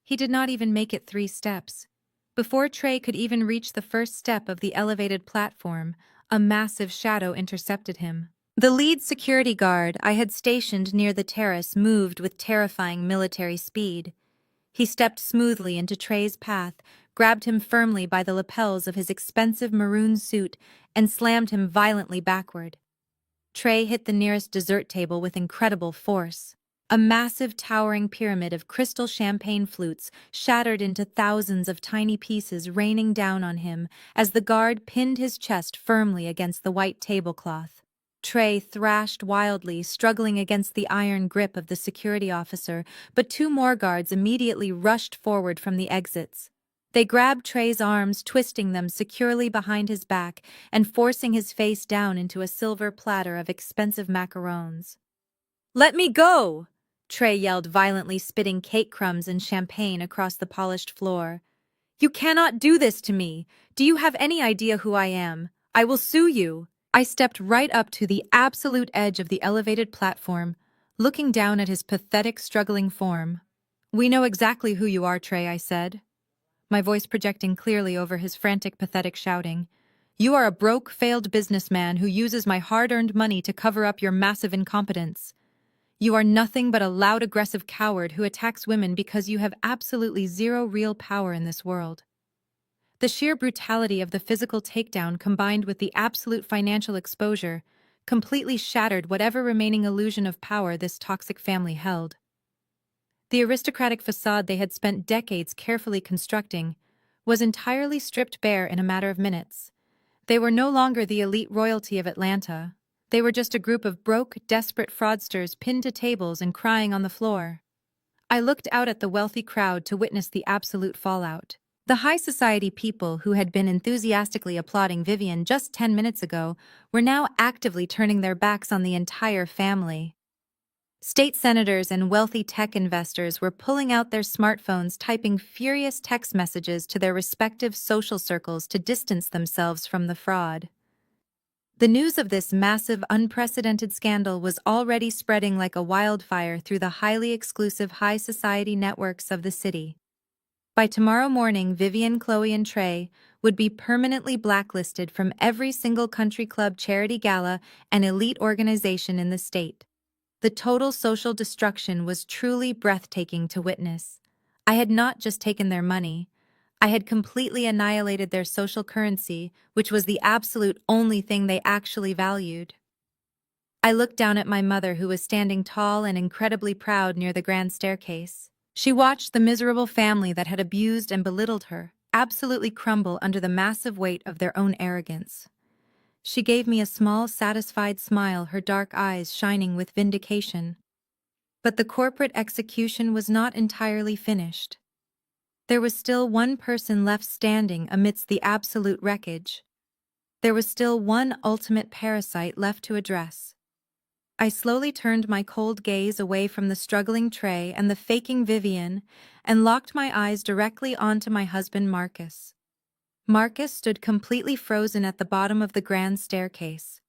He did not even make it 3 steps. Before Trey could even reach the first step of the elevated platform, a massive shadow intercepted him. The lead security guard I had stationed near the terrace moved with terrifying military speed. He stepped smoothly into Trey's path, grabbed him firmly by the lapels of his expensive maroon suit, and slammed him violently backward. Trey hit the nearest dessert table with incredible force. A massive towering pyramid of crystal champagne flutes shattered into thousands of tiny pieces, raining down on him as the guard pinned his chest firmly against the white tablecloth. Trey thrashed wildly, struggling against the iron grip of the security officer, but 2 more guards immediately rushed forward from the exits. They grabbed Trey's arms, twisting them securely behind his back and forcing his face down into a silver platter of expensive macarons. "Let me go!" Trey yelled violently, spitting cake crumbs and champagne across the polished floor. "You cannot do this to me! Do you have any idea who I am? I will sue you!" I stepped right up to the absolute edge of the elevated platform, looking down at his pathetic, struggling form. "We know exactly who you are, Trey," I said, my voice projecting clearly over his frantic, pathetic shouting. "You are a broke, failed businessman who uses my hard-earned money to cover up your massive incompetence. You are nothing but a loud, aggressive coward who attacks women because you have absolutely zero real power in this world." The sheer brutality of the physical takedown combined with the absolute financial exposure completely shattered whatever remaining illusion of power this toxic family held. The aristocratic facade they had spent decades carefully constructing was entirely stripped bare in a matter of minutes. They were no longer the elite royalty of Atlanta. They were just a group of broke, desperate fraudsters pinned to tables and crying on the floor. I looked out at the wealthy crowd to witness the absolute fallout. The high society people who had been enthusiastically applauding Vivian just 10 minutes ago were now actively turning their backs on the entire family. State senators and wealthy tech investors were pulling out their smartphones, typing furious text messages to their respective social circles to distance themselves from the fraud. The news of this massive, unprecedented scandal was already spreading like a wildfire through the highly exclusive high society networks of the city. By tomorrow morning, Vivian, Chloe, and Trey would be permanently blacklisted from every single country club, charity gala, and elite organization in the state. The total social destruction was truly breathtaking to witness. I had not just taken their money, I had completely annihilated their social currency, which was the absolute only thing they actually valued. I looked down at my mother, who was standing tall and incredibly proud near the grand staircase. She watched the miserable family that had abused and belittled her absolutely crumble under the massive weight of their own arrogance. She gave me a small, satisfied smile, her dark eyes shining with vindication. But the corporate execution was not entirely finished. There was still one person left standing amidst the absolute wreckage. There was still one ultimate parasite left to address. I slowly turned my cold gaze away from the struggling Trey and the faking Vivian and locked my eyes directly onto my husband Marcus. Marcus stood completely frozen at the bottom of the grand staircase.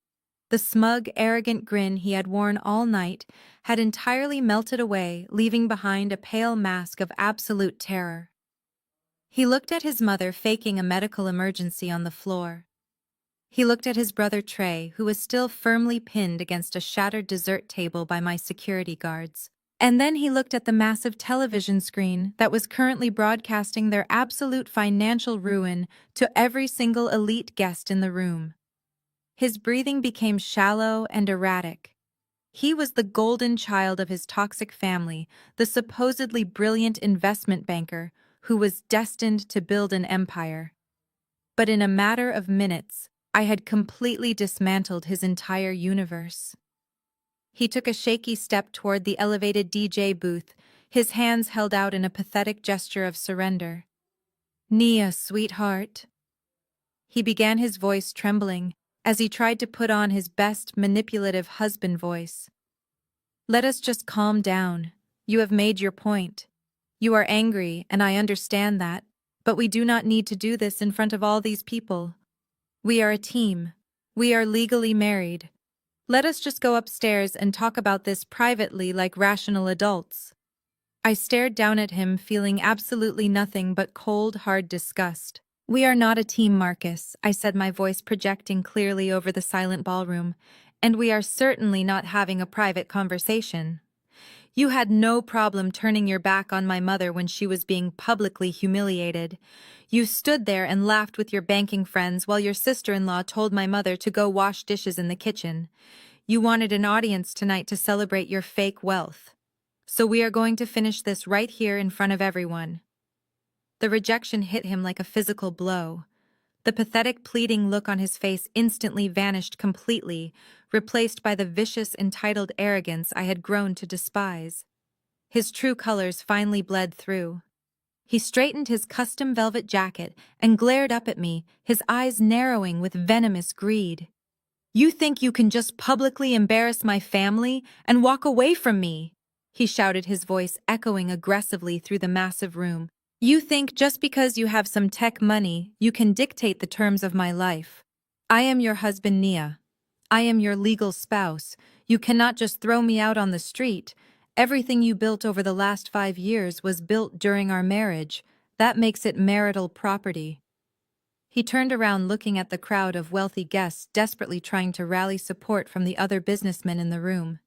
The smug, arrogant grin he had worn all night had entirely melted away, leaving behind a pale mask of absolute terror. He looked at his mother faking a medical emergency on the floor. He looked at his brother Trey, who was still firmly pinned against a shattered dessert table by my security guards. And then he looked at the massive television screen that was currently broadcasting their absolute financial ruin to every single elite guest in the room. His breathing became shallow and erratic. He was the golden child of his toxic family, the supposedly brilliant investment banker who was destined to build an empire. But in a matter of minutes, I had completely dismantled his entire universe. He took a shaky step toward the elevated DJ booth, his hands held out in a pathetic gesture of surrender. "Nia, sweetheart." He began, his voice trembling, as he tried to put on his best manipulative husband voice. "Let us just calm down. You have made your point. You are angry, and I understand that, but we do not need to do this in front of all these people. We are a team. We are legally married. Let us just go upstairs and talk about this privately like rational adults." I stared down at him, feeling absolutely nothing but cold, hard disgust. "We are not a team, Marcus," I said, my voice projecting clearly over the silent ballroom, "and we are certainly not having a private conversation. You had no problem turning your back on my mother when she was being publicly humiliated. You stood there and laughed with your banking friends while your sister-in-law told my mother to go wash dishes in the kitchen. You wanted an audience tonight to celebrate your fake wealth. So we are going to finish this right here in front of everyone." The rejection hit him like a physical blow. The pathetic, pleading look on his face instantly vanished completely, replaced by the vicious, entitled arrogance I had grown to despise. His true colors finally bled through. He straightened his custom velvet jacket and glared up at me, his eyes narrowing with venomous greed. "You think you can just publicly embarrass my family and walk away from me?" he shouted, his voice echoing aggressively through the massive room. "You think just because you have some tech money, you can dictate the terms of my life? I am your husband, Nia. I am your legal spouse. You cannot just throw me out on the street. Everything you built over the last 5 years was built during our marriage. That makes it marital property." He turned around, looking at the crowd of wealthy guests desperately trying to rally support from the other businessmen in the room.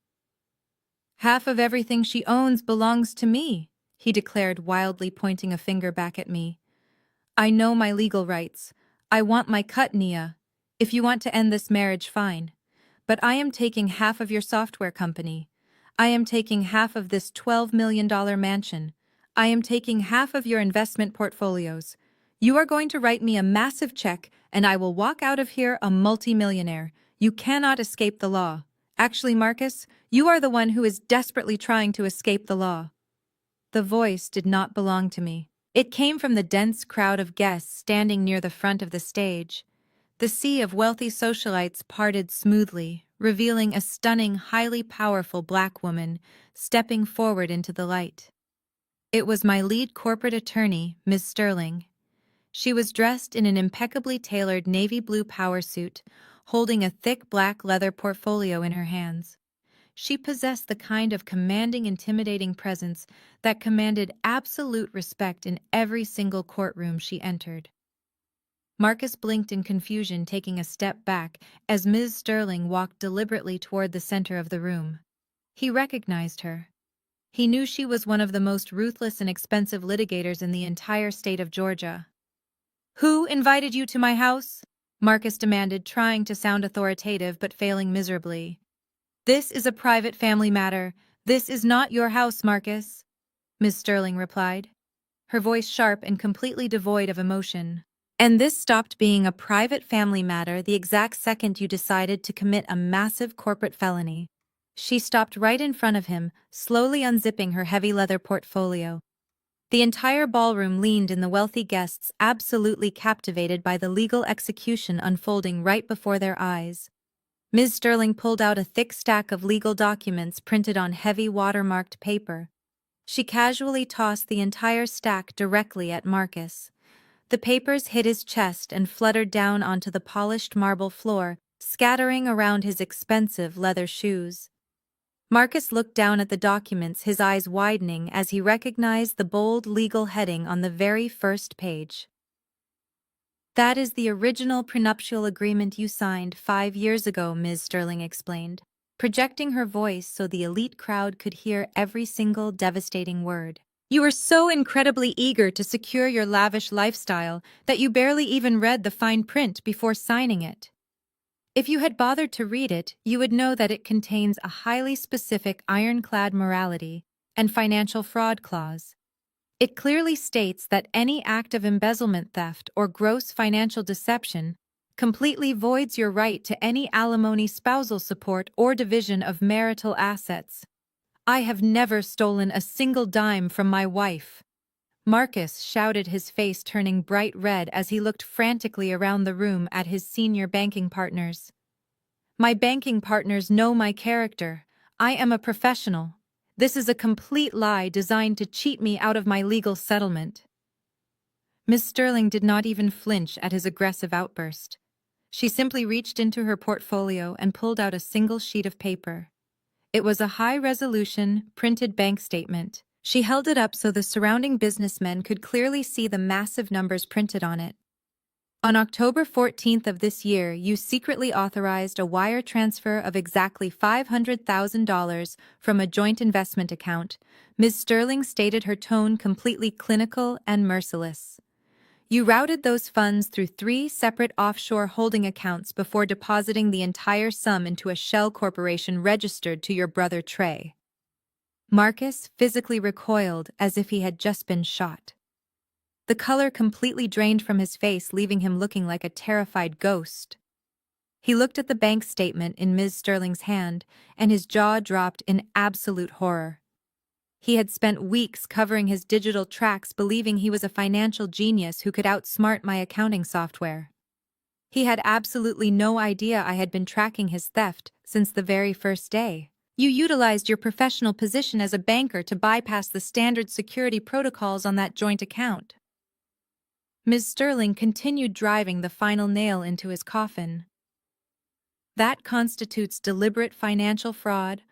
"Half of everything she owns belongs to me," he declared, wildly pointing a finger back at me. "I know my legal rights. I want my cut, Nia. If you want to end this marriage, fine. But I am taking half of your software company. I am taking half of this $12 million mansion. I am taking half of your investment portfolios. You are going to write me a massive check, and I will walk out of here a multimillionaire. You cannot escape the law. Actually, Marcus, you are the one who is desperately trying to escape the law." The voice did not belong to me. It came from the dense crowd of guests standing near the front of the stage. The sea of wealthy socialites parted smoothly, revealing a stunning, highly powerful black woman stepping forward into the light. It was my lead corporate attorney, Ms. Sterling. She was dressed in an impeccably tailored navy blue power suit, holding a thick black leather portfolio in her hands. She possessed the kind of commanding, intimidating presence that commanded absolute respect in every single courtroom she entered. Marcus blinked in confusion, taking a step back as Ms. Sterling walked deliberately toward the center of the room. He recognized her. He knew she was one of the most ruthless and expensive litigators in the entire state of Georgia. "Who invited you to my house?" Marcus demanded, trying to sound authoritative but failing miserably. "This is a private family matter. This is not your house, Marcus," Ms. Sterling replied, her voice sharp and completely devoid of emotion. "And this stopped being a private family matter the exact second you decided to commit a massive corporate felony." She stopped right in front of him, slowly unzipping her heavy leather portfolio. The entire ballroom leaned in, the wealthy guests absolutely captivated by the legal execution unfolding right before their eyes. Ms. Sterling pulled out a thick stack of legal documents printed on heavy watermarked paper. She casually tossed the entire stack directly at Marcus. The papers hit his chest and fluttered down onto the polished marble floor, scattering around his expensive leather shoes. Marcus looked down at the documents, his eyes widening as he recognized the bold legal heading on the very first page. "That is the original prenuptial agreement you signed 5 years ago," Ms. Sterling explained, projecting her voice so the elite crowd could hear every single devastating word. "You were so incredibly eager to secure your lavish lifestyle that you barely even read the fine print before signing it. If you had bothered to read it, you would know that it contains a highly specific ironclad morality and financial fraud clause. It clearly states that any act of embezzlement, theft, or gross financial deception completely voids your right to any alimony, spousal support, or division of marital assets. I have never stolen a single dime from my wife." Marcus shouted, his face turning bright red as he looked frantically around the room at his senior banking partners. "My banking partners know my character. I am a professional. This is a complete lie designed to cheat me out of my legal settlement." Miss Sterling did not even flinch at his aggressive outburst. She simply reached into her portfolio and pulled out a single sheet of paper. It was a high-resolution, printed bank statement. She held it up so the surrounding businessmen could clearly see the massive numbers printed on it. "On October 14th of this year, you secretly authorized a wire transfer of exactly $500,000 from a joint investment account," Ms. Sterling stated, her tone completely clinical and merciless. "You routed those funds through 3 separate offshore holding accounts before depositing the entire sum into a shell corporation registered to your brother Trey." Marcus physically recoiled as if he had just been shot. The color completely drained from his face, leaving him looking like a terrified ghost. He looked at the bank statement in Ms. Sterling's hand, and his jaw dropped in absolute horror. He had spent weeks covering his digital tracks, believing he was a financial genius who could outsmart my accounting software. He had absolutely no idea I had been tracking his theft since the very first day. "You utilized your professional position as a banker to bypass the standard security protocols on that joint account." Ms. Sterling continued, driving the final nail into his coffin. "That constitutes deliberate financial fraud,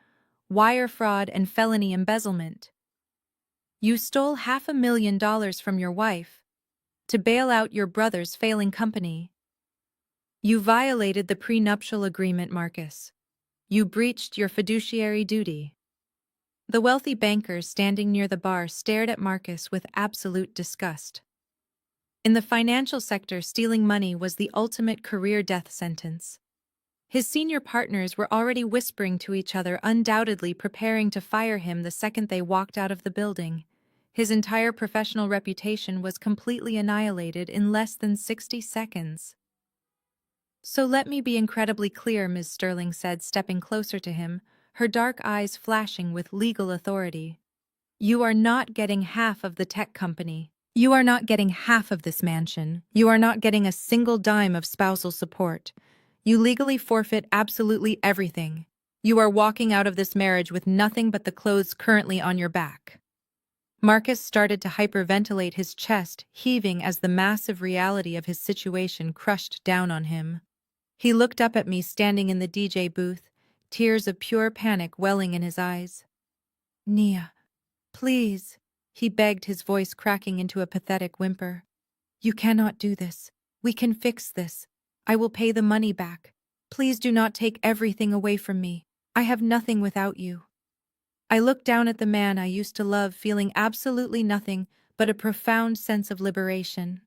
wire fraud, and felony embezzlement. You stole $500,000 from your wife to bail out your brother's failing company. You violated the prenuptial agreement, Marcus. You breached your fiduciary duty." The wealthy bankers standing near the bar stared at Marcus with absolute disgust. In the financial sector, stealing money was the ultimate career death sentence. His senior partners were already whispering to each other, undoubtedly preparing to fire him the second they walked out of the building. His entire professional reputation was completely annihilated in less than 60 seconds. "So let me be incredibly clear," Ms. Sterling said, stepping closer to him, her dark eyes flashing with legal authority. "You are not getting half of the tech company. You are not getting half of this mansion. You are not getting a single dime of spousal support. You legally forfeit absolutely everything. You are walking out of this marriage with nothing but the clothes currently on your back." Marcus started to hyperventilate, his chest heaving as the massive reality of his situation crushed down on him. He looked up at me standing in the DJ booth, tears of pure panic welling in his eyes. "Nia, please," he begged, his voice cracking into a pathetic whimper. "You cannot do this. We can fix this. I will pay the money back. Please do not take everything away from me. I have nothing without you." I looked down at the man I used to love, feeling absolutely nothing but a profound sense of liberation.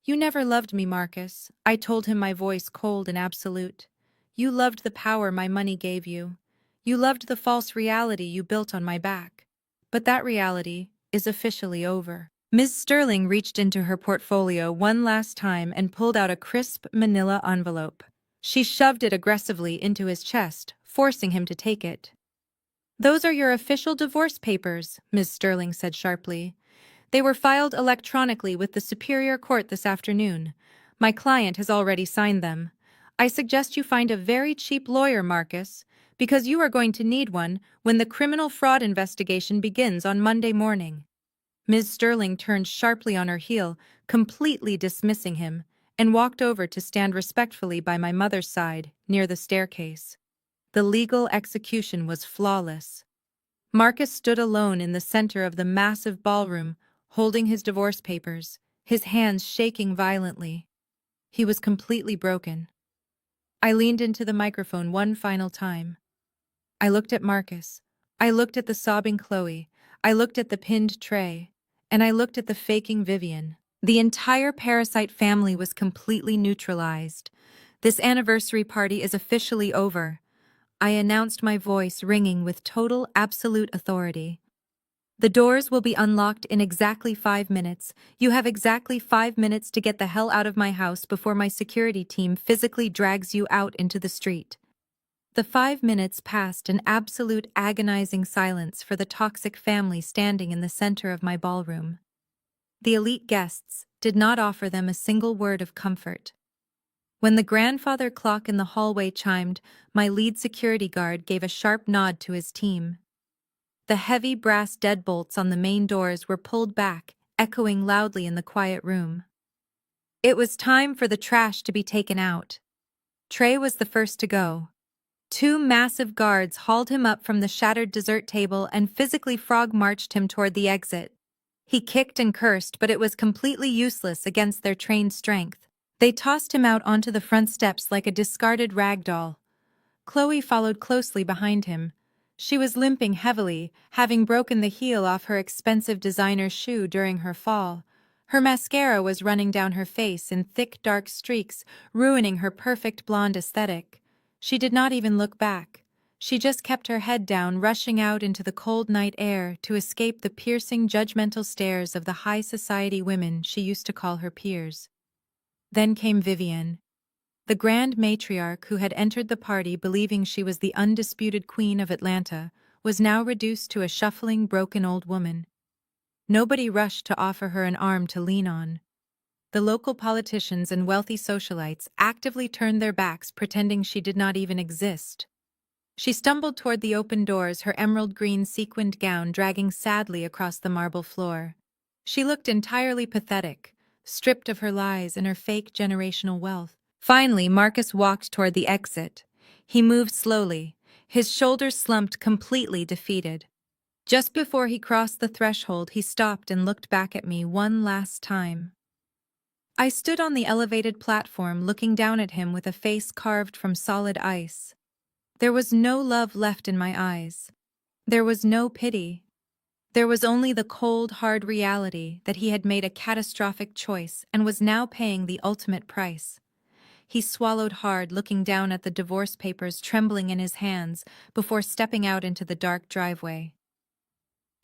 "You never loved me, Marcus," I told him, my voice cold and absolute. "You loved the power my money gave you. You loved the false reality you built on my back. But that reality is officially over." Ms. Sterling reached into her portfolio one last time and pulled out a crisp manila envelope. She shoved it aggressively into his chest, forcing him to take it. "Those are your official divorce papers," Ms. Sterling said sharply. "They were filed electronically with the Superior Court this afternoon. My client has already signed them. I suggest you find a very cheap lawyer, Marcus, because you are going to need one when the criminal fraud investigation begins on Monday morning." Ms. Sterling turned sharply on her heel, completely dismissing him, and walked over to stand respectfully by my mother's side, near the staircase. The legal execution was flawless. Marcus stood alone in the center of the massive ballroom, holding his divorce papers, his hands shaking violently. He was completely broken. I leaned into the microphone one final time. I looked at Marcus. I looked at the sobbing Chloe. I looked at the pinned Trey. And I looked at the faking Vivian. The entire Parasite family was completely neutralized. "This anniversary party is officially over," I announced, my voice ringing with total, absolute authority. "The doors will be unlocked in exactly 5 minutes. You have exactly 5 minutes to get the hell out of my house before my security team physically drags you out into the street." The 5 minutes passed in absolute agonizing silence for the toxic family standing in the center of my ballroom. The elite guests did not offer them a single word of comfort. When the grandfather clock in the hallway chimed, my lead security guard gave a sharp nod to his team. The heavy brass deadbolts on the main doors were pulled back, echoing loudly in the quiet room. It was time for the trash to be taken out. Trey was the first to go. Two massive guards hauled him up from the shattered dessert table and physically frog-marched him toward the exit. He kicked and cursed, but it was completely useless against their trained strength. They tossed him out onto the front steps like a discarded rag doll. Chloe followed closely behind him. She was limping heavily, having broken the heel off her expensive designer shoe during her fall. Her mascara was running down her face in thick, dark streaks, ruining her perfect blonde aesthetic. She did not even look back. She just kept her head down, rushing out into the cold night air to escape the piercing, judgmental stares of the high society women she used to call her peers. Then came Vivian. The grand matriarch who had entered the party believing she was the undisputed queen of Atlanta was now reduced to a shuffling, broken old woman. Nobody rushed to offer her an arm to lean on. The local politicians and wealthy socialites actively turned their backs, pretending she did not even exist. She stumbled toward the open doors, her emerald green sequined gown dragging sadly across the marble floor. She looked entirely pathetic, stripped of her lies and her fake generational wealth. Finally, Marcus walked toward the exit. He moved slowly, his shoulders slumped, completely defeated. Just before he crossed the threshold, he stopped and looked back at me one last time. I stood on the elevated platform, looking down at him with a face carved from solid ice. There was no love left in my eyes. There was no pity. There was only the cold, hard reality that he had made a catastrophic choice and was now paying the ultimate price. He swallowed hard, looking down at the divorce papers trembling in his hands before stepping out into the dark driveway.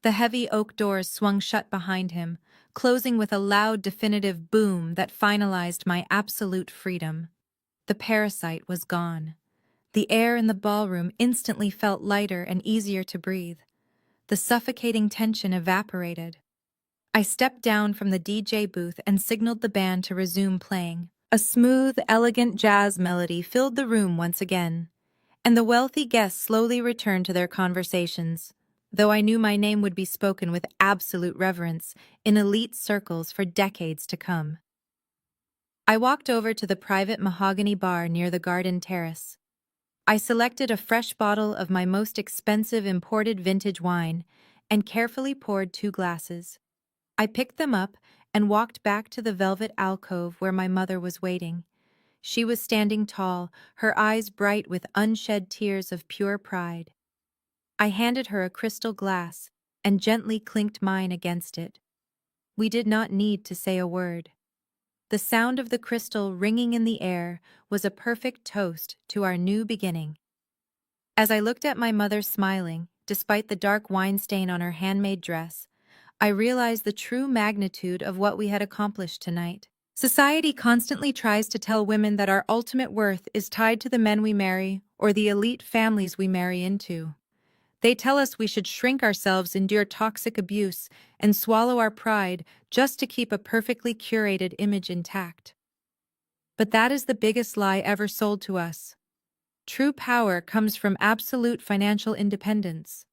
The heavy oak doors swung shut behind him, closing with a loud, definitive boom that finalized my absolute freedom. The parasite was gone. The air in the ballroom instantly felt lighter and easier to breathe. The suffocating tension evaporated. I stepped down from the DJ booth and signaled the band to resume playing. A smooth, elegant jazz melody filled the room once again, and the wealthy guests slowly returned to their conversations, though I knew my name would be spoken with absolute reverence in elite circles for decades to come. I walked over to the private mahogany bar near the garden terrace. I selected a fresh bottle of my most expensive imported vintage wine and carefully poured 2 glasses. I picked them up and walked back to the velvet alcove where my mother was waiting. She was standing tall, her eyes bright with unshed tears of pure pride. I handed her a crystal glass and gently clinked mine against it. We did not need to say a word. The sound of the crystal ringing in the air was a perfect toast to our new beginning. As I looked at my mother smiling, despite the dark wine stain on her handmade dress, I realized the true magnitude of what we had accomplished tonight. Society constantly tries to tell women that our ultimate worth is tied to the men we marry or the elite families we marry into. They tell us we should shrink ourselves, endure toxic abuse, and swallow our pride just to keep a perfectly curated image intact. But that is the biggest lie ever sold to us. True power comes from absolute financial independence.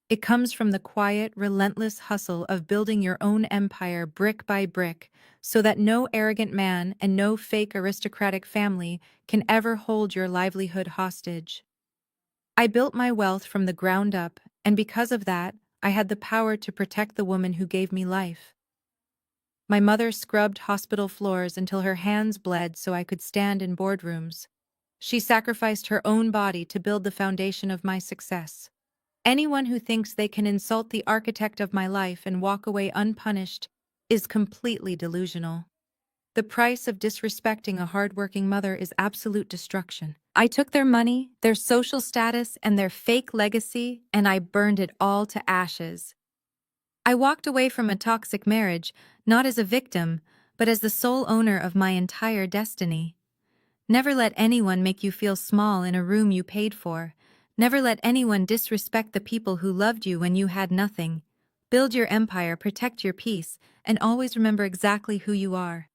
It comes from the quiet, relentless hustle of building your own empire brick by brick, so that no arrogant man and no fake aristocratic family can ever hold your livelihood hostage. I built my wealth from the ground up, and because of that, I had the power to protect the woman who gave me life. My mother scrubbed hospital floors until her hands bled so I could stand in boardrooms. She sacrificed her own body to build the foundation of my success. Anyone who thinks they can insult the architect of my life and walk away unpunished is completely delusional. The price of disrespecting a hardworking mother is absolute destruction. I took their money, their social status, and their fake legacy, and I burned it all to ashes. I walked away from a toxic marriage, not as a victim, but as the sole owner of my entire destiny. Never let anyone make you feel small in a room you paid for. Never let anyone disrespect the people who loved you when you had nothing. Build your empire, protect your peace, and always remember exactly who you are.